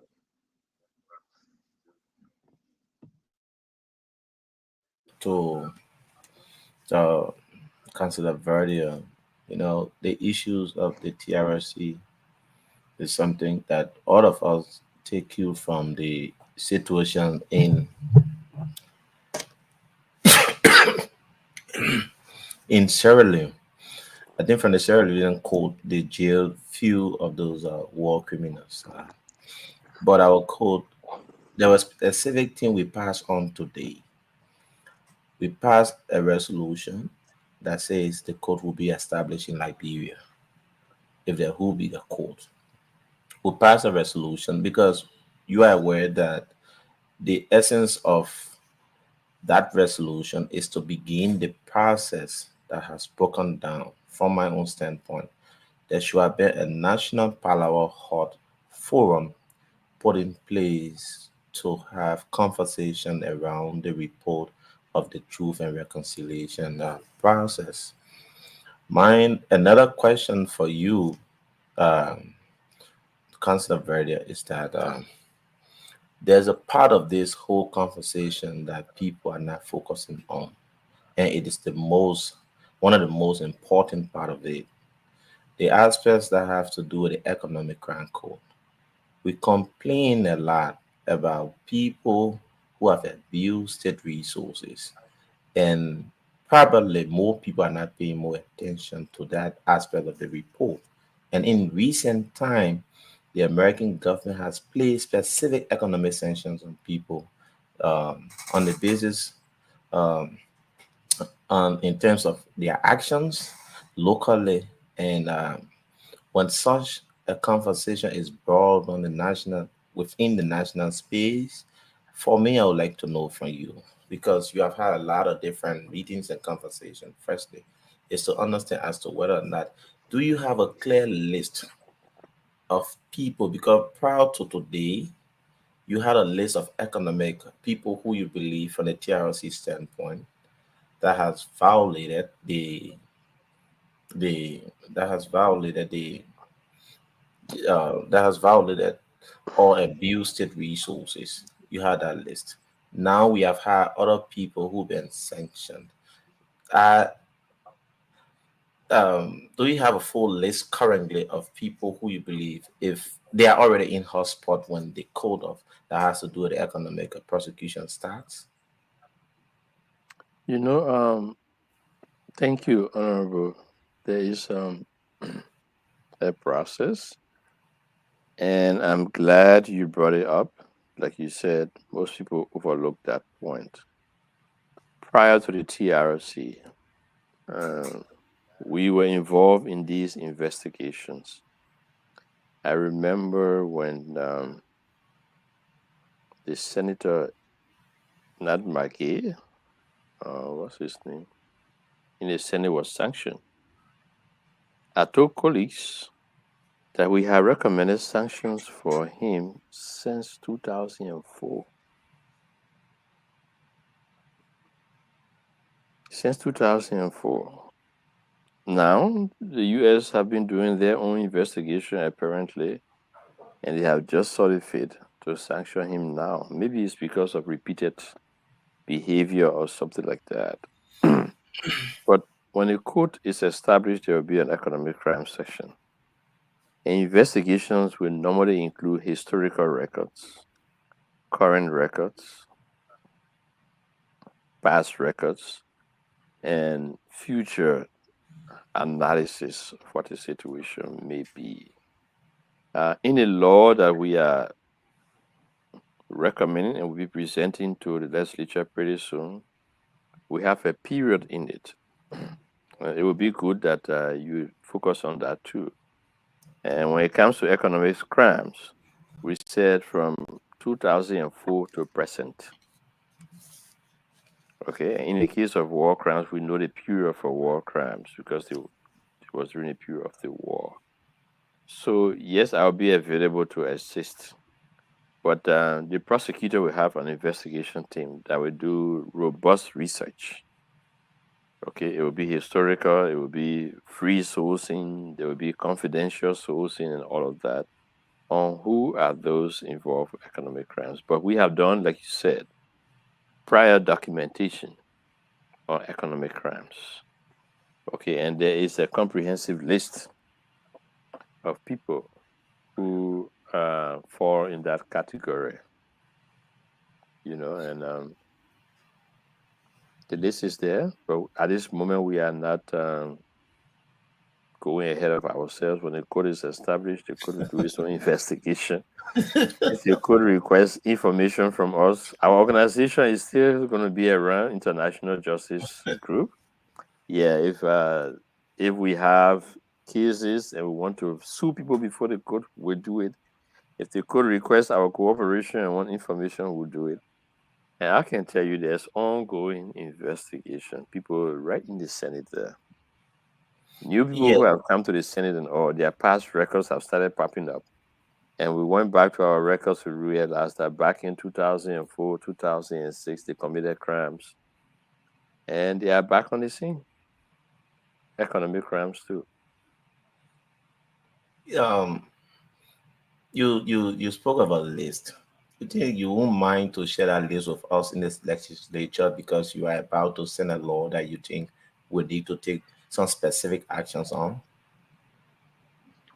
To Councillor Verdia, the issues of the TRC is something that all of us take you from the situation in Sierra Leone. I think from the Sierra Leone court, they jailed few of those war criminals. But our court, there was a specific thing we passed on today. We passed a resolution that says the court will be established in Liberia if there will be a court. We passed a resolution because you are aware that the essence of that resolution is to begin the process that has broken down. From my own standpoint, there should have been a national parliament forum put in place to have conversation around the report of the Truth and Reconciliation process. Another question for you, Councillor Verdia, is that there's a part of this whole conversation that people are not focusing on, and it is one of the most important part of it. The aspects that have to do with the economic crime code. We complain a lot about people who have abused state resources, and probably more people are not paying more attention to that aspect of the report. And in recent time, the American government has placed specific economic sanctions on people on the basis in terms of their actions locally, and when such a conversation is brought on within the national space, for me, I would like to know from you, because you have had a lot of different meetings and conversations. Firstly, is to understand as to whether or not do you have a clear list of people, because prior to today, you had a list of economic people who you believe from the TRC standpoint that has violated or abused state resources. You had that list. Now we have had other people who've been sanctioned. Do you have a full list currently of people who you believe, if they are already in hotspot when the code of that has to do with the economic prosecution starts? Thank you, Honorable. There is a process, and I'm glad you brought it up. Like you said, most people overlook that point. Prior to the TRC, we were involved in these investigations. I remember when the Senator, not McGay, what's his name, in the Senate was sanctioned. I told colleagues that we have recommended sanctions for him since 2004. Since 2004. Now, the U.S. have been doing their own investigation, apparently, and they have just saw it fit to sanction him now. Maybe it's because of repeated behavior or something like that. But when a court is established, there will be an economic crime section. And investigations will normally include historical records, current records, past records, and future analysis of what the situation may be. In a law that we are recommending and will be presenting to the legislature pretty soon, we have a period in it. It would be good that you focus on that too. And when it comes to economic crimes, we said from 2004 to present. Okay, in the case of war crimes, we know the period for war crimes because it was during the period of the war. So yes, I'll be available to assist, but the prosecutor will have an investigation team that will do robust research. Okay, it will be historical, it will be free sourcing, there will be confidential sourcing and all of that on who are those involved with economic crimes. But we have done, like you said, prior documentation on economic crimes. Okay, and there is a comprehensive list of people who fall in that category. And the list is there, but at this moment we are not going ahead of ourselves. When the court is established, the court will do its own investigation. If the court requests information from us, our organization is still going to be around, International Justice Group. Yeah, if we have cases and we want to sue people before the court, we'll do it. If the court requests our cooperation and want information, we'll do it. And I can tell you there's ongoing investigation. People right in the Senate there. New people who have come to the Senate and all, their past records have started popping up. And we went back to our records to realize that back in 2004, 2006, they committed crimes. And they are back on the scene. Economic crimes too. You spoke about the list. You think you won't mind to share that list with us in this legislature because you are about to send a law that you think we need to take some specific actions on?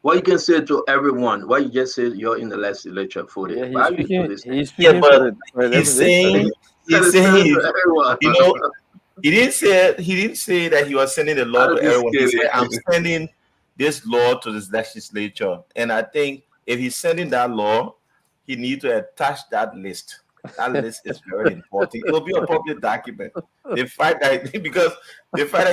What you can say to everyone? What you just said, you're in the legislature for it. He's saying, you know, he didn't say that he was sending the law to everyone. He said, I'm sending this law to this legislature. And I think if he's sending that law, he needs to attach that list. That list is very important. It will be a public document. The fact that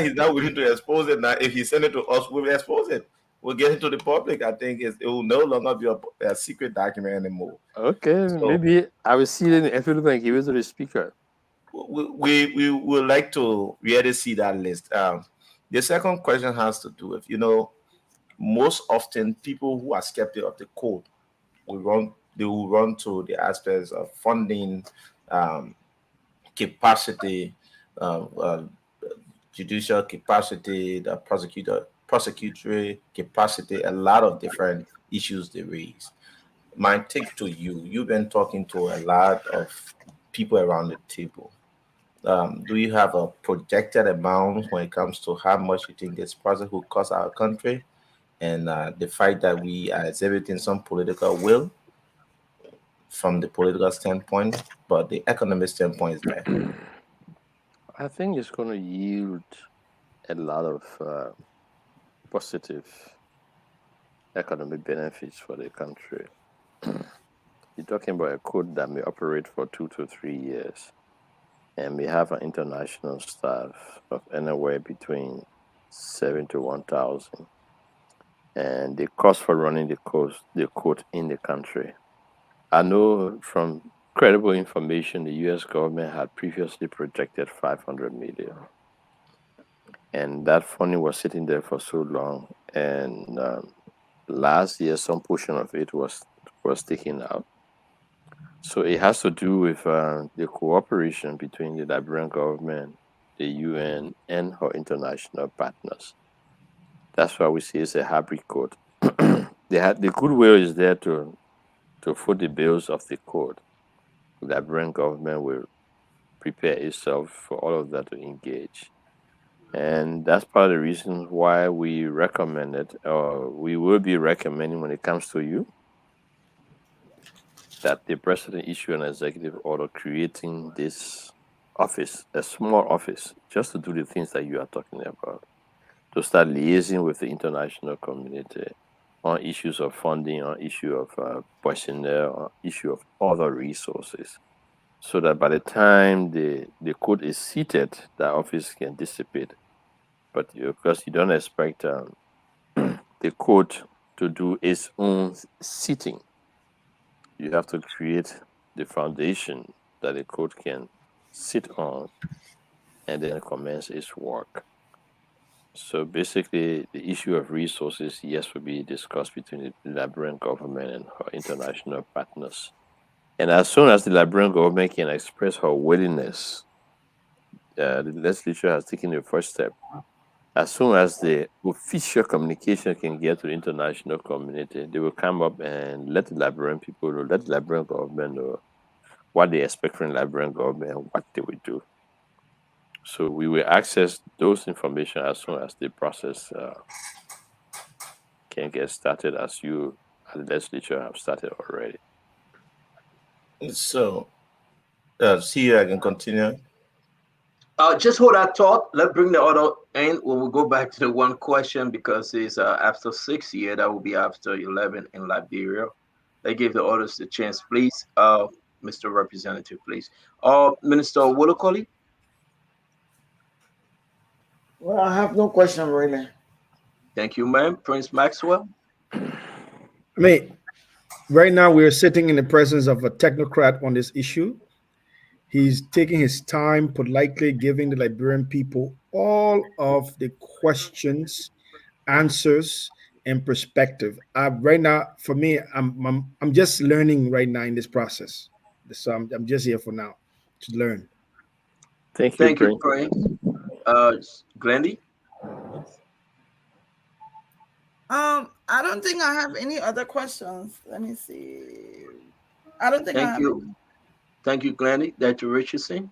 he's not willing to expose it now, if he send it to us, we will expose it. We'll get it to the public. I think it will no longer be a secret document anymore. Okay, so maybe I will see it in the envelope and give it to the speaker. We would like to really see that list. The second question has to do with, most often people who are skeptical of the code they will run to the aspects of funding, capacity, judicial capacity, the prosecutory capacity, a lot of different issues they raise. My take to you've been talking to a lot of people around the table. Do you have a projected amount when it comes to how much you think this project will cost our country, and the fact that we are exhibiting some political will from the political standpoint, but the economic standpoint is there? I think it's going to yield a lot of positive economic benefits for the country. You're talking about a code that may operate for 2 to 3 years, and we have an international staff of anywhere between 7 to 1,000. And the cost for running the court in the country, I know from credible information, the U.S. government had previously projected $500 million, and that funding was sitting there for so long. And last year, some portion of it was taken out. So it has to do with the cooperation between the Liberian government, the UN, and our international partners. That's why we see it's a hybrid code. The goodwill is there to to foot the bills of the code. The Liberian government will prepare itself for all of that to engage. And that's part of the reason why we recommended, or we will be recommending when it comes to you, that the president issue an executive order creating this office, a small office, just to do the things that you are talking about, to start liaising with the international community on issues of funding, on issue of personnel, on issue of other resources, so that by the time the code is seated, the office can dissipate. But because you don't expect the code to do its own seating, you have to create the foundation that the code can sit on and then commence its work. So basically, the issue of resources, yes, will be discussed between the Liberian government and her international partners. And as soon as the Liberian government can express her willingness, the legislature has taken the first step. As soon as the official communication can get to the international community, they will come up and let the Liberian people know, let the Liberian government know what they expect from the Liberian government and what they will do. So we will access those information as soon as the process can get started, as you, as the legislature, have started already. So, see, I can continue. Just hold that thought. Let's bring the other in when we go back to the one question, because it's after 6 years, that will be after 11 in Liberia. They give the others the chance, please. Mr. Representative, please. Minister Wolokoli? Well, I have no question really. Thank you, ma'am. Prince Maxwell? I mean, right now we're sitting in the presence of a technocrat on this issue. He's taking his time, politely giving the Liberian people all of the questions, answers, and perspective. Right now, for me, I'm just learning right now in this process. So I'm just here for now to learn. Thank you, Prince. Glendy? I don't think I have any other questions. Let me see. I don't think I have any. Thank you, Glendy. Dr. Richardson?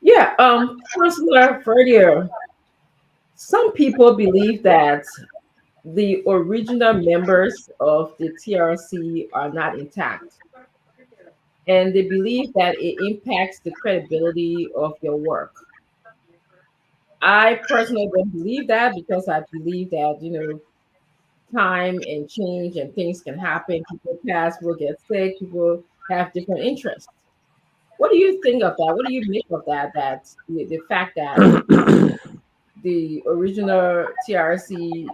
Yeah, Councilor Ferdier, some people believe that the original members of the TRC are not intact. And they believe that it impacts the credibility of your work. I personally don't believe that, because I believe that, time and change and things can happen. People pass, people get sick, people have different interests. What do you think of that? What do you make of that? That the fact that the original TRC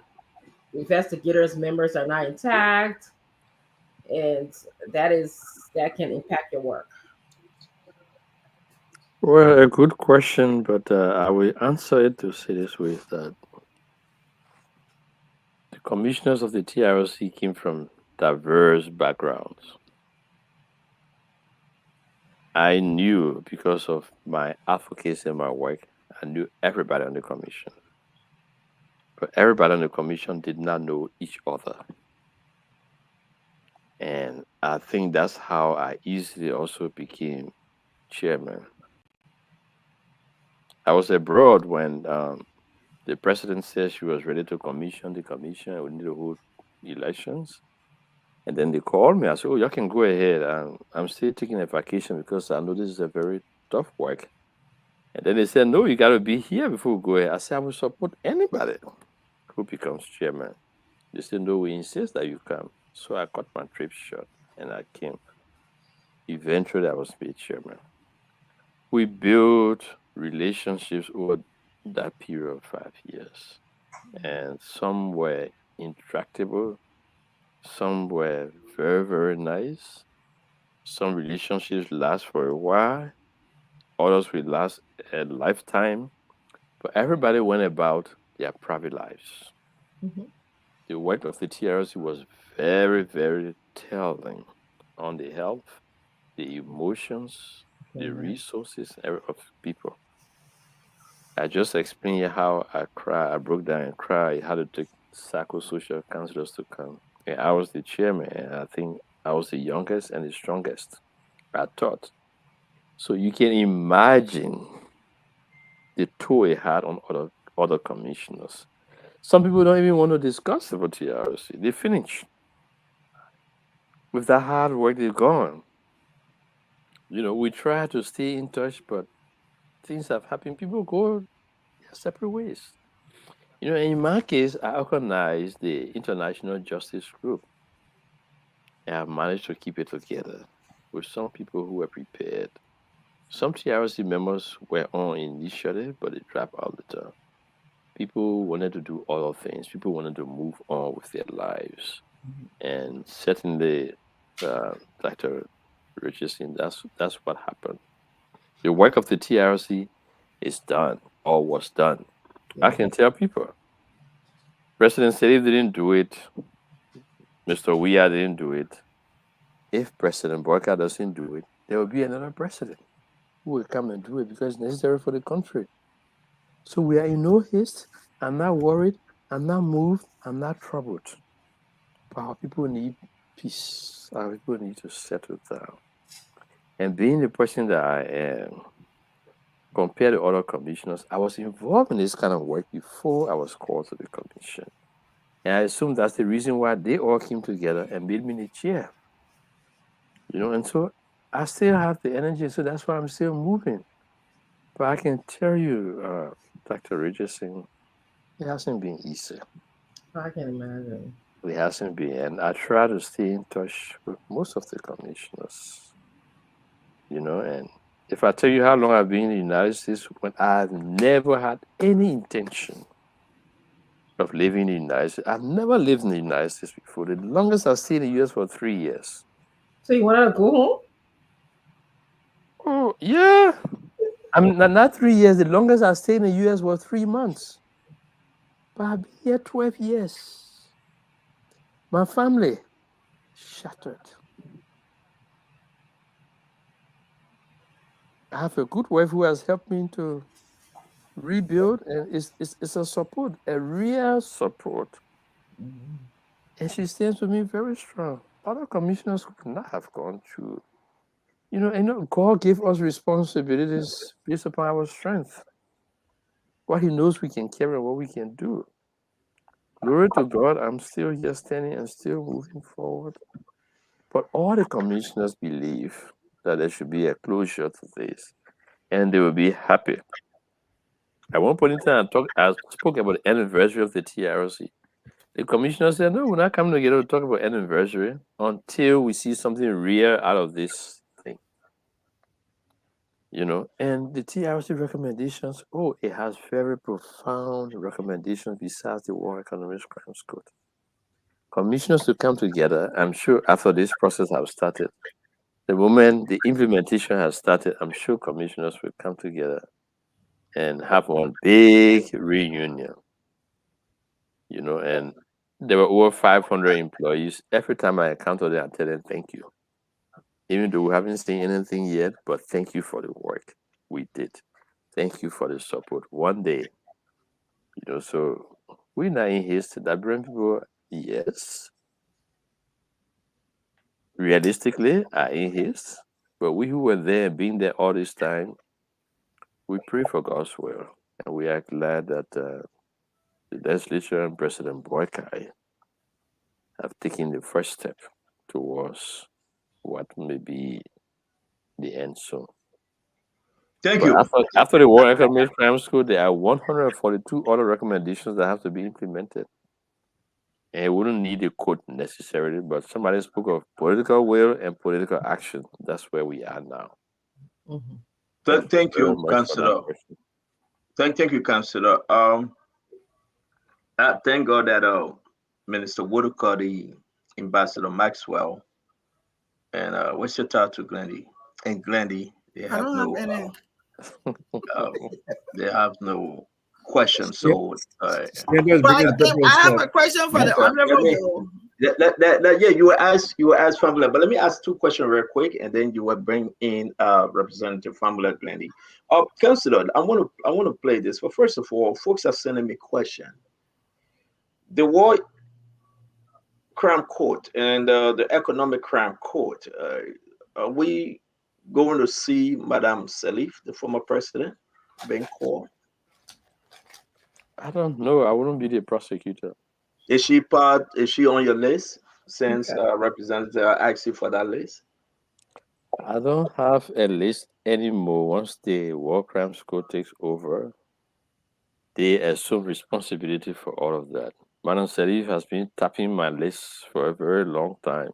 investigators members are not intact, and that can impact your work. Well, a good question, but I will answer it to say this way, that the commissioners of the TRC came from diverse backgrounds. I knew, because of my advocacy and my work, I knew everybody on the commission. But everybody on the commission did not know each other. And I think that's how I easily also became chairman. I was abroad when the president said she was ready to commission the commission and we need to hold elections. And then they called me. I said, "Oh, you can go ahead. I'm still taking a vacation because I know this is a very tough work." And then they said, "No, you got to be here before we go ahead." I said, "I will support anybody who becomes chairman." They said, "No, we insist that you come." So I cut my trip short and I came. Eventually, I was made chairman. We built relationships over that period of 5 years. And some were intractable, some were very, very nice. Some relationships last for a while, others will last a lifetime. But everybody went about their private lives. Mm-hmm. The work of the TRC was very, very telling on the health, the emotions, the resources of people. I just explained how I cried, I broke down and cried, I had to take psychosocial counselors to come. And I was the chairman, and I think I was the youngest and the strongest, I thought. So you can imagine the toll it had on other commissioners. Some people don't even want to discuss about TRC. They finish. With that hard work, they're gone. We try to stay in touch, but things have happened. People go their separate ways. In my case, I organized the International Justice Group. And I've managed to keep it together with some people who were prepared. Some TRC members were on initiative, but they dropped out the time. People wanted to do other things. People wanted to move on with their lives. And certainly, Dr. Richardson, that's what happened. The work of the TRC is done or was done. I can tell people. President Sirleaf didn't do it. Mr. Weah didn't do it. If President Boyka doesn't do it, there will be another president who will come and do it because it's necessary for the country. So we are in no haste. I'm not worried. I'm not moved. I'm not troubled. But our people need peace. Our people need to settle down. And being the person that I am, compared to other commissioners, I was involved in this kind of work before I was called to the commission. And I assume that's the reason why they all came together and made me the chair. And so I still have the energy, so that's why I'm still moving. But I can tell you, Dr. Richardson, it hasn't been easy. I can imagine. It hasn't been, and I try to stay in touch with most of the commissioners. And if I tell you how long I've been in the United States, when I've never had any intention of living in the United States, I've never lived in the United States before. The longest I've stayed in the US for 3 years. So you wanted to go home? Oh, yeah. I'm not 3 years. The longest I stayed in the US was 3 months. But I've been here 12 years. My family shattered. I have a good wife who has helped me to rebuild, and it's a support, a real support. And she stands with me very strong. Other commissioners could not have gone through. God gave us responsibilities based upon our strength. What He knows we can carry and what we can do. Glory to God, I'm still here standing and still moving forward. But all the commissioners believe that there should be a closure to this, and they will be happy. At one point in time, I spoke about the anniversary of the TRC. The commissioner said, no, we're not coming together to talk about anniversary until we see something real out of this thing. And the TRC recommendations, it has very profound recommendations besides the War Economics Crimes Code. Commissioners to come together, I'm sure after this process has started, the moment the implementation has started, I'm sure commissioners will come together and have one big reunion. And there were over 500 employees. Every time I encounter them, I tell them thank you. Even though we haven't seen anything yet, but thank you for the work we did. Thank you for the support. One day, so we're not in haste. That bring people, yes. Realistically, are in haste. But we who were there, being there all this time, we pray for God's will. And we are glad that the legislature and President Boykai have taken the first step towards what may be the end soon. Thank you. After the War Economic Crimes Code, there are 142 other recommendations that have to be implemented. And it wouldn't need a code necessarily, but somebody spoke of political will and political action. That's where we are now. Mm-hmm. Thank you, Councillor. Thank you, Councillor. Thank God that Minister Whitaker, the Ambassador Maxwell, and what's your title, Glendy? And Glendy, they have they have no questions. So I have a question for the honorable. Yeah, you were asked Famula, but let me ask two questions real quick, and then you will bring in Representative Famula Glendy. Councillor, I want to play this. But first of all, folks are sending me questions. The war crime court and the economic crime court, are we going to see Madame Salif, the former president, being called? I don't know. I wouldn't be the prosecutor. Is she part? Is she on your list? Since representative asked you for that list. I don't have a list anymore. Once the War Crimes Court takes over, they assume responsibility for all of that. Madam Salif has been tapping my list for a very long time,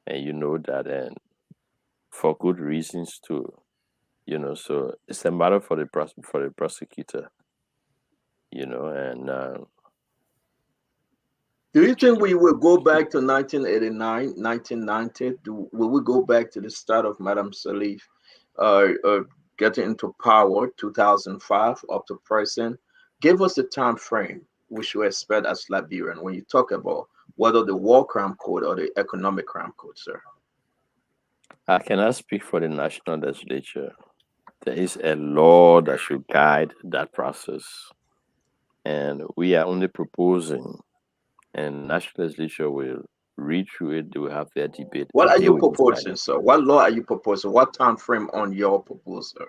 and you know that, and for good reasons too. You know, so it's a matter for the prosecutor. You know, and do you think we will go back to 1989, 1990? Will we go back to the start of Madam Salif getting into power, 2005 up to present? Give us the time frame we should expect as Liberian when you talk about whether the War Crime Code or the Economic Crime Code, sir. I cannot speak for the national legislature. There is a law that should guide that process, and we are only proposing, and national legislature will read through it. They will have their debate. What are you proposing, sir? What law are you proposing? What time frame on your proposal?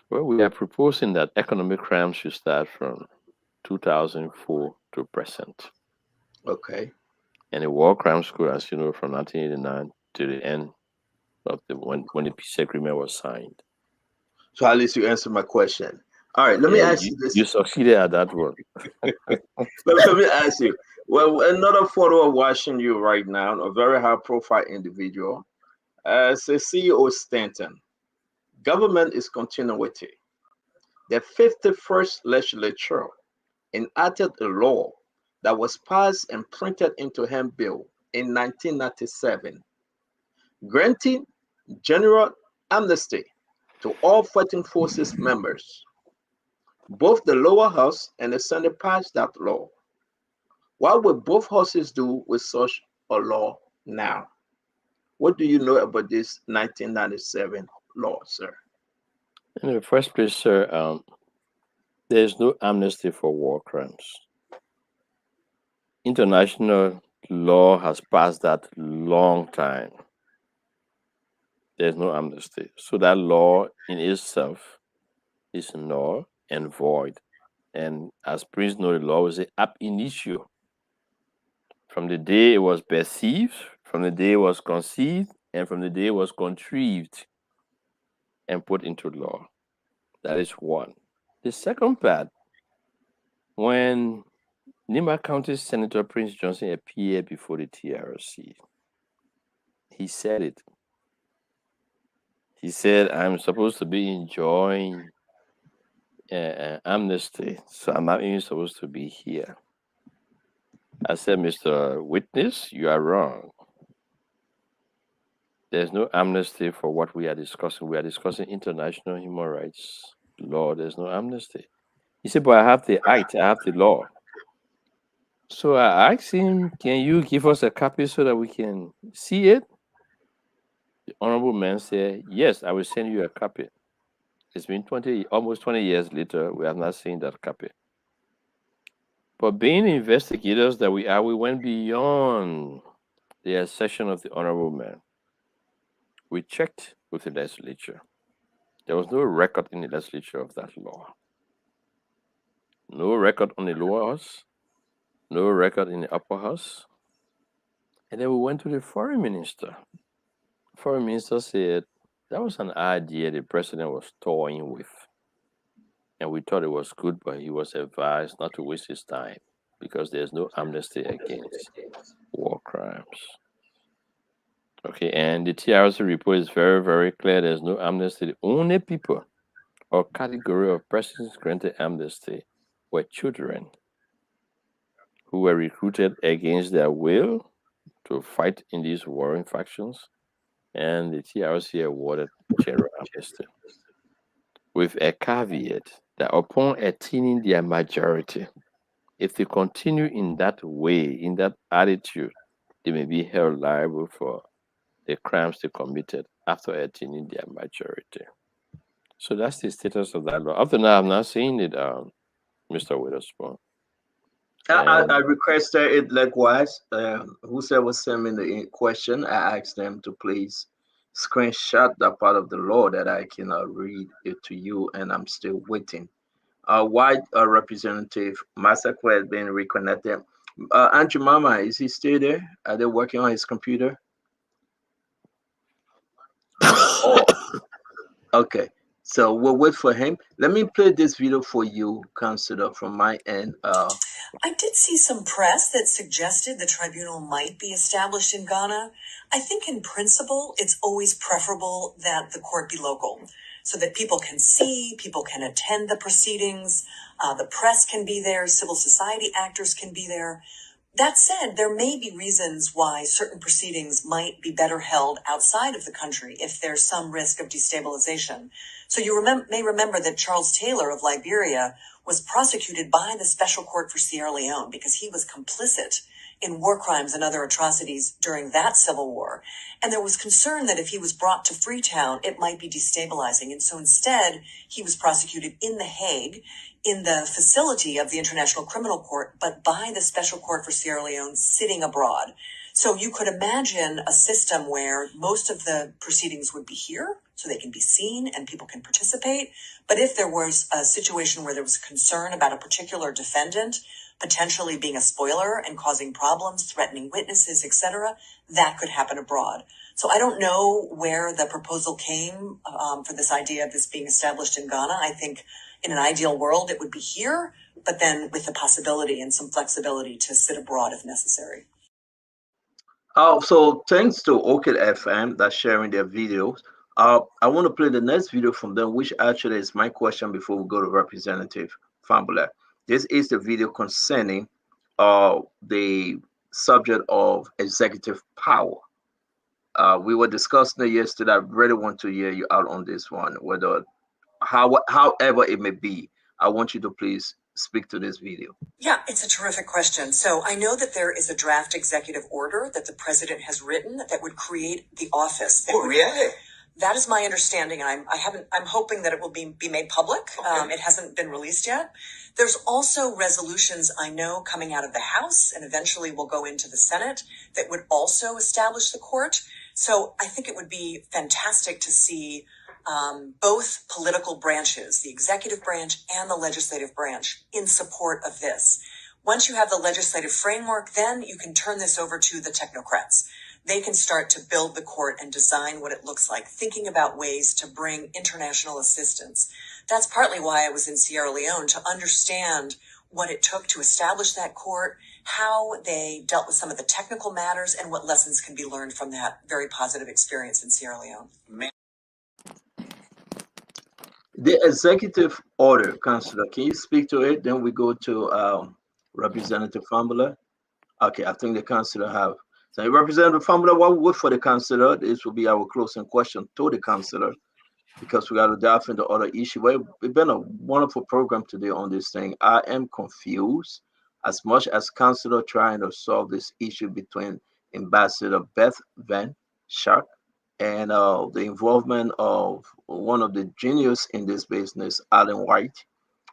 Well, we are proposing that economic crime should start from 2004 to present. Okay. And the war crimes code, as you know, from 1989 to the end of when the peace agreement was signed. So at least you answered my question. All right, let me ask you this. You succeeded at that one. Let me ask you. Well, another photo of watching you right now, a very high-profile individual, as a CEO Stanton. Government is continuity. The 51st legislature enacted a law that was passed and printed into handbill in 1997, granting general amnesty to all fighting forces members. Both the lower house and the Senate passed that law. What will both houses do with such a law now? What do you know about this 1997 law, sir? In the first place, sir, there's no amnesty for war crimes. International law has passed that long time. There's no amnesty. So that law in itself is null and void. And as Prince know, the law was ab initio. From the day it was perceived, from the day it was conceived, and from the day it was contrived and put into law. That is one. The second part, when Nima County Senator Prince Johnson appeared before the TRC, he said it. He said, I'm supposed to be enjoying amnesty, so I'm not even supposed to be here. I said, Mr. Witness, you are wrong. There's no amnesty for what we are discussing. We are discussing international human rights law. There's no amnesty. He said, but I have the act, I have the law. So I asked him, can you give us a copy so that we can see it? The honorable man said, yes, I will send you a copy. It's been almost 20 years later, we have not seen that copy. But being investigators that we are, we went beyond the assertion of the honorable man. We checked with the legislature. There was no record in the legislature of that law. No record on the lower house, no record in the upper house. And then we went to the foreign minister. The foreign minister said that was an idea the president was toying with. And we thought it was good, but he was advised not to waste his time because there's no amnesty against war crimes. Okay, and the TRC report is very, very clear. There's no amnesty. The only people or category of persons granted amnesty were children who were recruited against their will to fight in these warring factions, and the TRC awarded general amnesty with a caveat that upon attaining their majority, if they continue in that way, in that attitude, they may be held liable for the crimes they committed after attaining their majority. So that's the status of that law. Up to now, I've not seen it, Mr. Witherspoon. I requested it likewise. Whoever was sending the question, I asked them to please screenshot that part of the law that I can read it to you, and I'm still waiting. White Representative Masakwe has been reconnected. Andrew Mama, is he still there? Are they working on his computer? Oh, okay. So we'll wait for him. Let me play this video for you, Councillor, from my end. I did see some press that suggested the tribunal might be established in Ghana. I think in principle, it's always preferable that the court be local so that people can see, people can attend the proceedings, the press can be there, civil society actors can be there. That said, there may be reasons why certain proceedings might be better held outside of the country if there's some risk of destabilization. So you may remember that Charles Taylor of Liberia was prosecuted by the Special Court for Sierra Leone because he was complicit in war crimes and other atrocities during that civil war. And there was concern that if he was brought to Freetown, it might be destabilizing. And so instead, he was prosecuted in The Hague, in the facility of the International Criminal Court, but by the Special Court for Sierra Leone sitting abroad. So you could imagine a system where most of the proceedings would be here, so they can be seen and people can participate. But if there was a situation where there was concern about a particular defendant potentially being a spoiler and causing problems, threatening witnesses, etc., that could happen abroad. So I don't know where the proposal came for this idea of this being established in Ghana. I think in an ideal world, it would be here, but then with the possibility and some flexibility to sit abroad if necessary. Oh, so thanks to Orchid FM that's sharing their videos. I want to play the next video from them, which actually is my question before we go to Representative Fambula. This is the video concerning the subject of executive power. We were discussing it yesterday. I really want to hear you out on this one, whether however it may be. I want you to please speak to this video. Yeah, it's a terrific question. So I know that there is a draft executive order that the president has written that would create the office. Really? That is my understanding. I'm hoping that it will be made public. Okay. It hasn't been released yet. There's also resolutions I know coming out of the House and eventually will go into the Senate that would also establish the court. So I think it would be fantastic to see both political branches, the executive branch and the legislative branch, in support of this. Once you have the legislative framework, then you can turn this over to the technocrats. They can start to build the court and design what it looks like, thinking about ways to bring international assistance. That's partly why I was in Sierra Leone, to understand what it took to establish that court, how they dealt with some of the technical matters, and what lessons can be learned from that very positive experience in Sierra Leone. The executive order, Councillor, can you speak to it? Then we go to Representative Fambula. Okay, I think the Councillor have. So Representative Fambula, while we wait for the Councillor, this will be our closing question to the Councillor, because we got to dive into other issue. Well, it's been a wonderful program today on this thing. I am confused as much as Councillor trying to solve this issue between Ambassador Beth Van Schaik and the involvement of one of the genius in this business, Alan White.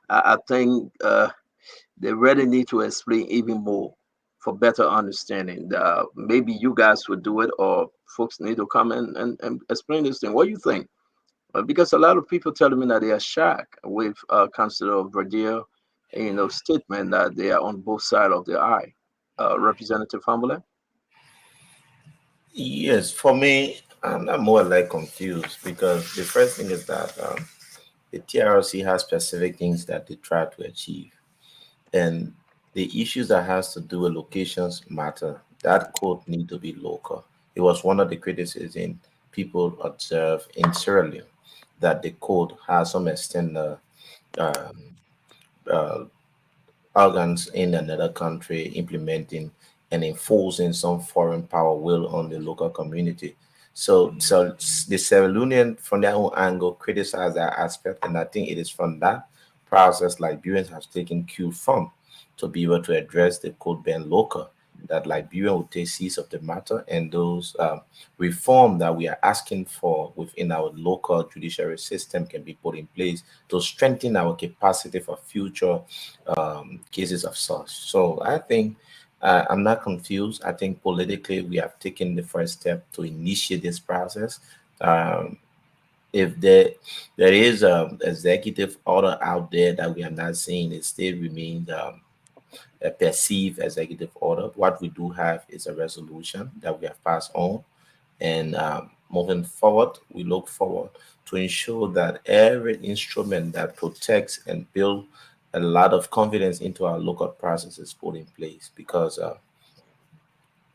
I think they really need to explain even more for better understanding. Maybe you guys would do it, or folks need to come and explain this thing. What do you think? Because a lot of people telling me that they are shocked with Councillor Verdier, statement that they are on both sides of the eye. Representative Fambula? Yes, for me, I'm more like confused, because the first thing is that the TRLC has specific things that they try to achieve, and the issues that has to do with locations matter. That code need to be local. It was one of the criticisms people observe in Sierra Leone, that the code has some extent organs in another country implementing and enforcing some foreign power will on the local community. So the Sierra Leonean, from their own angle, criticize that aspect, and I think it is from that process Liberians have taken cue from to be able to address the code being local. that Liberia will take seize of the matter, and those reform that we are asking for within our local judiciary system can be put in place to strengthen our capacity for future cases of such. So I think I'm not confused. I think politically we have taken the first step to initiate this process. Um, if there is an executive order out there that we have not seen, it still remains a perceived executive order. What we do have is a resolution that we have passed on, and moving forward, we look forward to ensure that every instrument that protects and build a lot of confidence into our local process is put in place, because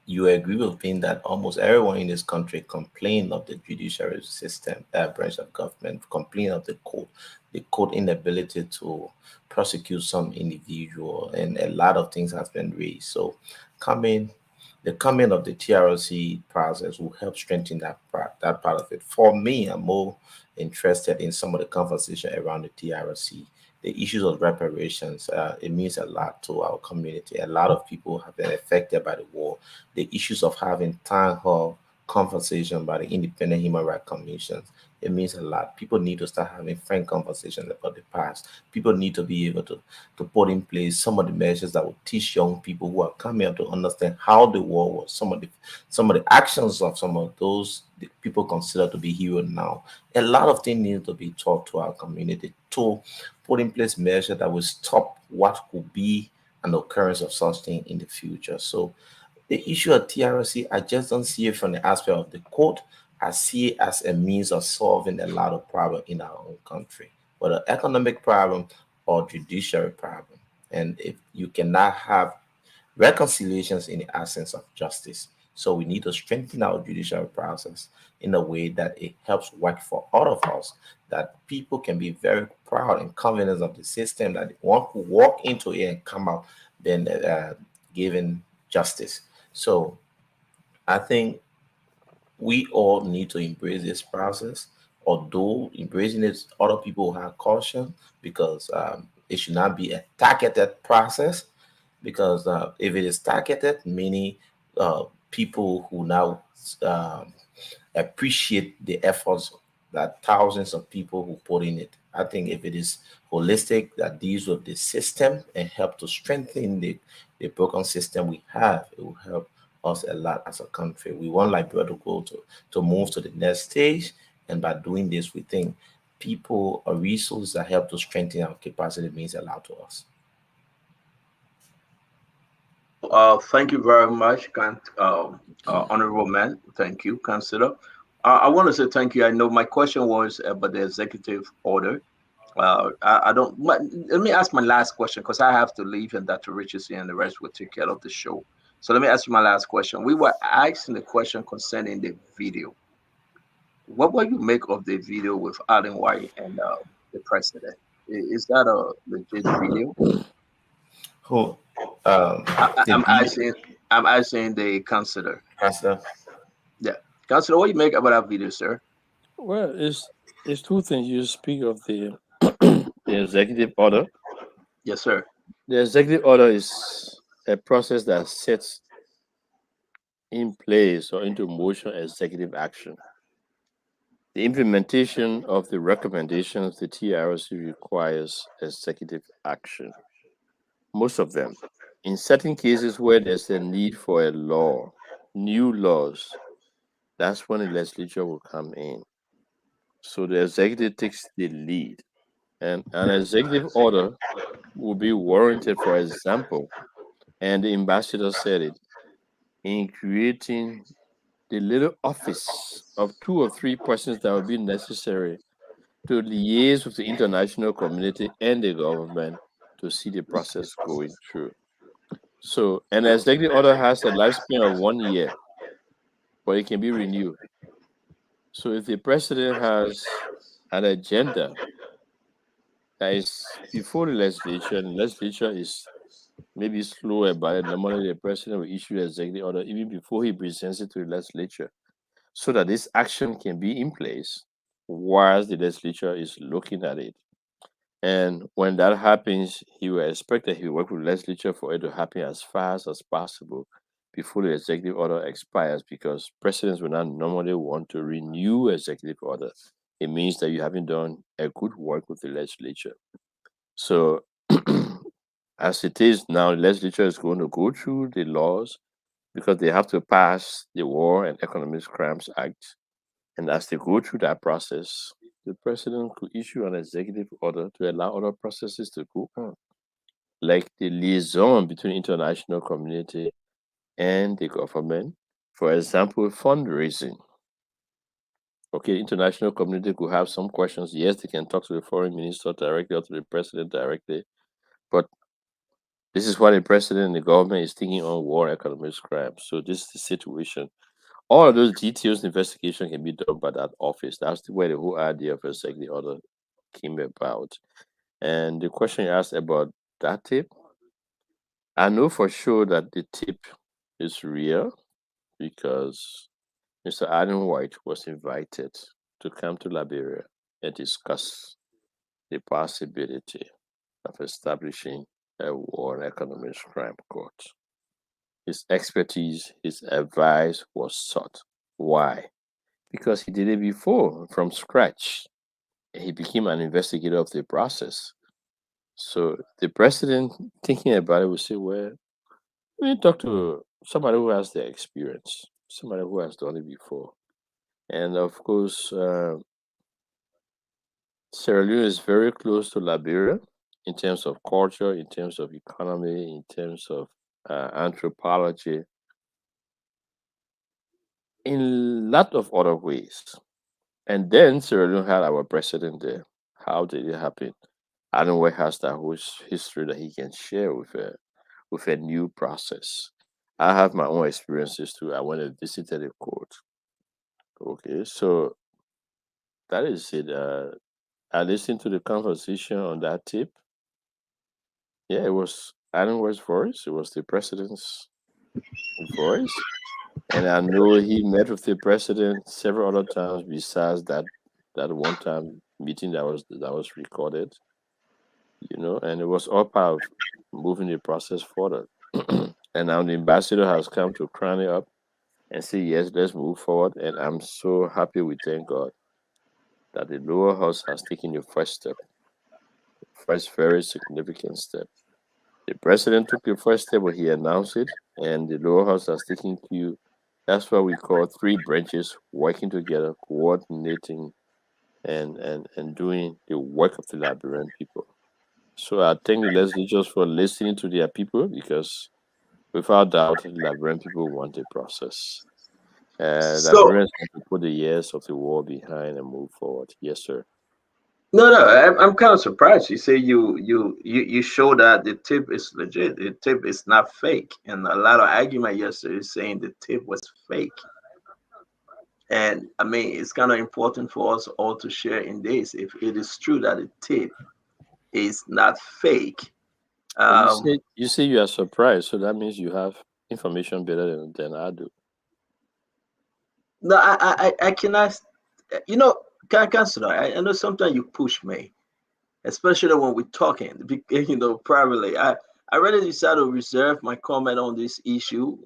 you agree with me that almost everyone in this country complain of the judiciary system, branch of government, complain of the court inability to prosecute some individual, and a lot of things has been raised. So, the coming of the TRC process will help strengthen that part of it. For me, I'm more interested in some of the conversation around the TRC, the issues of reparations. It means a lot to our community. A lot of people have been affected by the war. The issues of having town hall conversation by the independent human rights commissions. It means a lot. People need to start having frank conversations about the past. People need to be able to put in place some of the measures that will teach young people who are coming up to understand how the war was, some of the actions of some of those the people consider to be heroes now. A lot of things need to be taught to our community to put in place measures that will stop what could be an occurrence of such thing in the future. So the issue of TRC, I just don't see it from the aspect of the court. I see it as a means of solving a lot of problems in our own country, whether economic problem or judiciary problem. And if you cannot have reconciliations in the absence of justice, so we need to strengthen our judicial process in a way that it helps work for all of us, that people can be very proud and confident of the system, that one could walk into it and come out then given justice. So I think we all need to embrace this process, although embracing it, other people have caution, because it should not be a targeted process. Because if it is targeted, meaning people who now appreciate the efforts that thousands of people who put in it. I think if it is holistic, that deals with the system and help to strengthen the broken system we have, it will help us a lot as a country. We want Liberia to go to move to the next stage, and by doing this, we think people or resources that help to strengthen our capacity means a lot to us. Thank you very much, honorable man. Thank you, Councillor. I want to say thank you. I know my question was about the executive order. I don't. Let me ask my last question, because I have to leave, and Dr. Richardson and the rest will take care of the show. So let me ask you my last question. We were asking the question concerning the video. What will you make of the video with Alan White and the president? Is that a legit video? Who? I'm asking the councillor. Yeah, councillor, what do you make about that video, sir? Well, it's two things. You speak of the the executive order. Yes, sir. The executive order is a process that sets in place or into motion executive action. The implementation of the recommendations of the TRC requires executive action. Most of them. In certain cases where there's a need for a law, new laws, that's when the legislature will come in. So the executive takes the lead. And an executive order will be warranted, for example, and the ambassador said it, in creating the little office of 2 or 3 persons that will be necessary to liaise with the international community and the government to see the process going through. So an executive order has a lifespan of 1 year, but it can be renewed. So if the president has an agenda that is before the legislature, and the legislature is maybe slow about it, normally the president will issue an executive order even before he presents it to the legislature, so that this action can be in place whilst the legislature is looking at it. And when that happens, he will expect that he will work with the legislature for it to happen as fast as possible before the executive order expires, because presidents will not normally want to renew executive order. It means that you haven't done a good work with the legislature. So as it is now, the legislature is going to go through the laws because they have to pass the War and Economic Crimes Act. And as they go through that process, the president could issue an executive order to allow other processes to go on, like the liaison between international community and the government. For example, fundraising. Okay, international community could have some questions. Yes, they can talk to the foreign minister directly or to the president directly, but this is why the president and the government is thinking on war and economic crimes. So this is the situation. All of those details investigation can be done by that office. That's where the whole idea of executive order came about. And the question you asked about that tip, I know for sure that the tip is real because Mr. Adam White was invited to come to Liberia and discuss the possibility of establishing a war and economic crime court. His expertise, his advice was sought. Why? Because he did it before from scratch. He became an investigator of the process. So the president, thinking about it, would say, well, we talk to somebody who has the experience, somebody who has done it before. And of course, Sierra Leone is very close to Liberia in terms of culture, in terms of economy, in terms of anthropology, in a lot of other ways. And then Sierra Leone had our president there. How did it happen? I don't know where has that whole history that he can share with a new process. I have my own experiences too. I went and visited a court. Okay, so that is it. I listened to the conversation on that tip. Yeah, it was Adam White's voice. It was the president's voice. And I know he met with the president several other times besides that one time meeting that was recorded. And it was all part of moving the process forward. And now the ambassador has come to crown it up and say, yes, let's move forward. And I'm so happy, we thank God that the lower house has taken the first step, first very significant step. The president took the first step when he announced it, and the lower house has taken cue. That's what we call three branches working together, coordinating and doing the work of the Liberian people. So I thank the legislators for listening to their people, because without doubt, the Liberian people want a process. Liberians have to put the years of the war behind and move forward. Yes, sir. No, I'm kind of surprised. You say you show that the tip is legit. The tip is not fake, and a lot of argument yesterday is saying the tip was fake. And I mean, it's kind of important for us all to share in this. If it is true that the tip is not fake, you say you are surprised, so that means you have information better than I do. No, I cannot. Counselor, I know sometimes you push me, especially when we're talking, privately. I really decided to reserve my comment on this issue,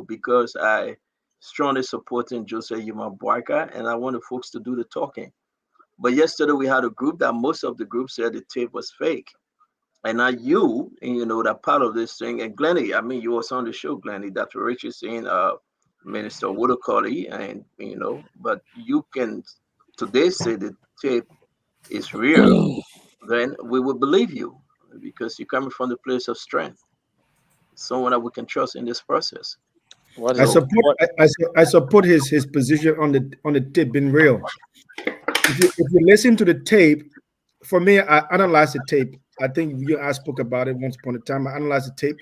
because I strongly supporting Joseph Yuma Boyka, and I want the folks to do the talking. But yesterday we had a group that most of the group said the tape was fake. And now that part of this thing, and Glennie, I mean, you was on the show, Glennie, Dr. Richard saying, Minister Woodacoli, and but you can today say the tape is real, then we will believe you, because you're coming from the place of strength, someone that we can trust in this process. I support his position on the tape being real. If you listen to the tape, for me, I analyzed the tape. I think you and I spoke about it once upon a time. I analyzed the tape,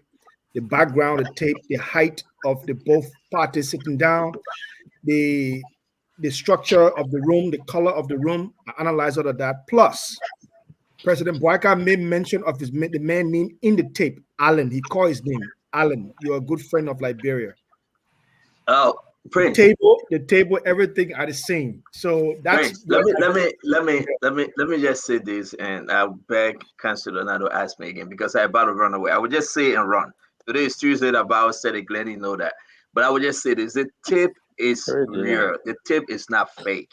the background, the tape, the height of the both parties sitting down, the structure of the room, the color of the room. I analyzed all of that. Plus, President Boyka made mention of the man name in the tape, Alan. He called his name, Alan. You're a good friend of Liberia. Oh, Prince. The table, everything are the same. So that's Prince, let me just say this, and I'll beg Councilor not to ask me again, because I'm about to run away. I will just say and run. Today is Tuesday. The Bible said it. Glenn, you know that. But I would just say this: the tip is real. The tip is not fake.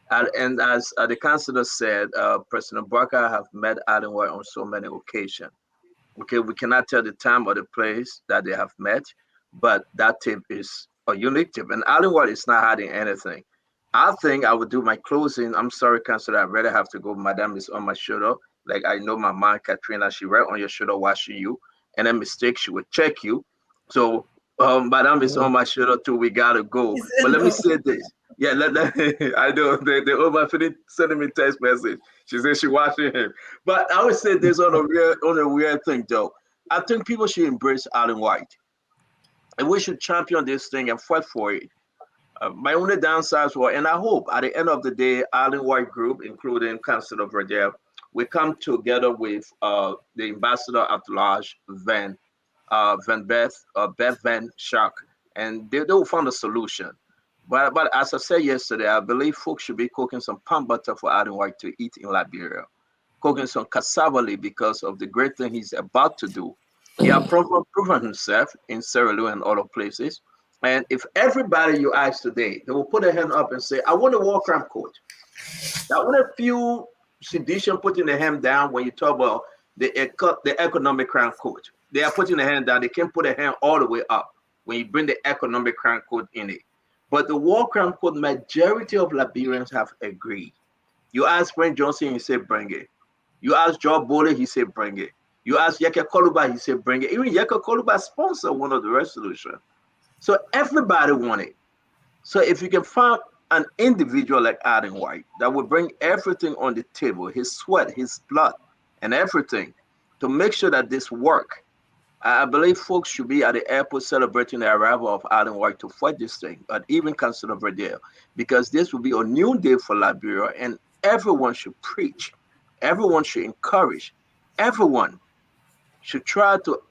And as the councillor said, President Barker have met Alan White on so many occasions. Okay, we cannot tell the time or the place that they have met, but that tip is a unique tip. And Alan White is not hiding anything. I think I would do my closing. I'm sorry, councillor, I really have to go. Madam is on my shoulder. Like I know my mom, Katrina, she right on your shoulder watching you. And a mistake, she would check you. So Madam is on my shoulder too. We gotta go. But let me say this. Yeah, I know they over sending me text message. She said she watching him. But I would say this on a weird thing though. I think people should embrace Alan White. And we should champion this thing and fight for it. My only downsides were, and I hope at the end of the day, Alan White Group, including Council of Verdale, we come together with the ambassador at large, Beth Van Schack, and they will find a solution. But as I said yesterday, I believe folks should be cooking some palm butter for Alan White to eat in Liberia, cooking some cassava leaf because of the great thing he's about to do. He has proven himself in Sierra Leone and other places. And if everybody you ask today, they will put their hand up and say, I want a war crime court. Now, when a few sedition putting their hand down when you talk about the economic crime court, they are putting their hand down. They can't put their hand all the way up when you bring the economic crime court in it. But the war crime court, majority of Liberians have agreed. You ask Brent Johnson, he said, bring it. You ask Joe Bowley, he said, bring it. You ask Yeke Koluba, he said, bring it. Even Yeke Koluba sponsored one of the resolutions. So everybody want it. So if you can find an individual like Alan White that will bring everything on the table, his sweat, his blood, and everything to make sure that this work, I believe folks should be at the airport celebrating the arrival of Alan White to fight this thing, but even Council of Verdale, because this will be a new day for Liberia, and everyone should preach, everyone should encourage, everyone should try to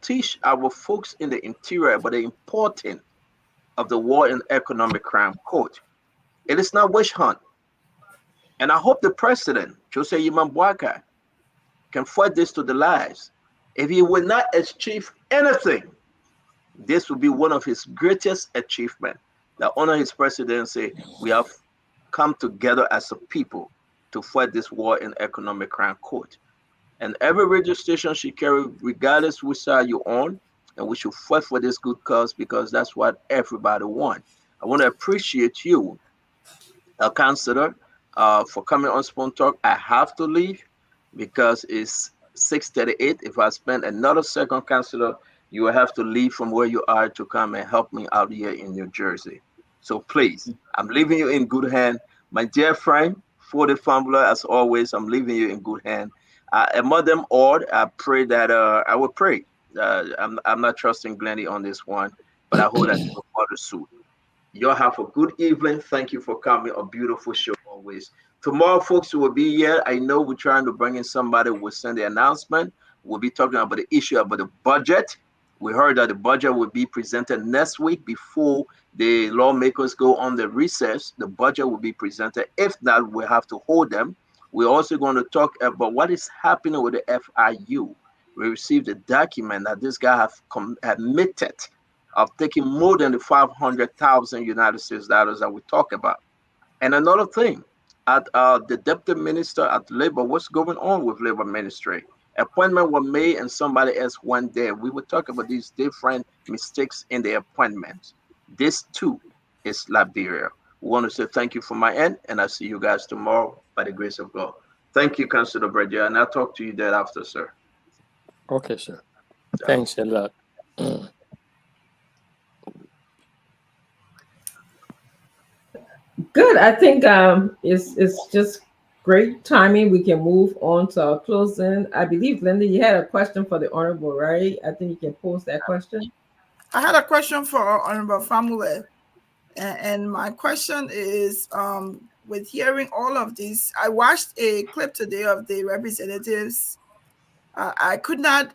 teach our folks in the interior about the importance of the War and Economic Crime Court. It is not witch hunt. And I hope the president, Jose Yimambuaka, can fight this to the lives. If he will not achieve anything, this will be one of his greatest achievements. That under his presidency, we have come together as a people to fight this War and Economic Crime Court. And every radio station should carry, regardless which side you're on, and we should fight for this good cause because that's what everybody wants. I want to appreciate you, Councillor, for coming on Spoon Talk. I have to leave because it's 6:38. If I spend another second, Councillor, you will have to leave from where you are to come and help me out here in New Jersey. So please, I'm leaving you in good hand. My dear friend, for the fumbler, as always, I'm leaving you in good hand. Among them all, I pray that I will pray. I'm not trusting Glennie on this one, but I hope that you will follow suit. Y'all have a good evening. Thank you for coming. A beautiful show always. Tomorrow, folks, will be here. I know we're trying to bring in somebody who will send the announcement. We'll be talking about the issue about the budget. We heard that the budget will be presented next week before the lawmakers go on the recess. The budget will be presented. If not, we'll have to hold them. We're also going to talk about what is happening with the FIU. We received a document that this guy have admitted of taking more than the 500,000 United States dollars that we talk about. And another thing, at the deputy minister at Labor, what's going on with Labor Ministry? Appointment were made and somebody else went there. We will talk about these different mistakes in the appointments. This too is Liberia. We want to say thank you from my end, and I'll see you guys tomorrow by the grace of God. Thank you, Councilor Bredja, and I'll talk to you thereafter, sir. Okay, sir. Thanks a lot. Good. I think it's just great timing. We can move on to our closing. I believe, Linda, you had a question for the Honorable, right? I think you can post that question. I had a question for Honorable Famule. And my question is, with hearing all of this, I watched a clip today of the representatives. I could not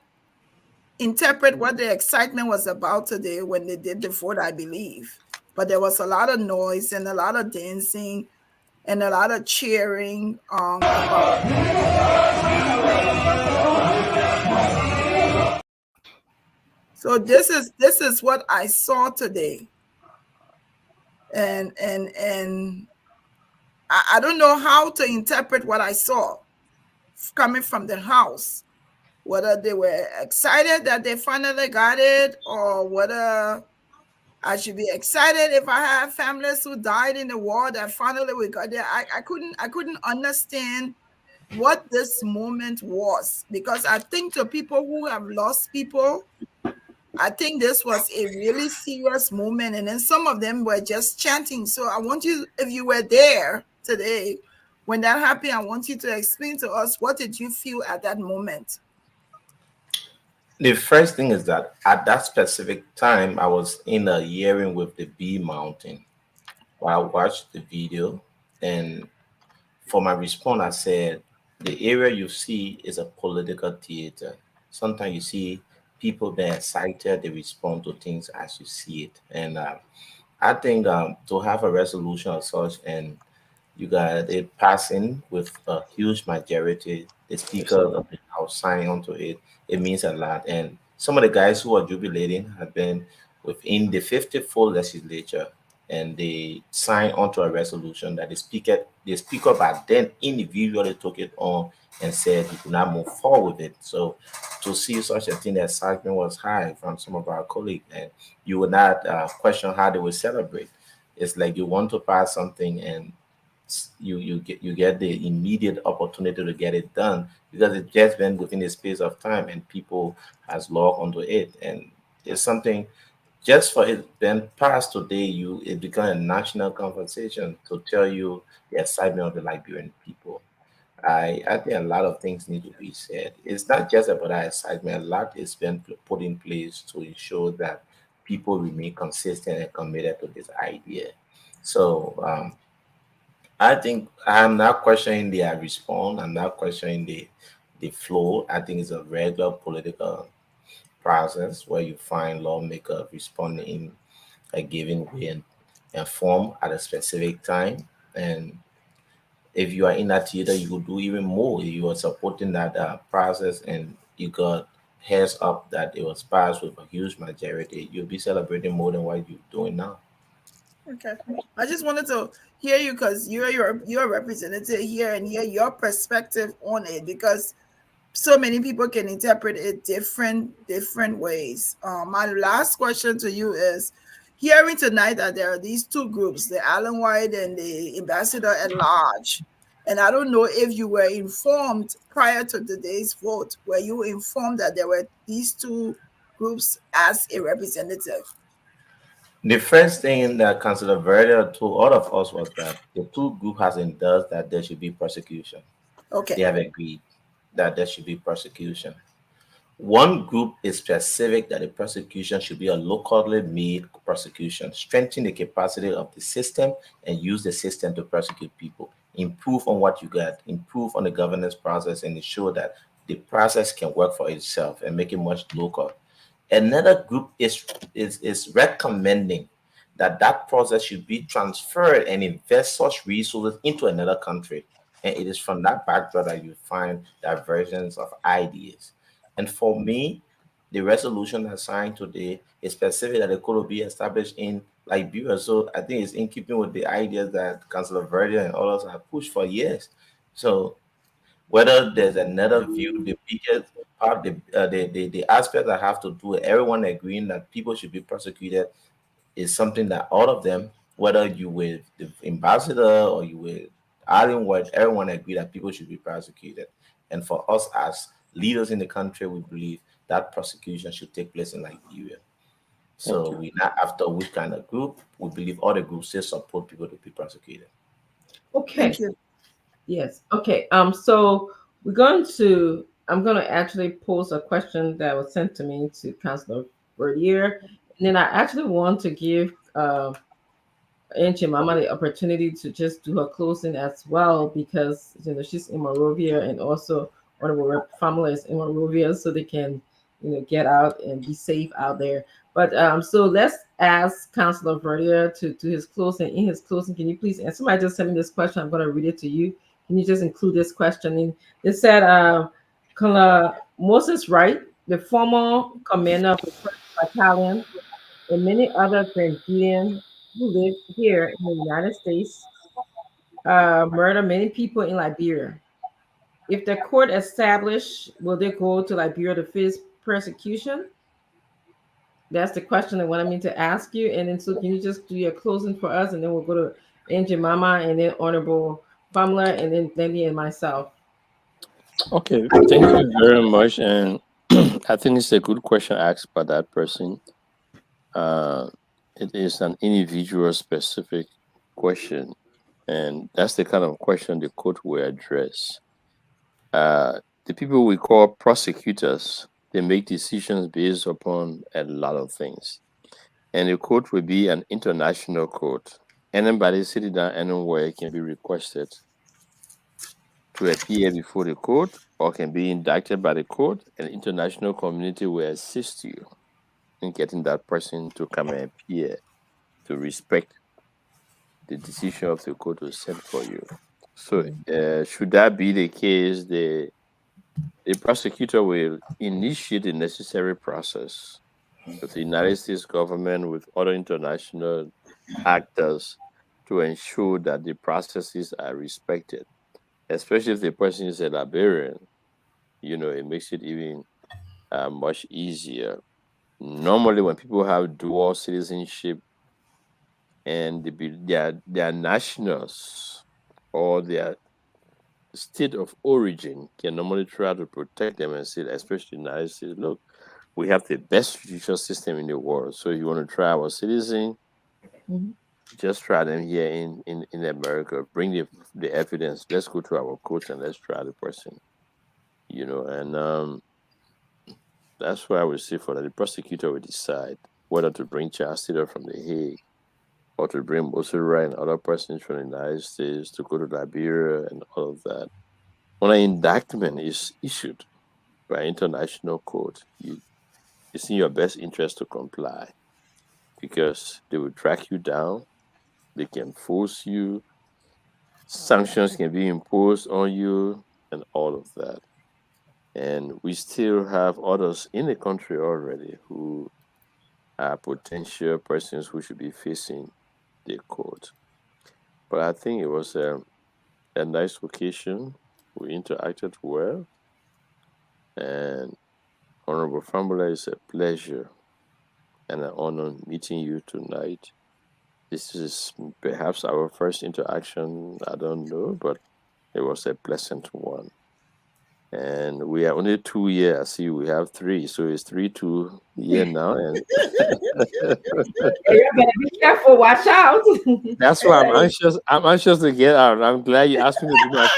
interpret what the excitement was about today when they did the vote, I believe. But there was a lot of noise and a lot of dancing and a lot of cheering. So this is what I saw today. And I don't know how to interpret what I saw coming from the house, whether they were excited that they finally got it, or whether I should be excited if I have families who died in the war that finally we got there. I couldn't understand what this moment was, because I think to people who have lost people, I think this was a really serious moment. And then some of them were just chanting. So I want you, if you were there today when that happened, I want you to explain to us, what did you feel at that moment? The first thing is that at that specific time, I was in a hearing with the Bong Mountain. I watched the video, and for my response, I said, the area you see is a political theater. Sometimes you see people being excited, they respond to things as you see it. And I think to have a resolution of such, and you got it passing with a huge majority, the speaker of the house signing onto it, it means a lot. And some of the guys who are jubilating have been within the 54th legislature, and they signed onto a resolution that the speaker back then individually took it on and said he could not move forward with it. So to see such a thing, the excitement was high from some of our colleagues, and you would not question how they would celebrate. It's like you want to pass something, and you get the immediate opportunity to get it done, because it's just been within a space of time and people has logged onto it, and it's something just for it being passed today, it become a national conversation to tell you the excitement of the Liberian people. I think a lot of things need to be said. It's not just about that excitement. A lot is been put in place to ensure that people remain consistent and committed to this idea. So I think I'm not questioning their response. I'm not questioning the flow. I think it's a regular political process where you find lawmakers responding in a given way and form at a specific time. And if you are in that theater, you could do even more. If you are supporting that process and you got heads up that it was passed with a huge majority, you'll be celebrating more than what you're doing now. Okay, I just wanted to hear you, because you're a representative here, and hear your perspective on it, because so many people can interpret it different ways. My last question to you is, hearing tonight that there are these two groups, the Island Wide and the Ambassador at Large, and I don't know if you were informed prior to today's vote. Were you informed that there were these two groups as a representative? The first thing that Councillor Verder told all of us was that the two group has endorsed that there should be prosecution. Okay. They have agreed that there should be prosecution. One group is specific that the prosecution should be a locally made prosecution, strengthen the capacity of the system and use the system to prosecute people, improve on what you got, improve on the governance process, and ensure that the process can work for itself and make it much local. Another group is recommending that process should be transferred and invest such resources into another country. And it is from that backdrop that you find divergence of ideas. And for me, the resolution assigned today is specific that it could be established in Liberia. So I think it's in keeping with the ideas that Councillor Verde and others have pushed for years. So whether there's another view, the biggest part, the aspect that have to do with everyone agreeing that people should be prosecuted is something that all of them, whether you with the ambassador or you with Islandward, everyone agree that people should be prosecuted. And for us as leaders in the country, we believe that prosecution should take place in Liberia. So we're not after which kind of group. We believe all the groups still support people to be prosecuted. Okay. Thank you. Yes. Okay. So I'm going to actually pose a question that was sent to me to Councillor Verdier, and then I actually want to give Auntie Mama the opportunity to just do her closing as well, because she's in Monrovia, and also one of her family is in Monrovia, so they can get out and be safe out there. But so let's ask Councillor Verdier to do his closing. In his closing, can you please answer? Somebody just sent me this question. I'm going to read it to you. Can you just include this question? And it said, Colonel Moses Wright, the former commander of the 1st Italian, and many other Grenadians who live here in the United States murder many people in Liberia. If the court established, will they go to Liberia to face persecution? That's the question I wanted me to ask you. And then, so can you just do your closing for us, and then we'll go to Angie Mama, and then Honorable Pamela, and then Lenny and myself. Okay, thank you very much. And I think it's a good question asked by that person. It is an individual specific question, and that's the kind of question the court will address. The people we call prosecutors, they make decisions based upon a lot of things. And the court will be an international court. Anybody sitting down anywhere can be requested to appear before the court or can be indicted by the court, and the international community will assist you in getting that person to come and appear to respect the decision of the court to send for you. So should that be the case, the prosecutor will initiate the necessary process with the United States government, with other international actors, to ensure that the processes are respected, especially if the person is a Liberian. You know, it makes it even much easier. Normally, when people have dual citizenship and their nationals or their state of origin can normally try to protect them and say, especially the United States, look, we have the best judicial system in the world. So if you want to try our citizen, just try them here in America. Bring the evidence. Let's go to our court and let's try the person. You know, and that's why I would say for that the prosecutor will decide whether to bring Charles Taylor from The Hague or to bring Mosera and other persons from the United States to go to Liberia and all of that. When an indictment is issued by an international court, it's in your best interest to comply, because they will track you down, they can force you, sanctions can be imposed on you, and all of that. And we still have others in the country already who are potential persons who should be facing the court. But I think it was a nice occasion. We interacted well. And Honorable Fambula, it's a pleasure and an honor meeting you tonight. This is perhaps our first interaction, I don't know, but it was a pleasant one. And we are only 2 years. I see we have 3, so it's 3-2 year now. And You better be careful. Watch out. that's why I'm anxious. I'm anxious to get out. I'm glad you asked me to do my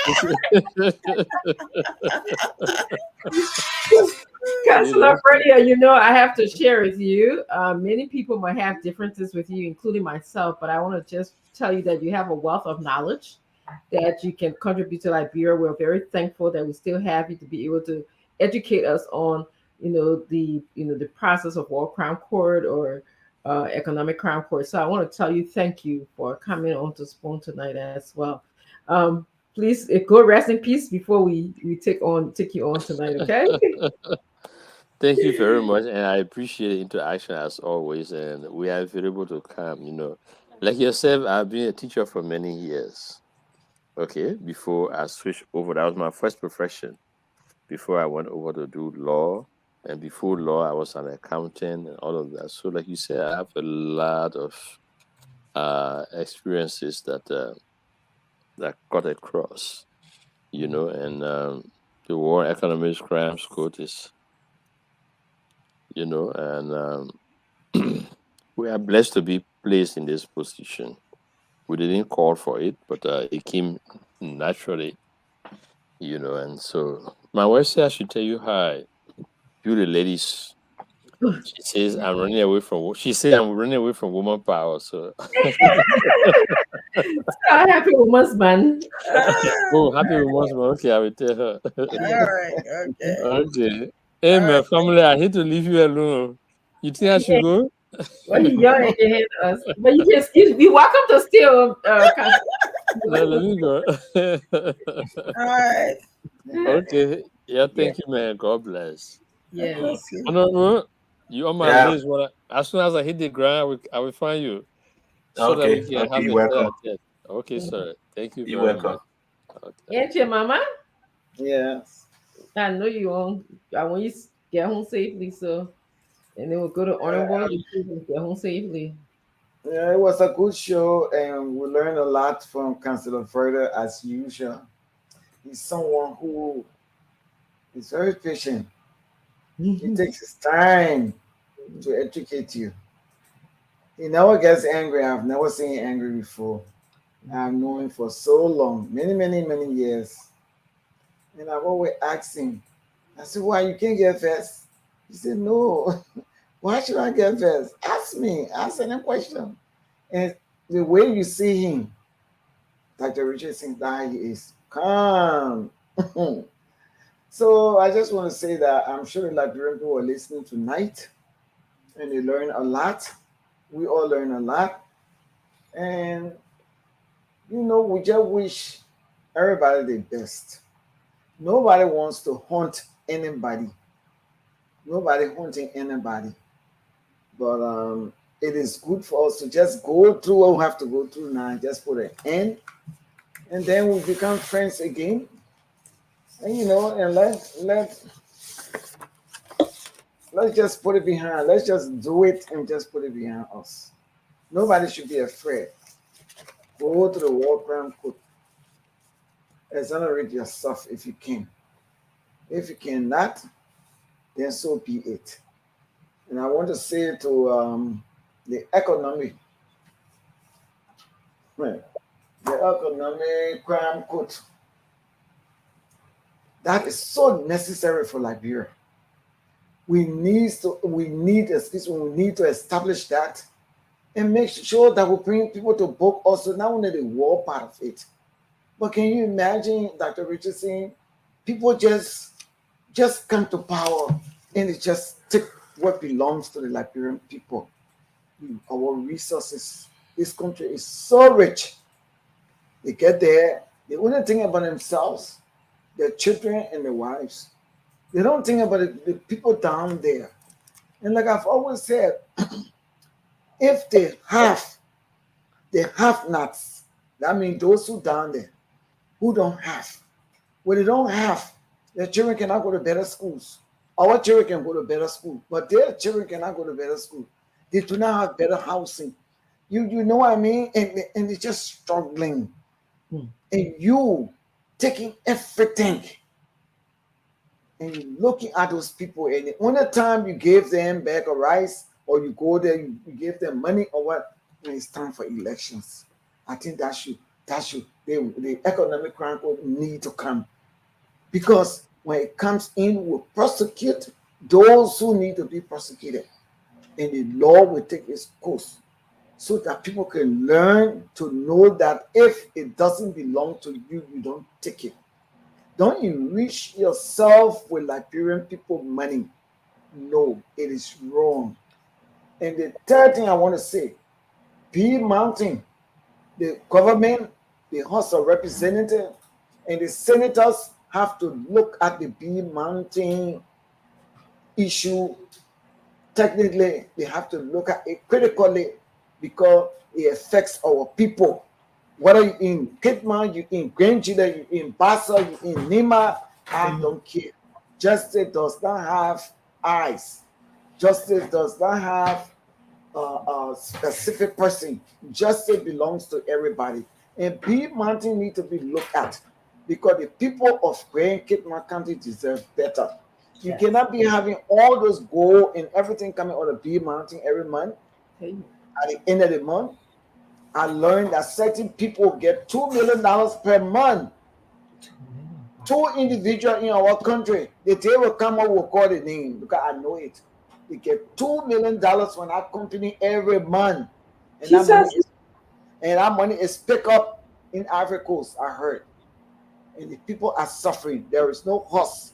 Councilor Fredia, you know, I have to share with you. Many people might have differences with you, including myself, but I want to just tell you that you have a wealth of knowledge that you can contribute to Liberia. We're very thankful that we still have you to be able to educate us on, the process of war crime court or economic crime court. So I want to tell you, thank you for coming on to Spoon tonight as well. Please go rest in peace before we take you on tonight. Okay. Thank you very much, and I appreciate the interaction as always. And we are available to come. Like yourself, I've been a teacher for many years. Okay, before I switched over, that was my first profession. Before I went over to do law, and before law, I was an accountant and all of that. So, like you said, I have a lot of experiences that got across. And the War Economics Crimes Court is. And we are blessed to be placed in this position. We didn't call for it, but it came naturally, and so my wife said I should tell you hi. You the ladies. She says I'm running away from woman power, so happy Women's Month. Oh, happy Women's Month. Okay, I will tell her. All right, okay. Okay. Hey, my family, I hate to leave you alone. You think I should go? Well, you're hate us, but you can still be welcome to still. Let me go. All right. Okay. Yeah, thank you, man. God bless. Yes. Honorable, You on my list. As soon as I hit the ground, I will find you so that we can have you're a welcome. tete. Okay, sir. Thank you You're very welcome. much. Okay. Ain't your mama? Yes. I know you won't. I want you to get home safely, so and then we'll go to honorable. You can get home safely. Yeah, it was a good show, and we learned a lot from Councilor Further as usual. He's someone who is very patient. He takes his time to educate you. He never gets angry. I've never seen him angry before. I've known him for so long, many years. And I've always asked him, I said, why you can't get vexed? He said, no. Why should I get vexed? Ask me. Ask any question. And the way you see him, Dr. Richardson, that he is calm. So I just want to say that I'm sure the Liberian people are listening tonight and they learn a lot. We all learn a lot. And, we just wish everybody the best. Nobody wants to hunt anybody. Nobody hunting anybody. But it is good for us to just go through what we have to go through now, just put an end. And then we become friends again. And and let's just put it behind. Let's just do it and just put it behind us. Nobody should be afraid. Go to the war crime court. Exonerate yourself if you can. If you cannot, then so be it. And I want to say to the economic crime court, that is so necessary for Liberia. We need to establish that and make sure that we bring people to book also, not only the war part of it. But can you imagine, Dr. Richardson, people just come to power and they just take what belongs to the Liberian people. Our resources, this country is so rich. They get there, they only think about themselves, their children and their wives. They don't think about the people down there. And like I've always said, if they have nots, that means those who down there who don't have. When they don't have, their children cannot go to better schools. Our children can go to better school, but their children cannot go to better school. They do not have better housing. You know what I mean? And they're just struggling. And you taking everything and you looking at those people, and the only time you give them bag of rice or you go there, you give them money or what, when it's time for elections. I think the economic crime code need to come. Because when it comes in, we'll prosecute those who need to be prosecuted. And the law will take its course so that people can learn to know that if it doesn't belong to you, you don't take it. Don't enrich yourself with Liberian people money. No, it is wrong. And the third thing I want to say, Bong Mountain, the government, the House of Representatives, and the senators have to look at the Bong Mountain issue. Technically, they have to look at it critically because it affects our people. Whether you're in Kitman, you're in Grangida, you're in Bassa, you're in Nima, I don't care. Justice does not have eyes. Justice does not have a specific person. Justice belongs to everybody. And Bong Mountain need to be looked at because the people of Grand Kitman County deserve better. You cannot be having all those gold and everything coming out of Bong Mountain every month. At the end of the month, I learned that certain people get $2 million per month. Two individuals in our country, the day will come up, will call the name because I know it. They get $2 million from our company every month. And that money is picked up in Ivory Coast, I heard. And the people are suffering. There is no house,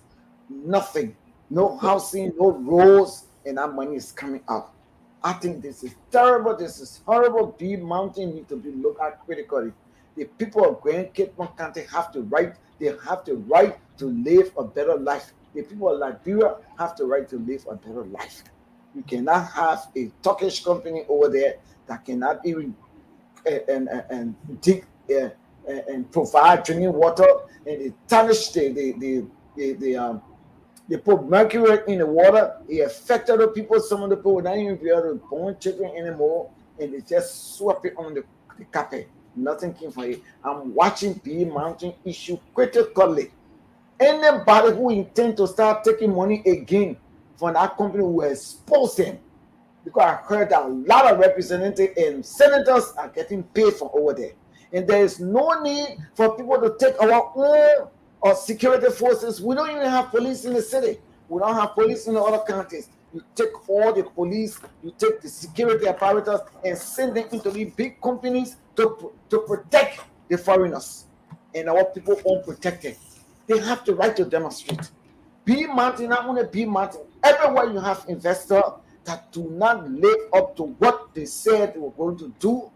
nothing, no housing, no roads, and that money is coming out. I think this is terrible. This is horrible. Bong Mountain need to be looked at critically. The people of Grand Kitman County have the right. They have the right to live a better life. The people of Liberia have the right to live a better life. You cannot have a Turkish company over there that cannot even and dig and provide drinking water, and they tarnish they put mercury in the water. It affected the people. Some of the people would not even be able to born children anymore, and they just swept it on the carpet. Nothing came for it. I'm watching B Mountain issue critically. Anybody who intend to start taking money again from that company will expose them, because I heard that a lot of representatives and senators are getting paid from over there. And there is no need for people to take our own or security forces. We don't even have police in the city. We don't have police in the other counties. You take all the police, you take the security apparatus and send them into these big companies to protect the foreigners. And our people unprotected. They have the right to demonstrate. B Mountain, not only B Mountain, everywhere you have investors that do not live up to what they said they were going to do,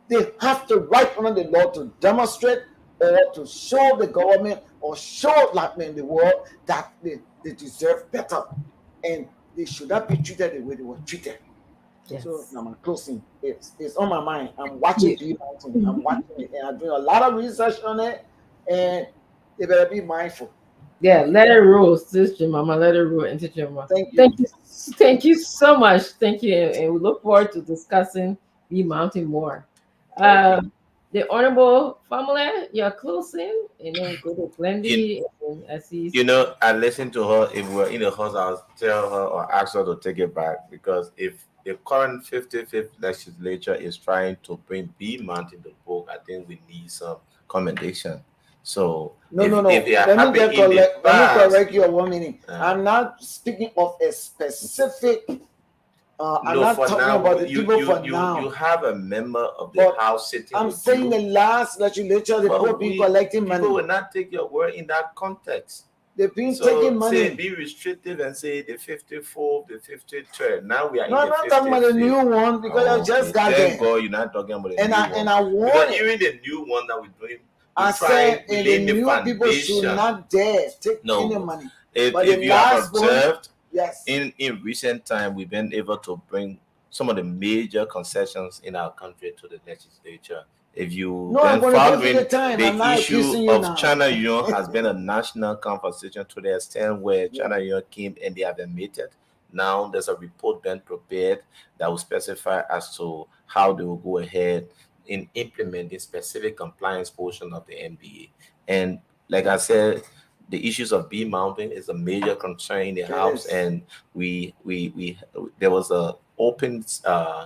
they have the right under the law to demonstrate or to show the government or show like in the world that they deserve better, and they should not be treated the way they were treated. Yes. So now I'm closing. It's on my mind. I'm watching B Mountain. I'm watching it, and I'm doing a lot of research on it, and they better be mindful. Yeah, let it roll, Sister Mama. Let it roll, Auntie Jemma. Thank you so much. Thank you, and we look forward to discussing B Mountain more. The Honorable Family, you're closing, and then we go to Glendy. I see. I listened to her. If we're in the house, I'll tell her or ask her to take it back, because if the current 55th legislature is trying to bring B Mountain to book, I think we need some commendation. So no. Let me correct you 1 minute. I'm not speaking of a specific. I'm not talking about the people for now. You have a member of the House sitting. I'm saying the last legislature, the people been collecting money. People will not take your word in that context. They've been taking money. Say be restrictive and say the 54th, the 53rd. Now we are in the 55th. I'm not talking about the new one, because I just got there. Thank God you're not talking about the new one. And I want because even the new one that we're doing. I said, and the new people should not dare take any money. If you have observed, yes, in recent time, we've been able to bring some of the major concessions in our country to the legislature. If you following the issue of China Yuan has been a national conversation to the extent where China Yuan came and they have admitted. Now there's a report being prepared that will specify as to how they will go ahead in implementing specific compliance portion of the NBA. And like I said, the issues of B Mountain is a major concern in the House, and we there was a open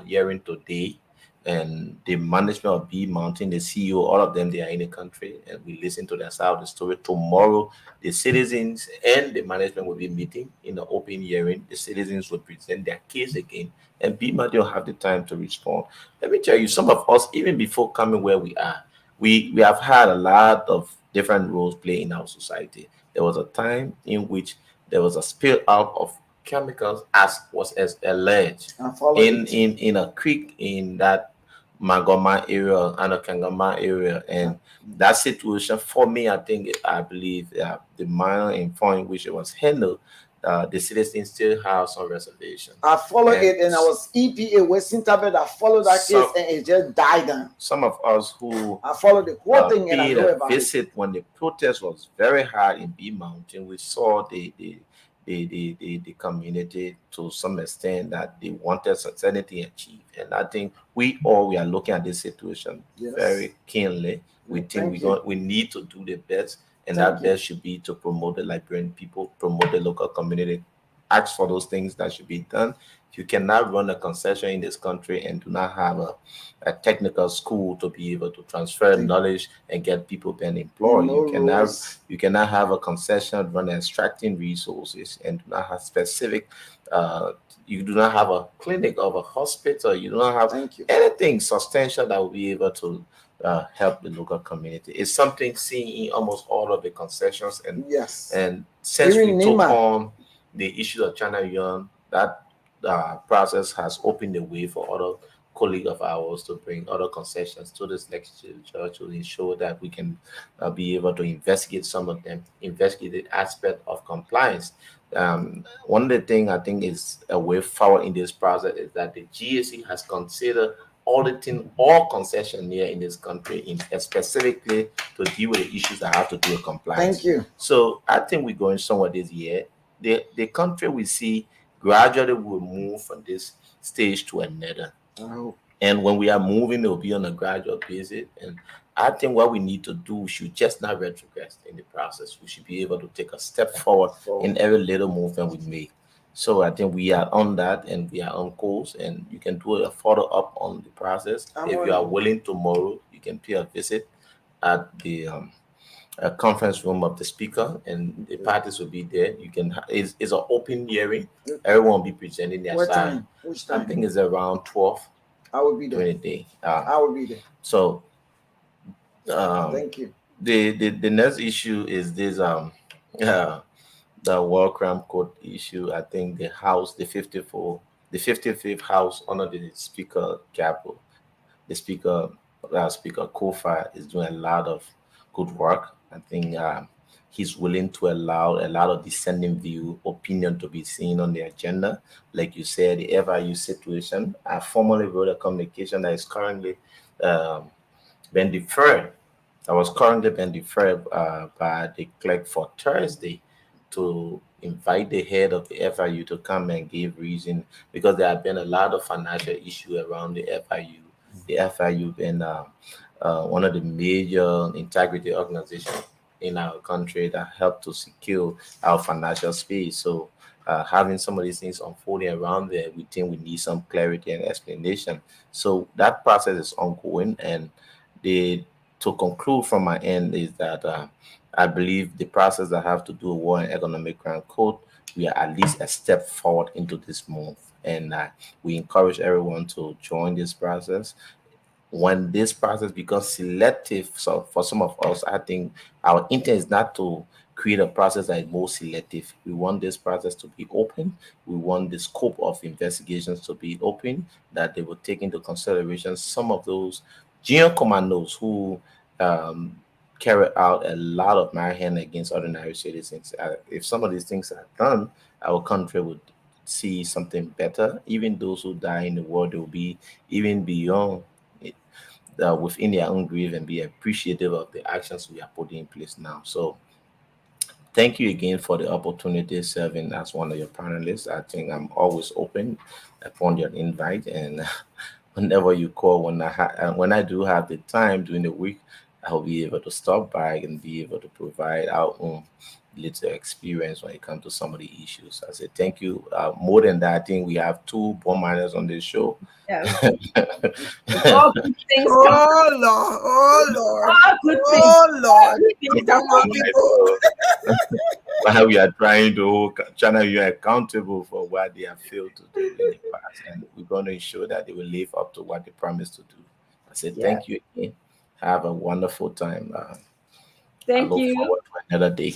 hearing today, and the management of B Mountain, the CEO, all of them, they are in the country, and we listen to their side of the story. Tomorrow, the citizens and the management will be meeting in the open hearing. The citizens will present their case again, and B Mountain will have the time to respond. Let me tell you, some of us, even before coming where we are, we have had a lot of different roles played in our society. There was a time in which there was a spill out of chemicals, as was alleged in a creek in that Magoma area and a Kangama area, and that situation for me, I believe the manner in which it was handled, the citizens still have some reservation. I followed it, and I was EPA Western Tablet. I followed that case, and it just died down. Some of us who I followed the whole thing, and I know about visit when the protest was very hard in B Mountain. We saw the community to some extent that they wanted certainty achieved, and I think we are looking at this situation very keenly. We think we need to do the best. And that best should be to promote the Liberian people, promote the local community, ask for those things that should be done. You cannot run a concession in this country and do not have a technical school to be able to transfer knowledge and get people being employed. You cannot have a concession run extracting resources and do not have specific. You do not have a clinic or a hospital. You do not have anything substantial that will be able to help the local community. It's something seen in almost all of the concessions, and since we took on the issue of China Yuan, that process has opened the way for other colleague of ours to bring other concessions to this legislature to ensure that we can be able to investigate some of them, investigate the aspect of compliance. One of the things I think is a way forward in this process is that the GAC has considered auditing all concession here in this country, specifically to deal with the issues that have to do with compliance. Thank you. So I think we're going somewhere this year. The country we see gradually will move from this stage to another. Oh. And when we are moving, it will be on a gradual basis. And I think what we need to do, we should just not retrogress in the process. We should be able to take a step forward in every little movement we make. So I think we are on that and we are on course, and you can do a follow up on the process. If you are willing tomorrow, you can pay a visit at the conference room of the speaker, and the parties will be there. You can it's an open hearing. Everyone will be presenting their What side. time? Which time? I think it's around 12. I will be there. During the day. I will be there. So thank you. The next issue is this the War Crime Code issue. I think the House, the 55th House under the Speaker Capital, the Speaker Kofa is doing a lot of good work. I think he's willing to allow a lot of dissenting view, opinion to be seen on the agenda. Like you said, the FIU situation. I formally wrote a communication that is currently been deferred. That was currently been deferred by the clerk for Thursday to invite the head of the FIU to come and give reason, because there have been a lot of financial issue around the FIU. The FIU been one of the major integrity organizations in our country that help to secure our financial space. So having some of these things unfolding around there, we think we need some clarity and explanation. So that process is ongoing, and to conclude from my end is that I believe the process that have to do with War and Economic Crime Code, we are at least a step forward into this month, and we encourage everyone to join this process. When this process becomes selective, so for some of us, I think our intent is not to create a process that is more selective. We want this process to be open. We want the scope of investigations to be open, that they will take into consideration some of those junior commandos who carry out a lot of mayhem against ordinary citizens. If some of these things are done, our country would see something better. Even those who die in the war, they will be even beyond within their own grave and be appreciative of the actions we are putting in place now. So thank you again for the opportunity serving as one of your panelists. I think I'm always open upon your invite, and whenever you call, when I do have the time during the week, I'll be able to stop by and be able to provide our own little experience when it comes to some of the issues. I say thank you. More than that, I think we have two born miners on this show. Yeah. All good things come. Oh Lord, oh Lord, all good things. Oh Lord. While we are trying to hold China you accountable for what they have failed to do in the past, and we're going to ensure that they will live up to what they promised to do. I said thank you again. Have a wonderful time. Thank I look you. forward to another day.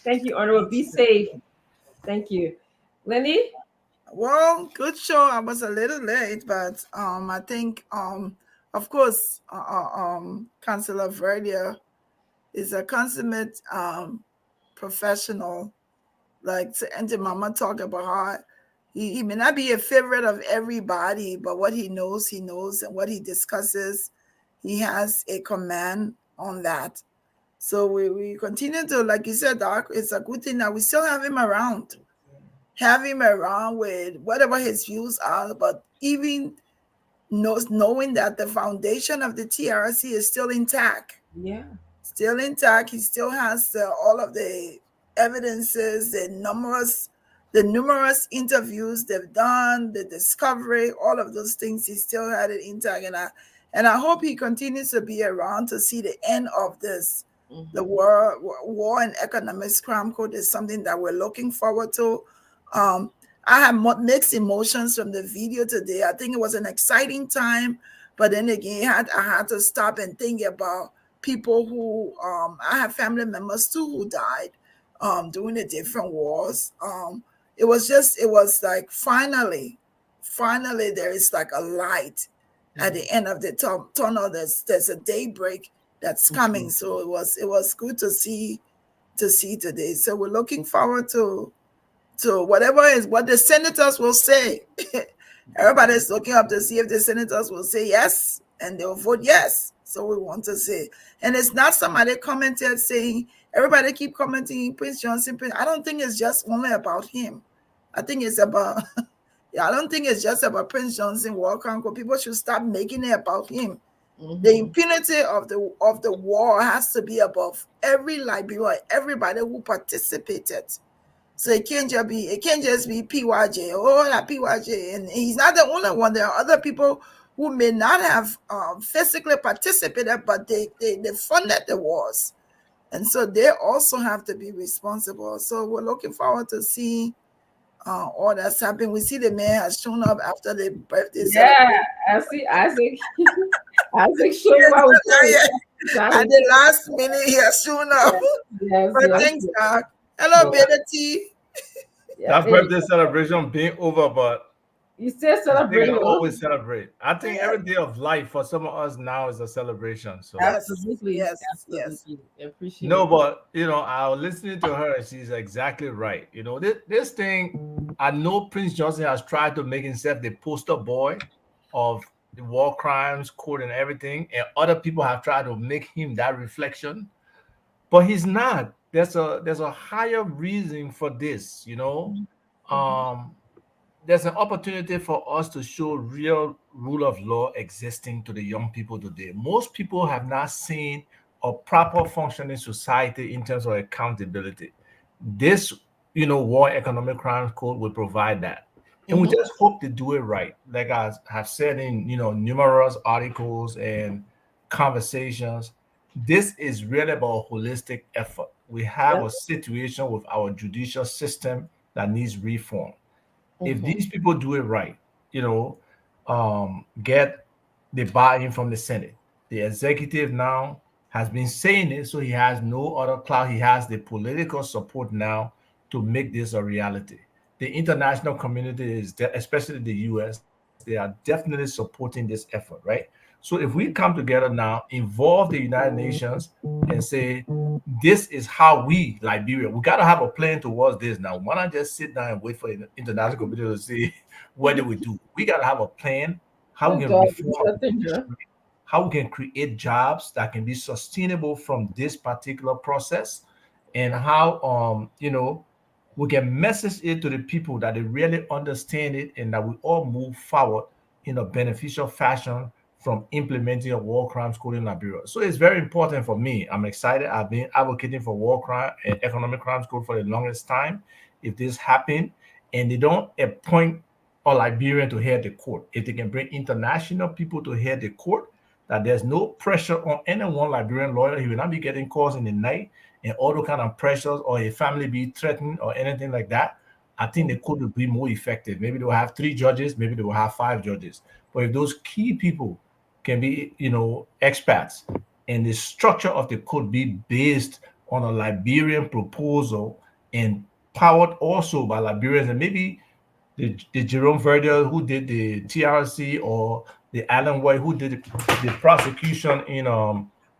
Thank you, Honorable. Be safe. Thank you. Lenny? Well, good show. I was a little late, but I think of course Councillor Verdier is a consummate professional. Like Auntie Mama talked about how he may not be a favorite of everybody, but what he knows, and what he discusses, he has a command on that. So we continue to, like you said, Doc, it's a good thing that we still have him around. Have him around with whatever his views are, but even knowing that the foundation of the TRC is still intact. Yeah. Still intact. He still has all of the evidences, the numerous interviews they've done, the discovery, all of those things. He still had it intact, and I hope he continues to be around to see the end of this. Mm-hmm. The war and economics crime code is something that we're looking forward to. I have mixed emotions from the video today. I think it was an exciting time, but then again, I had to stop and think about people who I have family members too who died during the different wars. It was like finally there is like a light at the end of the tunnel. There's a daybreak that's coming. So it was good to see today. So we're looking forward to whatever is what the senators will say. Everybody's looking up to see if the senators will say yes, and they'll vote yes. So we want to say, and it's not somebody commented saying, everybody keep commenting Prince Johnson. I don't think it's just only about him. I think it's about I don't think it's just about Prince Johnson war conquer. People should stop making it about him. The impunity of the war has to be above every Liberian, everybody who participated. So it can't just be PYJ. Oh, that PYJ, and he's not the only one. There are other people who may not have physically participated, but they funded the wars, and so they also have to be responsible. So we're looking forward to see all that's happening. We see the man has shown up after the birthday. Yeah, I see Isaac. Isaac showed up. At the last minute, he has shown up. Yes, but thanks, God. Hello, Beta T. That birthday celebration being over, but you still celebrate. Always celebrate. I think every day of life for some of us now is a celebration. So absolutely, absolutely. Appreciate no, it. but I was listening to her. She's exactly right. This thing. I know Prince Johnson has tried to make himself the poster boy of the war crimes code and everything, and other people have tried to make him that reflection, but he's not. There's a higher reason for this. There's an opportunity for us to show real rule of law existing to the young people today. Most people have not seen a proper functioning society in terms of accountability. This, war economic crimes code will provide that. And we just hope to do it right. Like I have said in, numerous articles and conversations, this is really about a holistic effort. We have a situation with our judicial system that needs reform. If these people do it right, get the buy-in from the Senate. The executive now has been saying it, so he has no other clout. He has the political support now to make this a reality. The international community especially the US, they are definitely supporting this effort, right? So if we come together now, involve the United Nations and say, this is how we, Liberia, we got to have a plan towards this now. Why not just sit down and wait for the international community to say, what do we do? We got to have a plan, how we can reform, how we can create jobs that can be sustainable from this particular process, and how, we can message it to the people that they really understand it and that we all move forward in a beneficial fashion from implementing a war crimes code in Liberia. So it's very important for me. I'm excited. I've been advocating for war crime and economic crimes code for the longest time. If this happen and they don't appoint a Liberian to head the court, if they can bring international people to head the court, that there's no pressure on any one Liberian lawyer. He will not be getting calls in the night and all the kind of pressures, or a family be threatened or anything like that. I think the court will be more effective. Maybe they will have 3 judges, maybe they will have 5 judges. But if those key people can be, expats, and the structure of the code be based on a Liberian proposal and powered also by Liberians, and maybe the Jerome Verdel who did the TRC, or the Alan White who did the prosecution in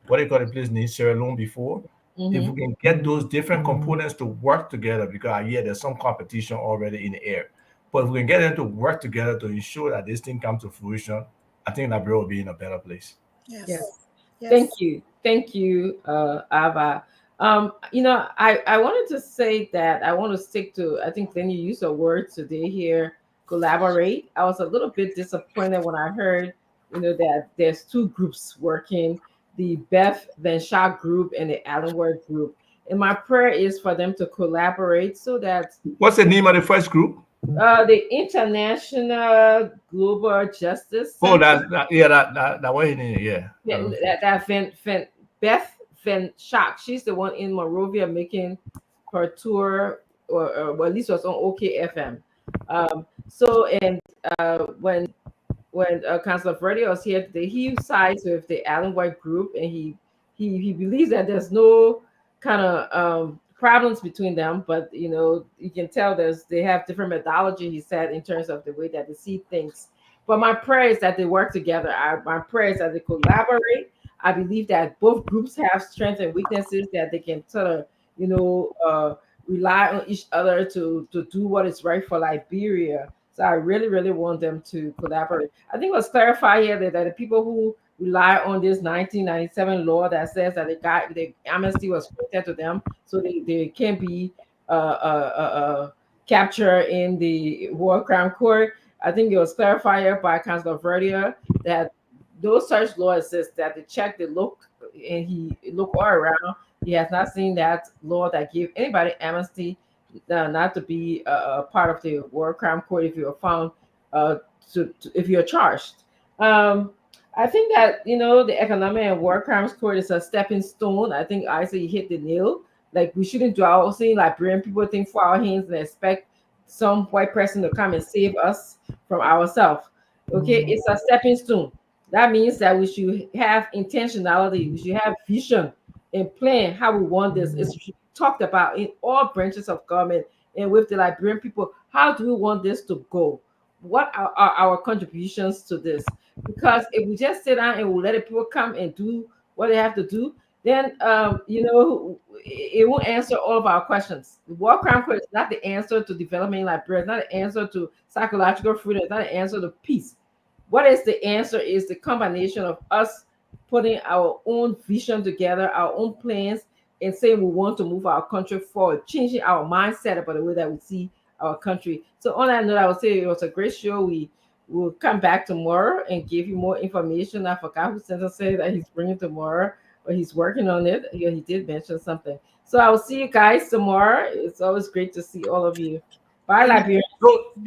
what do you call the place in Sierra Leone before. If we can get those different components to work together, because there's some competition already in the air, but if we can get them to work together to ensure that this thing comes to fruition, I think Liberia will be in a better place. Yes. Thank you, Ava. I wanted to say that I want to stick to, I think then you used a word today here, collaborate. I was a little bit disappointed when I heard, that there's 2 groups working, the Beth Van Schaak group and the Allenworth group. And my prayer is for them to collaborate so that... What's the name of the first group? The International Global Justice Center. Oh, that way in here, That Beth Van Schaak, she's the one in Monrovia making her tour, or at least was on OKFM. When Councilor Verde was here today, he sides with the Allen White group, and he believes that there's no kind of problems between them, but you can tell they have different methodology, he said, in terms of the way that they see things. But my prayer is that they work together. My prayer is that they collaborate. I believe that both groups have strengths and weaknesses that they can sort of, rely on each other to do what is right for Liberia. So I really, really want them to collaborate. I think it was clarified here that the people who rely on this 1997 law that says that the amnesty was granted to them, so they can't be captured in the war crime court. I think it was clarified here by Councilor Verdier that those such laws says that they check, they look, and he look all around. He has not seen that law that give anybody amnesty not to be a part of the war crime court if you're found if you're charged. I think that the economic and war crimes court is a stepping stone. I think Isaac hit the nail. Like we shouldn't do our thing. Liberian people think for our hands and expect some white person to come and save us from ourselves. Okay, it's a stepping stone. That means that we should have intentionality. We should have vision and plan how we want this. It should be talked about in all branches of government and with the Liberian people. How do we want this to go? What are our contributions to this? Because if we just sit down and we let the people come and do what they have to do, then it won't answer all of our questions. The war crime court is not the answer to development in Liberia. It's not the answer to psychological freedom. It's not the answer to peace. What is the answer is the combination of us putting our own vision together, our own plans, and saying we want to move our country forward, changing our mindset about the way that we see our country. So on that note, I would say it was a great show. We will come back tomorrow and give you more information. I forgot who sent us say that he's bringing tomorrow, but he's working on it. Yeah, he did mention something. So I will see you guys tomorrow. It's always great to see all of you. Bye, Liberia.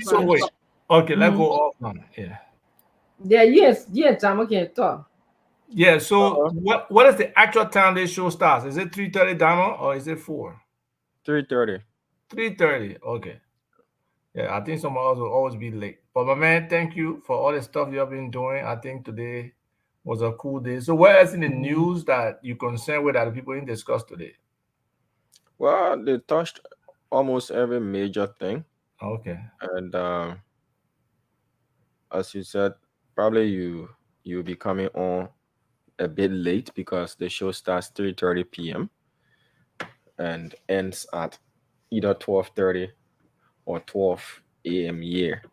So wait. Okay, let's go offline. Yeah. Yeah, yes, Tom can talk. Yeah, so what is the actual time this show starts? Is it 3:30 Donald or is it 4? 3:30. 3:30. Okay. Yeah, I think some of us will always be late. But my man, thank you for all the stuff you have been doing. I think today was a cool day. So what else in the news that you concerned with that the people didn't discuss today? Well, they touched almost every major thing. Okay. And as you said, probably you'll be coming on a bit late because the show starts 3:30 p.m. and ends at either 12:30 or 12 a.m. here.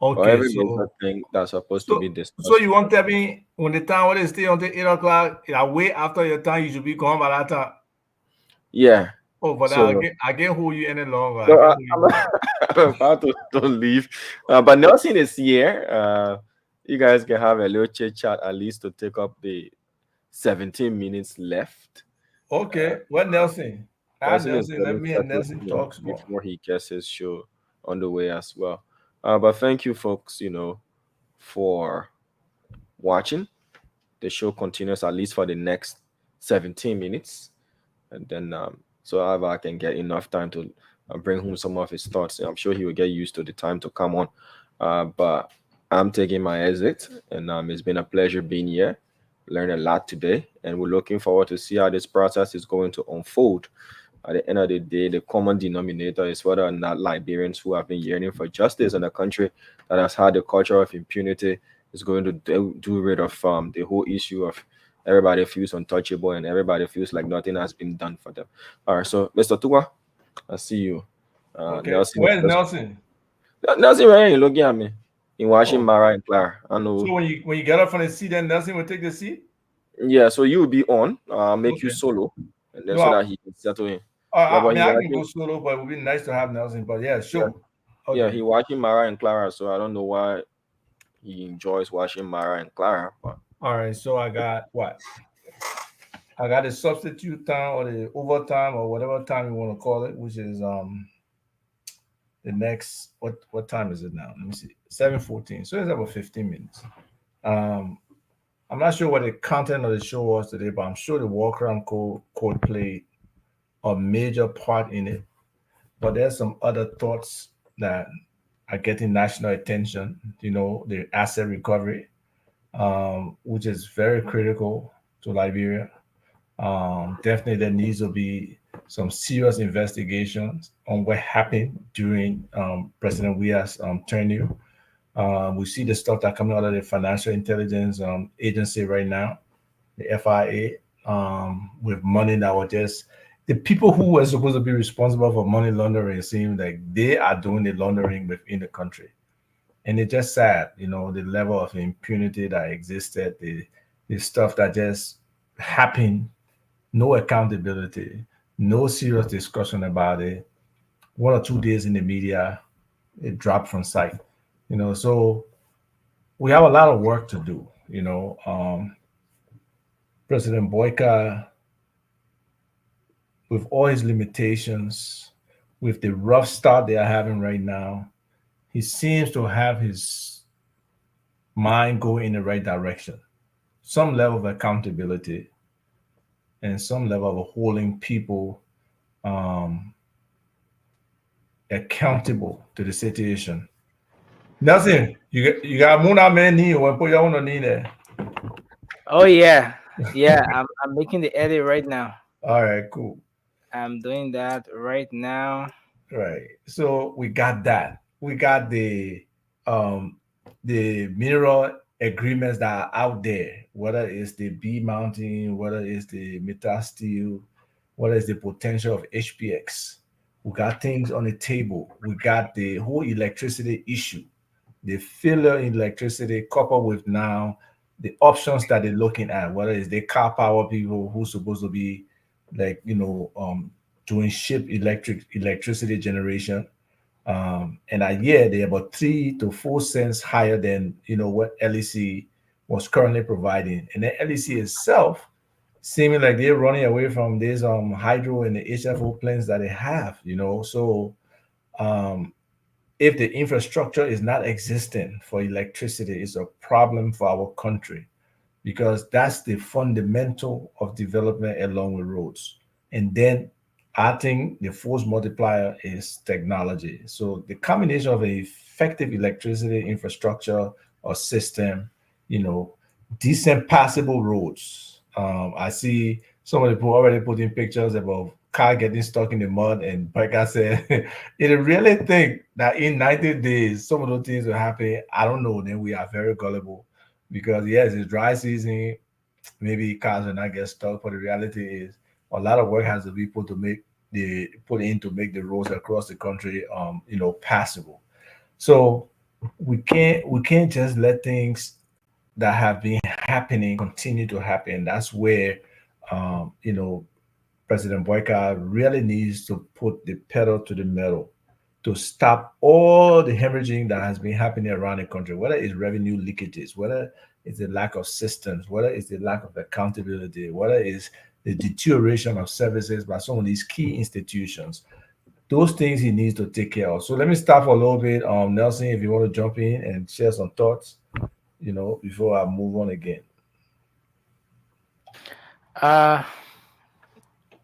Okay, every so major thing that's supposed to be discussed. So you want to tell me when the time when they stay until 8 o'clock, way after your time, you should be gone by that time? Yeah. Oh, but So, I can't hold you any longer. so I'm about to leave. But Nelson is here. You guys can have a little chit chat at least to take up the 17 minutes left. Okay. What Nelson? Nelson, Let me and Nelson talk before he gets his show on the way as well. But thank you, folks, for watching. The show continues at least for the next 17 minutes. And then, so I can get enough time to bring home some of his thoughts. I'm sure he will get used to the time to come on. But I'm taking my exit, and it's been a pleasure being here. Learned a lot today, and we're looking forward to see how this process is going to unfold. At the end of the day, the common denominator is whether or not Liberians who have been yearning for justice in a country that has had a culture of impunity is going to do rid of the whole issue of everybody feels untouchable and everybody feels like nothing has been done for them. All right, so Mr. Tua, I see you. Okay. Nelson, Where's Nelson? Nelson right here looking at me. In watching Mara and Clara. I know. So when you get up from the seat, then Nelson will take the seat? Yeah, so you will be on. Make you solo. And then so that he can settle in. I can go solo, but it would be nice to have Nelson. But yeah, sure. Yeah, okay. He watching Mara and Clara, so I don't know why he enjoys watching Mara and Clara. But all right, so I got what? I got the substitute time or the overtime or whatever time you want to call it, which is the next what time is it now? Let me see. 7:14. So it's about 15 minutes. I'm not sure what the content of the show was today, but I'm sure the war crime code played a major part in it. But there's some other thoughts that are getting national attention. The asset recovery, which is very critical to Liberia. Definitely there needs to be some serious investigations on what happened during President Weah's tenure. We see the stuff that coming out of the Financial Intelligence Agency right now, the FIA, with money that was just the people who were supposed to be responsible for money laundering. It seems like they are doing the laundering within the country, and it's just sad, the level of impunity that existed, the stuff that just happened, no accountability, no serious discussion about it. 1 or 2 days in the media, it dropped from sight. So we have a lot of work to do. President Boyka, with all his limitations, with the rough start they are having right now, he seems to have his mind going in the right direction. Some level of accountability and some level of holding people accountable to the situation. Nelson, you got Muna Mani or put your own knee there. Oh yeah. Yeah, I'm making the edit right now. All right, cool. I'm doing that right now. Right. So we got that. We got the mineral agreements that are out there, whether it's the B Mountain, whether it's the metal steel, whether it's the potential of HPX. We got things on the table. We got the whole electricity issue, the failure in electricity coupled with now the options that they're looking at, whether it's the car power people who's supposed to be like, doing ship electricity generation. And a year they're about 3 to 4 cents higher than what LEC was currently providing. And the LEC itself seeming like they're running away from these hydro and the HFO plants that they have, So if the infrastructure is not existing for electricity, it's a problem for our country, because that's the fundamental of development along with roads. And then I think the force multiplier is technology. So the combination of an effective electricity infrastructure or system, decent passable roads. I see some of the people already putting pictures about car getting stuck in the mud, and like I said, if you really think that in 90 days some of those things will happen, I don't know, then we are very gullible, because yes, it's dry season, maybe cars will not get stuck, but the reality is a lot of work has to be put to make the roads across the country passable. So we can't just let things that have been happening continue to happen. That's where President Boyka really needs to put the pedal to the metal to stop all the hemorrhaging that has been happening around the country, whether it's revenue leakages, whether it's the lack of systems, whether it's the lack of accountability, whether it's the deterioration of services by some of these key institutions. Those things he needs to take care of. So let me start for a little bit. Nelson, if you want to jump in and share some thoughts, before I move on again.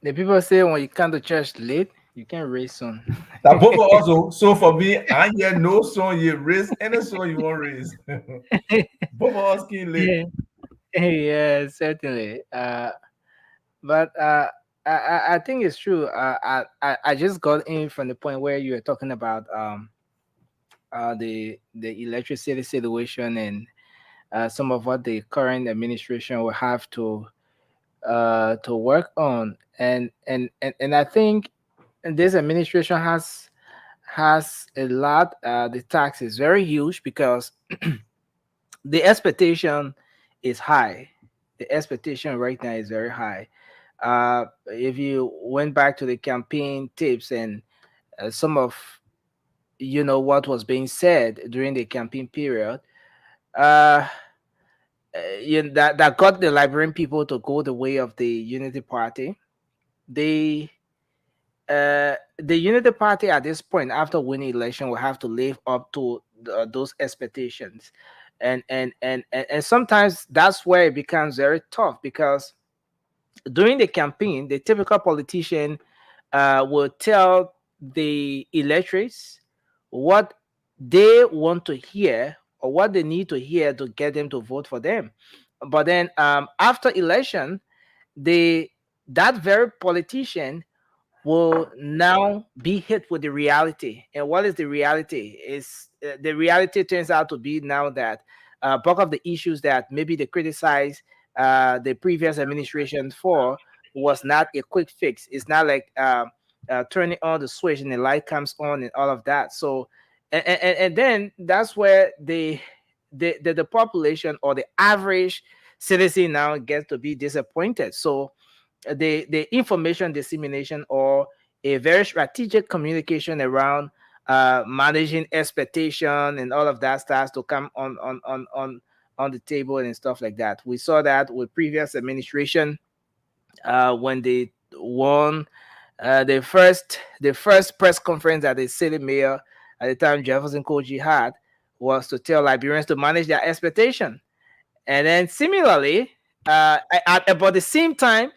The people say when you come to church late, you can raise son. That both of us. So for me, I hear no son you raise, any son you want raise. Both of us can late. Yeah, certainly. But I think it's true. I just got in from the point where you were talking about the electricity situation and some of what the current administration will have to work on, and I think this administration has a lot. The tax is very huge because the expectation is high. The expectation right now is very high. If you went back to the campaign tips and some of what was being said during the campaign period, that got the Liberian people to go the way of the Unity Party. The Unity Party at this point, after winning election, will have to live up to those expectations, and sometimes that's where it becomes very tough, because during the campaign, the typical politician will tell the electorates what they want to hear or what they need to hear to get them to vote for them. But then after election, that very politician will now be hit with the reality. And what is the reality? Is the reality turns out to be now that bulk of the issues that maybe they criticize the previous administration for was not a quick fix. It's not like turning on the switch and the light comes on and all of that. So, and then that's where the population or the average citizen now gets to be disappointed. So the information dissemination or a very strategic communication around managing expectation and all of that starts to come on the table and stuff like that. We saw that with previous administration when they won the first press conference that the city mayor at the time, Jefferson Koji, had was to tell Liberians to manage their expectation. And then similarly, at about the same time,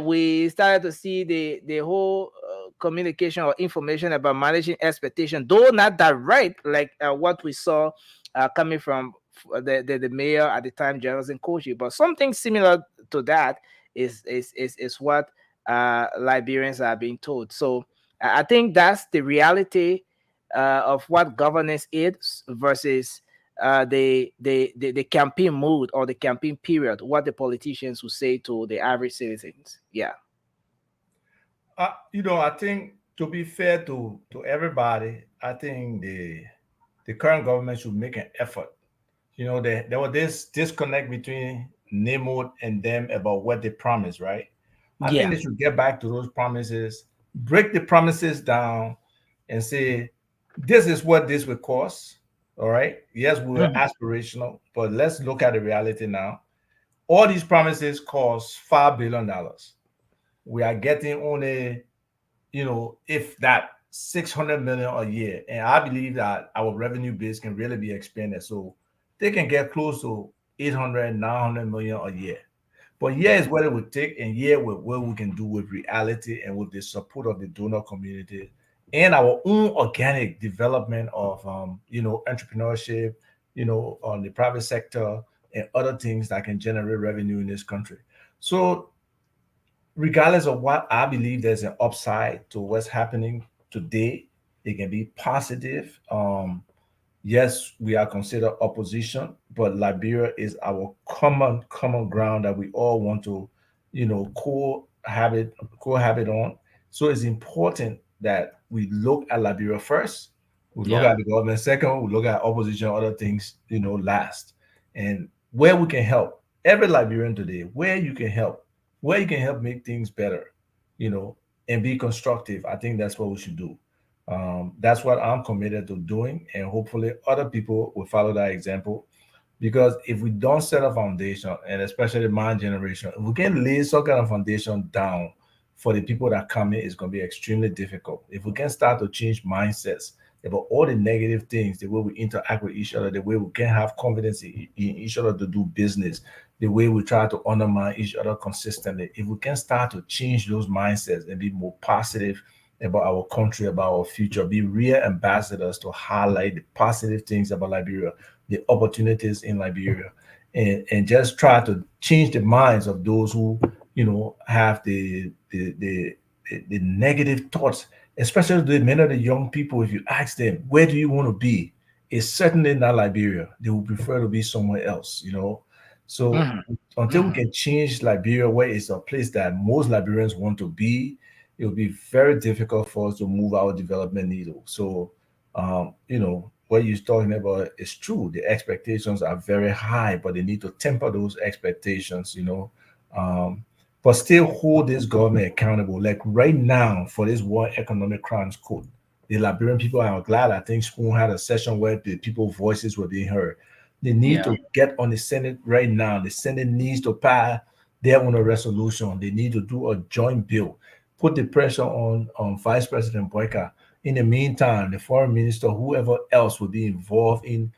we started to see the whole communication or information about managing expectation, though not direct like what we saw coming from the mayor at the time, Jefferson Koji, but something similar to that is what Liberians are being told. So I think that's the reality of what governance is versus the campaign mood or the campaign period, what the politicians will say to the average citizens. Yeah. I think to be fair to everybody, I think the current government should make an effort. There was this disconnect between NEMO and them about what they promised, right? I think they should get back to those promises, break the promises down, and say, this is what this will cost. All right. Yes, we were aspirational, but let's look at the reality now. All these promises cost $5 billion. We are getting only, if that 600 million a year. And I believe that our revenue base can really be expanded. So they can get close to 800, 900 million a year. But here is what it would take, and here with what we can do with reality and with the support of the donor community and our own organic development of entrepreneurship, on the private sector and other things that can generate revenue in this country. So regardless of what I believe, there's an upside to what's happening today. It can be positive. Yes, we are considered opposition, but Liberia is our common ground that we all want to, cohabit on. So it's important that we look at Liberia first, we look at the government second, we look at opposition, other things, last. And where we can help, every Liberian today, where you can help make things better, and be constructive. I think that's what we should do. That's what I'm committed to doing, and hopefully other people will follow that example. Because if we don't set a foundation, and especially my generation, if we can lay some kind of foundation down for the people that come in, it's going to be extremely difficult. If we can start to change mindsets about all the negative things, the way we interact with each other, the way we can have confidence in each other to do business, the way we try to undermine each other consistently, if we can start to change those mindsets and be more positive about our country, about our future, be real ambassadors to highlight the positive things about Liberia, the opportunities in Liberia, and just try to change the minds of those who, have the negative thoughts, especially the many of the young people. If you ask them, where do you want to be? It's certainly not Liberia. They would prefer to be somewhere else, So until we can change Liberia, where it's a place that most Liberians want to be, it will be very difficult for us to move our development needle. So, what you're talking about is true. The expectations are very high, but they need to temper those expectations, but still hold this government accountable. Like right now, for this War Economic Crimes Code, the Liberian people are glad. I think Spoon had a session where the people's voices were being heard. They need to get on the Senate right now. The Senate needs to pass their own resolution. They need to do a joint bill. Put the pressure on Vice President Boyka. In the meantime, the foreign minister, whoever else will be involved in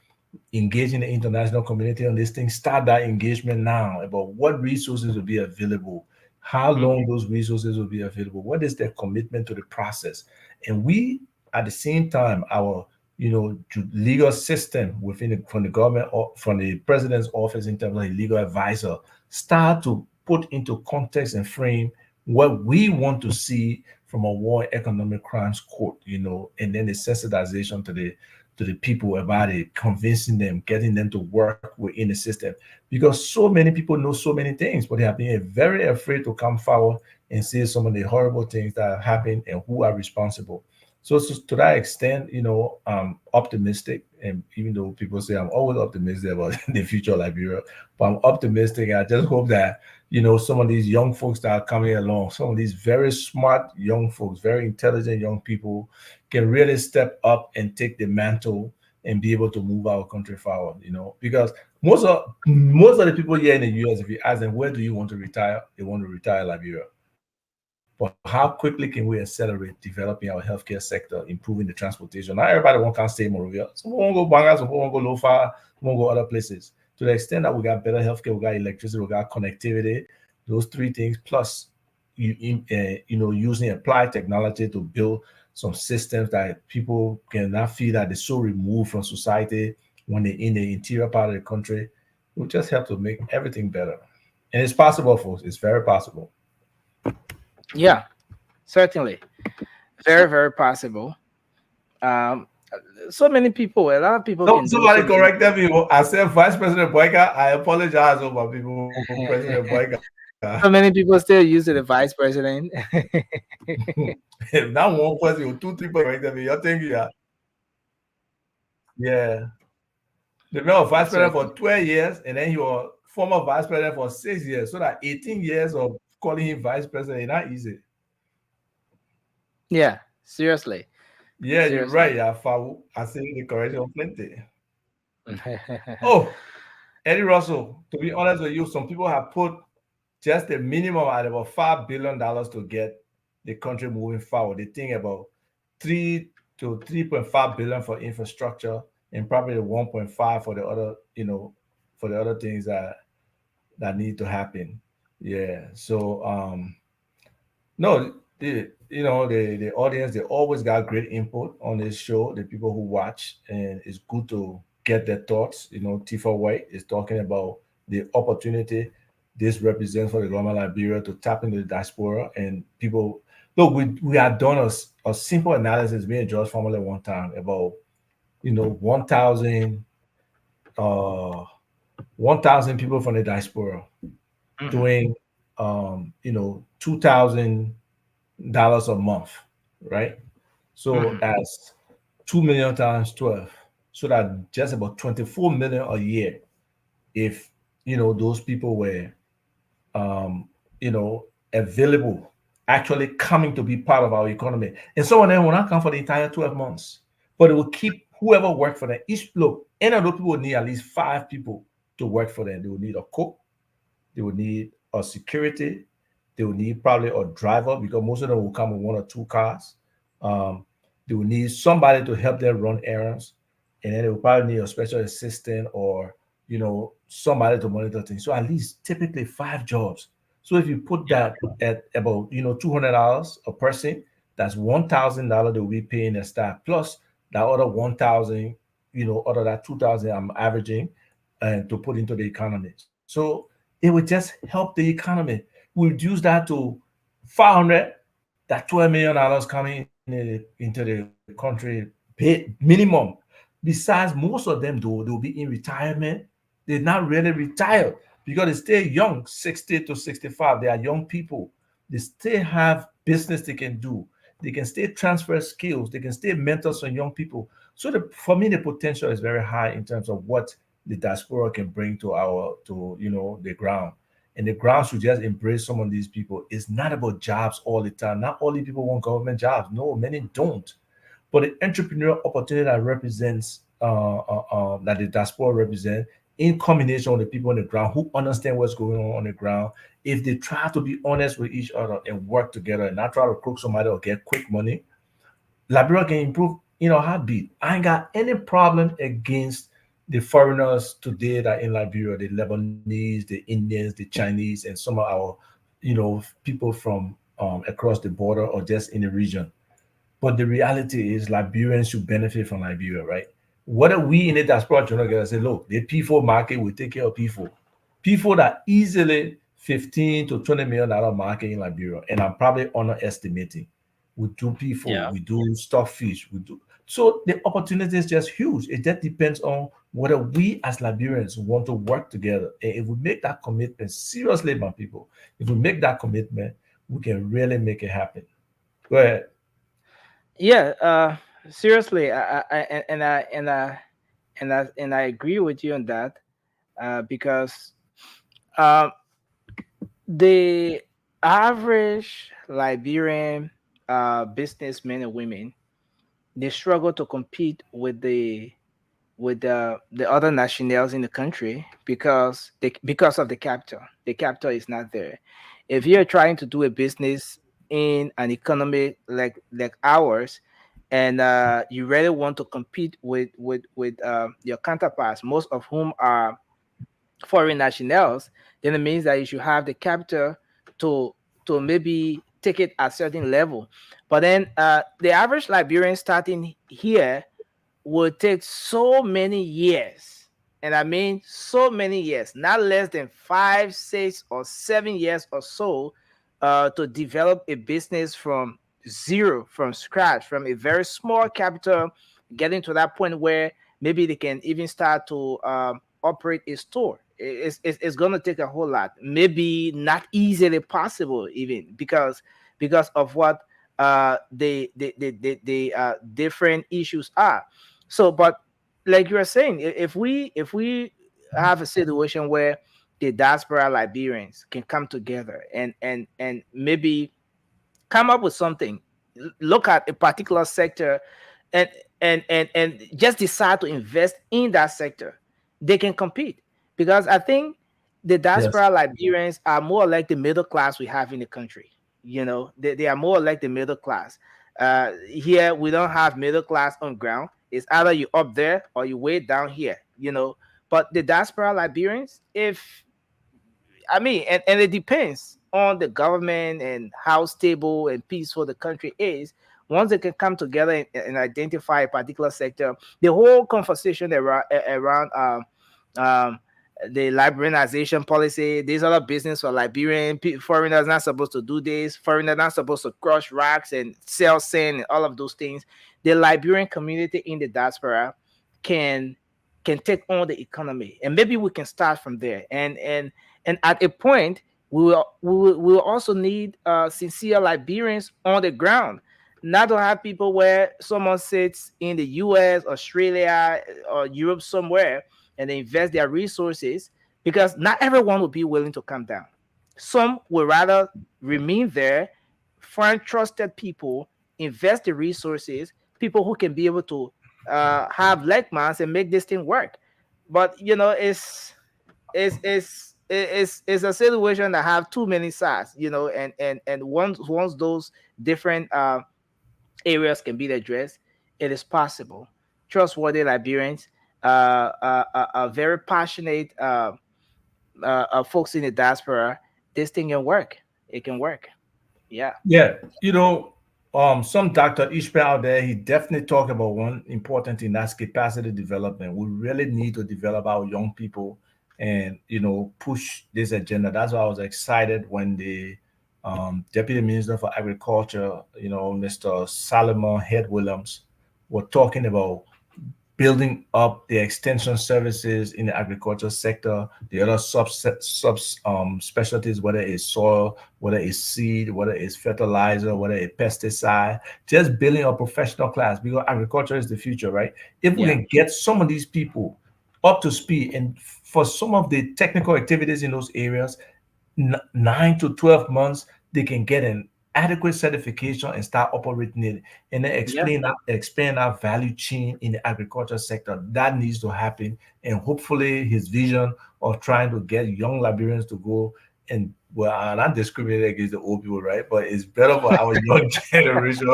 engaging the international community on this thing, start that engagement now about what resources will be available, how long those resources will be available, what is their commitment to the process. And we, at the same time, our legal system from the government or from the president's office in terms of a legal advisor, start to put into context and frame what we want to see from a war economic crimes court, and then the sensitization to the people about it, convincing them, getting them to work within the system. Because so many people know so many things, but they have been very afraid to come forward and say some of the horrible things that have happened and who are responsible. So to that extent, I'm optimistic. And even though people say I'm always optimistic about the future of Liberia, but I'm optimistic. I just hope that, some of these young folks that are coming along, some of these very smart young folks, very intelligent young people can really step up and take the mantle and be able to move our country forward, because most of the people here in the US, if you ask them, where do you want to retire? They want to retire Liberia. But how quickly can we accelerate developing our healthcare sector, improving the transportation? Not everybody can't stay in Monrovia. Some want to go Banga, some want to go Lofa, some want to go other places. To the extent that we got better healthcare, we got electricity, we got connectivity, those three things, plus using applied technology to build some systems that people cannot feel that they're so removed from society when they're in the interior part of the country. We just have to make everything better. And it's possible, folks. It's very possible. Yeah, certainly. Very, very possible. So many people, a lot of people can somebody corrected me. I said Vice President Boyka. I apologize over people. President Boyka. So many people still use the vice president. Not one person, 2, 3 people corrected me. You're thinking that. Yeah. The man was vice president for 12 years, and then he was former vice president for 6 years. So that 18 years of calling him vice president is not easy. Yeah, seriously. Yeah, seriously. You're right. Yeah, I see the correction plenty. Oh, Eddie Russell, to be honest with you, some people have put just the minimum at about $5 billion to get the country moving forward. They think about 3 to 3.5 billion for infrastructure and probably 1.5 for the other, for the other things that need to happen. Yeah. So no, the audience, they always got great input on this show, the people who watch, and it's good to get their thoughts. Tifa White is talking about the opportunity this represents for the government of Liberia to tap into the diaspora. And people, look, we had done a simple analysis, me and George Formula one time, about 1,000 people from the diaspora doing $2,000 a month, right? So that's 2 million times 12, so that just about 24 million a year if those people were available, actually coming to be part of our economy. And some of them will not come for the entire 12 months, but it will keep whoever worked for them. Each look, any of those people will need at least 5 people to work for them. They will need a cook, they will need a security, they will need probably a driver, because most of them will come with 1 or 2 cars. They will need somebody to help them run errands, and then they will probably need a special assistant or somebody to monitor things. So at least typically 5 jobs. So if you put that at about $200 a person, that's $1,000 they will be paying their staff, plus that other 1,000, other that 2,000 I'm averaging, and to put into the economy. So it would just help the economy. We reduce that to 500, that $12 million coming into the country minimum. Besides, most of them, though, they'll be in retirement. They're not really retired because they stay young, 60 to 65. They are young people. They still have business they can do. They can still transfer skills. They can still mentor some young people. So for me, the potential is very high in terms of what the diaspora can bring to the ground. And the ground should just embrace some of these people. It's not about jobs all the time. Not all people want government jobs. No, many don't. But the entrepreneurial opportunity that represents, that the diaspora represents, in combination with the people on the ground who understand what's going on the ground, if they try to be honest with each other and work together and not try to crook somebody or get quick money, Liberia can improve in a heartbeat. I ain't got any problem against the foreigners today that are in Liberia, the Lebanese, the Indians, the Chinese, and some of our, people from across the border or just in the region. But the reality is Liberians should benefit from Liberia, right? What are we in the diaspora trying to get? Say, look, the P4 market will take care of P4. P4 that easily $15 to $20 million market in Liberia, and I'm probably underestimating. We do people, we do stockfish, we do. So the opportunity is just huge. It just depends on whether we as Liberians want to work together. And if we make that commitment seriously, my people, if we make that commitment, we can really make it happen. Go ahead. Yeah, seriously, I agree with you on that, because the average Liberian businessmen and women, they struggle to compete with the other nationals in the country because of the capital. The capital is not there. If you're trying to do a business in an economy like ours, and you really want to compete with your counterparts, most of whom are foreign nationals, then it means that you should have the capital to maybe take it at certain level. But then the average Liberian starting here would take so many years, and I mean so many years, not less than 5, 6, or 7 years or so, to develop a business from zero, from scratch, from a very small capital, getting to that point where maybe they can even start to operate a store. It's going to take a whole lot, maybe not easily possible, even because of what the different issues are. So, but like you were saying, if we have a situation where the diaspora Liberians can come together and maybe come up with something, look at a particular sector, and and just decide to invest in that sector, they can compete. Because I think the Yes. diaspora Liberians are more like the middle class we have in the country. They are more like the middle class. Here we don't have middle class on ground. It's either you up there or you way down here. But the diaspora Liberians, if I mean, and it depends on the government and how stable and peaceful the country is. Once they can come together and identify a particular sector, the whole conversation around um, the liberalization policy, these other business for Liberian foreigners not supposed to do this, foreigners not supposed to crush rocks and sell sand and all of those things. The Liberian community in the diaspora can take on the economy, and maybe we can start from there. And at a point, we will also need sincere Liberians on the ground, not to have people where someone sits in the U.S., Australia, or Europe somewhere, and they invest their resources, because not everyone will be willing to come down. Some would rather remain there, find trusted people, invest the resources, people who can be able to have leg mass and make this thing work. But it's a situation that have too many sides, and once those different areas can be addressed, it is possible. Trustworthy Liberians, are very passionate folks in the diaspora. This thing can work. It can work. Yeah. Yeah, some Dr. Ishmael out there, he definitely talked about one important thing, that's capacity development. We really need to develop our young people and push this agenda. That's why I was excited when the Deputy Minister for Agriculture, Mr. Solomon Head Williams, were talking about building up the extension services in the agriculture sector, the other specialties, whether it's soil, whether it's seed, whether it's fertilizer, whether it's pesticide, just building a professional class, because agriculture is the future, right? If we can get some of these people up to speed, and for some of the technical activities in those areas, 9 to 12 months, they can get an adequate certification and start operating it, and then expand our value chain in the agriculture sector. That needs to happen, and hopefully his vision of trying to get young Liberians to go, and well, I'm not discriminating against the old people, right? But it's better for our young generation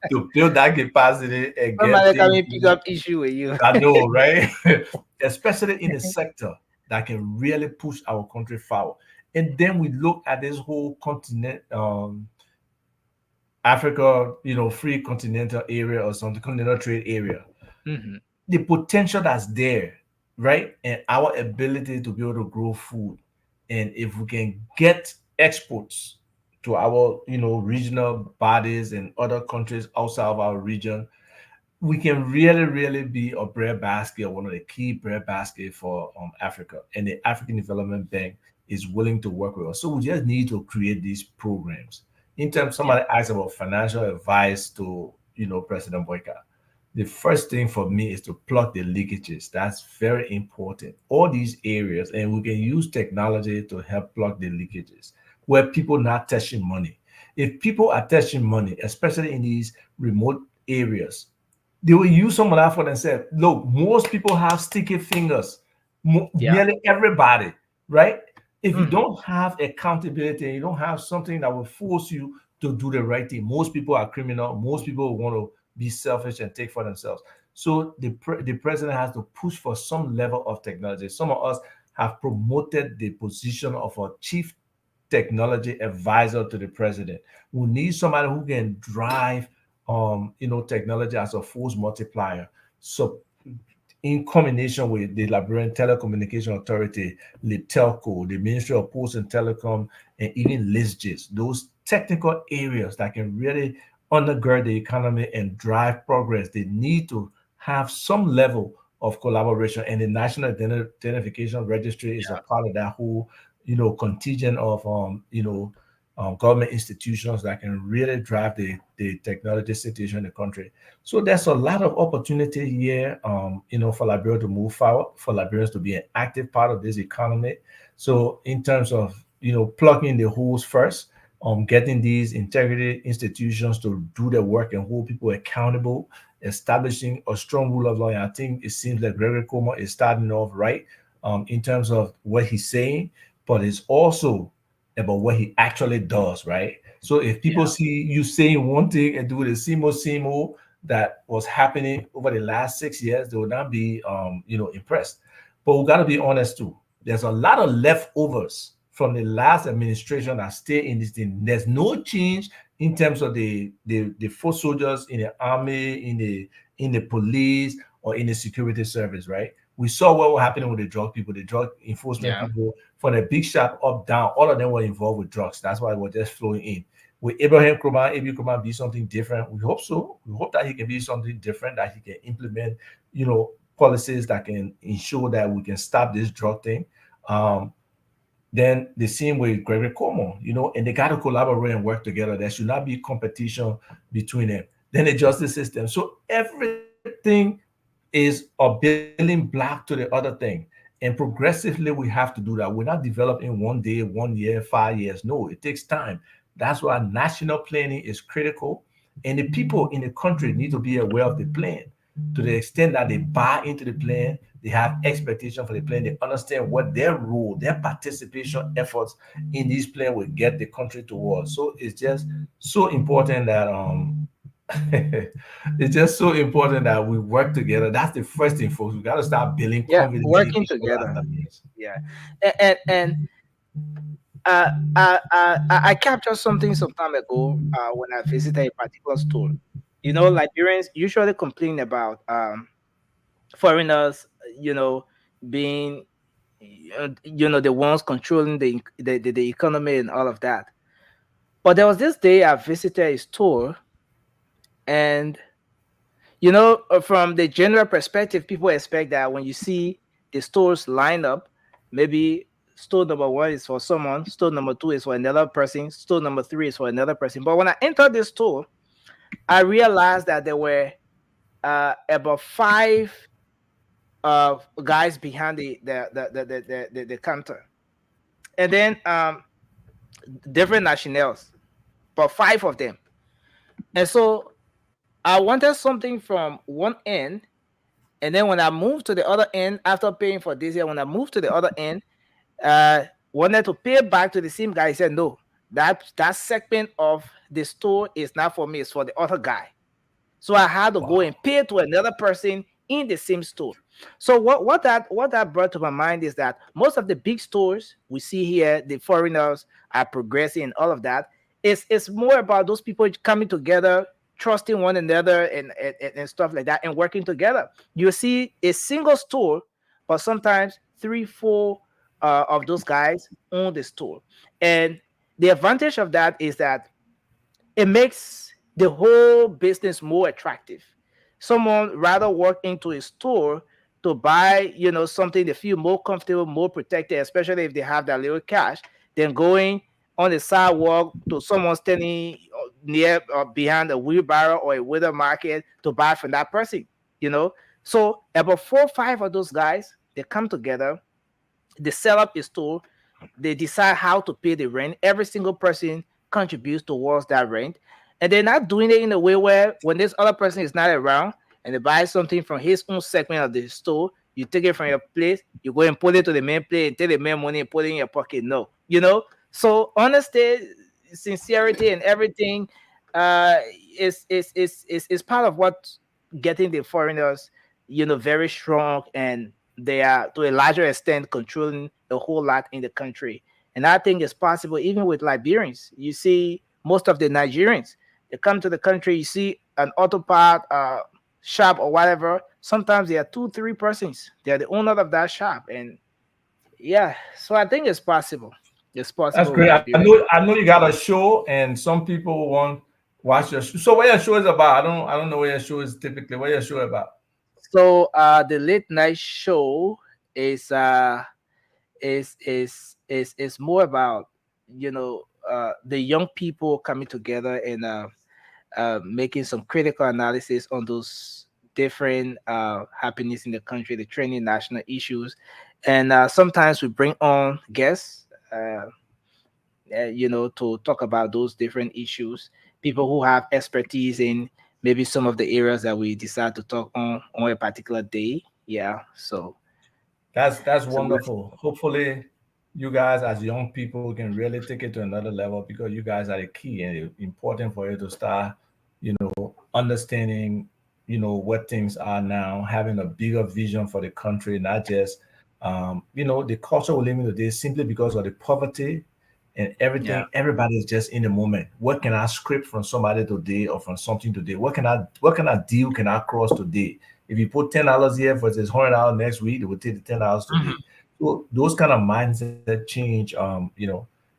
to build that capacity and Somebody get come things. and pick up issue with you. I know, right? Especially in a sector that can really push our country forward. And then we look at this whole continent, Africa, free continental area or something, continental trade area. Mm-hmm. The potential that's there, right? And our ability to be able to grow food And if we can get exports to our, regional bodies and other countries outside of our region, we can really be a breadbasket, one of the key breadbasket for Africa. And the African Development Bank is willing to work with us. So we just need to create these programs. In terms, somebody asked about financial advice to, President Boyka. The first thing for me is to plug the leakages. That's very important. All these areas, and we can use technology to help plug the leakages where people not touching money. If people are touching money, especially in these remote areas, they will use some of that for themselves. Look, most people have sticky fingers. Nearly everybody, right? If you don't have accountability, you don't have something that will force you to do the right thing. Most people are criminal. Most people want to be selfish and take for themselves. So the president has to push for some level of technology. Some of us have promoted the position of a chief technology advisor to the president. We need somebody who can drive technology as a force multiplier. So in combination with the Liberian Telecommunication Authority, LITELCO, the Ministry of Posts and Telecom, and even LISGIS, those technical areas that can really undergird the economy and drive progress, they need to have some level of collaboration. And the National Identification Registry is a part of that whole, contingent of, government institutions that can really drive the technology situation in the country. So there's a lot of opportunity here, for Liberia to move forward, for Liberians to be an active part of this economy. So in terms of, plugging the holes first, getting these integrity institutions to do their work and hold people accountable, establishing a strong rule of law. And I think it seems like Gregory Como is starting off right in terms of what he's saying, but it's also about what he actually does, right? So if people see you saying one thing and do the same old that was happening over the last 6 years, they will not be, impressed. But we got to be honest too. There's a lot of leftovers from the last administration that stay in this thing. There's no change in terms of the foot soldiers in the army, in the police, or in the security service, right? We saw what was happening with the drug people, the drug enforcement people, from the big shop up down. All of them were involved with drugs. That's why we're just flowing in. Will Abraham Kurman be something different? We hope so. We hope that he can be something different, that he can implement, policies that can ensure that we can stop this drug thing. Then the same with Gregory Como, and they got to collaborate and work together. There should not be competition between them. Then the justice system. So everything is a building block to the other thing. And progressively, we have to do that. We're not developing one day, 1 year, 5 years. No, it takes time. That's why national planning is critical. And the people in the country need to be aware of the plan. To the extent that they buy into the plan, they have expectation for the plan, they understand what their role, their participation efforts in this plan will get the country towards. So it's just so important that it's just so important that we work together. That's the first thing, folks. We got to start building confidence, working together. And I captured something some time ago when I visited a particular store. Liberians usually complain about foreigners, being, the ones controlling the economy and all of that. But there was this day I visited a store, and from the general perspective, people expect that when you see the stores line up, maybe store number 1 is for someone, store number 2 is for another person, store number 3 is for another person. But when I entered this store, I realized that there were about 5 guys behind the counter, and then different nationals, but 5 of them. And so I wanted something from one end, and then when I moved to the other end after paying for this year, when I moved to the other end, wanted to pay back to the same guy. He said, no, that segment of the store is not for me, it's for the other guy. So I had to go and pay to another person in the same store. So what that brought to my mind is that most of the big stores we see here, the foreigners are progressing and all of that. It's more about those people coming together, trusting one another and stuff like that, and working together. You see a single store, but sometimes 3, 4 of those guys own the store. And the advantage of that is that it makes the whole business more attractive. Someone rather walk into a store to buy, something they feel more comfortable, more protected, especially if they have that little cash, than going on the sidewalk to someone standing near or behind a wheelbarrow or a wither market to buy from that person. So about 4 or 5 of those guys, they come together, they set up a store, they decide how to pay the rent. Every single person contributes towards that rent. And they're not doing it in a way where when this other person is not around and they buy something from his own segment of the store, you take it from your place, you go and put it to the main place and take the main money and put it in your pocket. No, So honesty, sincerity, and everything is part of what getting the foreigners, very strong, and they are to a larger extent controlling a whole lot in the country. And I think it's possible even with Liberians. You see, most of the Nigerians, they come to the country, you see an auto part shop or whatever. Sometimes there are 2, 3 persons. They are the owner of that shop. And yeah, so I think it's possible. It's possible. That's great. I know you got a show, and some people want watch your show. So what your show is about? I don't know what your show is typically. What your show about? So the late night show is more about the young people coming together and making some critical analysis on those different happenings in the country, the trending national issues, and sometimes we bring on guests, to talk about those different issues. People who have expertise in maybe some of the areas that we decide to talk on a particular day. Yeah, so that's wonderful. Hopefully, you guys as young people can really take it to another level because you guys are the key and it's important for you to start, understanding, what things are now, having a bigger vision for the country, not just, the culture we live in today simply because of the poverty and everything. Yeah. Everybody is just in the moment. What can I script from somebody today or from something today? What kind of deal can I cross today? If you put $10 here versus $100 next week, it will take the $10 today. So those kind of mindset change,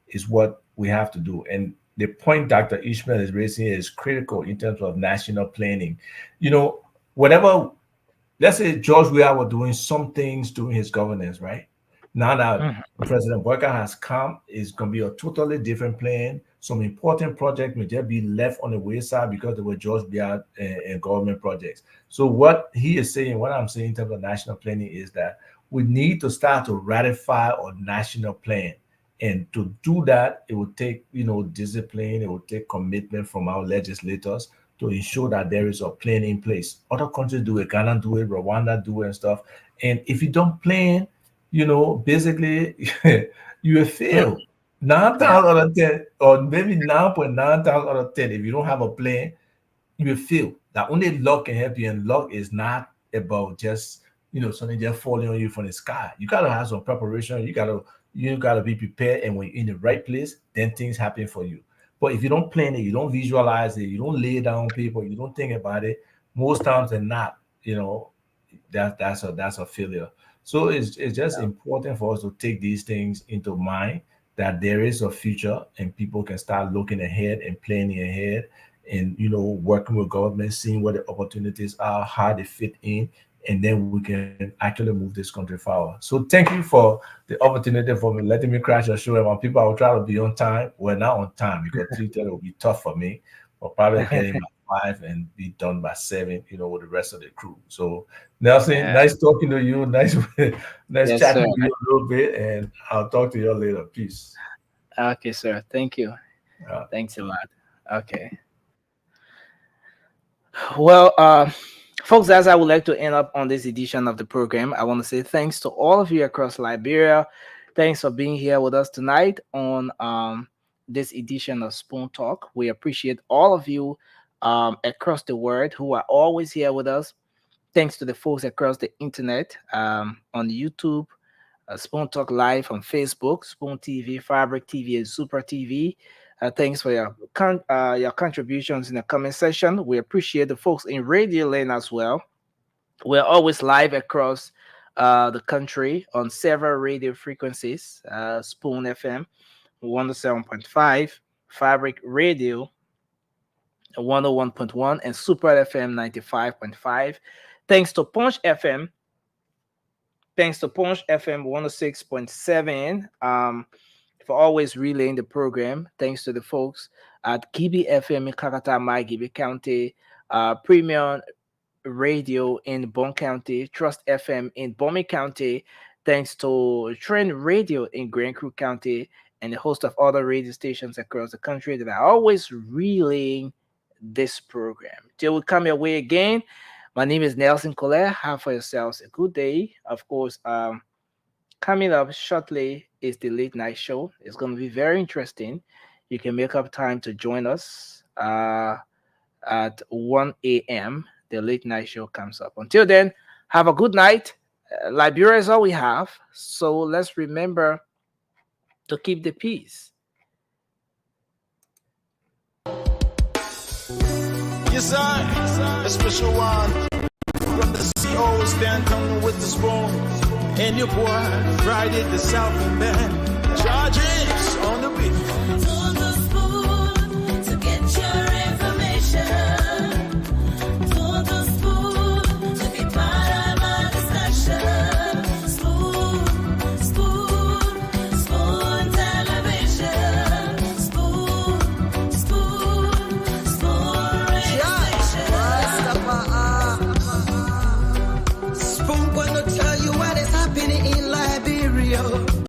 is what we have to do. And the point Dr. Ishmael is raising is critical in terms of national planning. Whatever, let's say George Weah was doing some things during his governance, right? Now that President Boyka has come, it's going to be a totally different plan. Some important projects may just be left on the wayside because they were George Weah and government projects. So what he is saying, what I'm saying in terms of national planning is that we need to start to ratify a national plan. And to do that, it will take, discipline, it will take commitment from our legislators to ensure that there is a plan in place. Other countries do it, Ghana do it, Rwanda do it and stuff. And if you don't plan, basically you will fail. 9 times out of 10, or maybe 9.9 times out of 10, if you don't have a plan, you will fail. That only luck can help you, and luck is not about just something just falling on you from the sky. You gotta have some preparation. You gotta be prepared, and when you're in the right place, then things happen for you. But if you don't plan it, you don't visualize it, you don't lay it down on paper, you don't think about it, most times than not, that's a failure. So it's just important for us to take these things into mind, that there is a future and people can start looking ahead and planning ahead and, working with government, seeing what the opportunities are, how they fit in, and then we can actually move this country forward. So thank you for the opportunity for me letting me crash your show. And people, I will try to be on time. We're not on time because 3:30 will be tough for me. But probably get in by 5 and be done by 7, with the rest of the crew. So Nelson, nice talking to you. Nice Yes, chatting sir. with you a little bit, and I'll talk to you later. Peace. Okay, sir. Thank you. Thanks a lot. Okay. Well, folks, as I would like to end up on this edition of the program, I want to say thanks to all of you across Liberia. Thanks for being here with us tonight on this edition of Spoon Talk. We appreciate all of you across the world who are always here with us. Thanks to the folks across the internet, on YouTube, Spoon Talk Live on Facebook, Spoon TV, Fabric TV, and Super TV. Thanks for your contributions in the comment section. We appreciate the folks in Radio Lane as well. We're always live across the country on several radio frequencies: Spoon FM 107.5, Fabric Radio 101.1, and Super FM 95.5. Thanks to Punch FM 106.7, for always relaying the program. Thanks to the folks at Gibi FM in Kakatama, Gibi County, Premium Radio in Bong County, Trust FM in Bomi County. Thanks to Trend Radio in Grand Creek County, and a host of other radio stations across the country that are always relaying this program. Till we come your way again, my name is Nelson Colette. Have for yourselves a good day. Of course, coming up shortly is the late night show. It's going to be very interesting. You can make up time to join us at 1 a.m. The late night show comes up. Until then, have a good night. Liberia is all we have, so let's remember to keep the peace. Yes, I, a special one from the COs, Dan coming with the spoon. And your boy, Friday the Southern Band.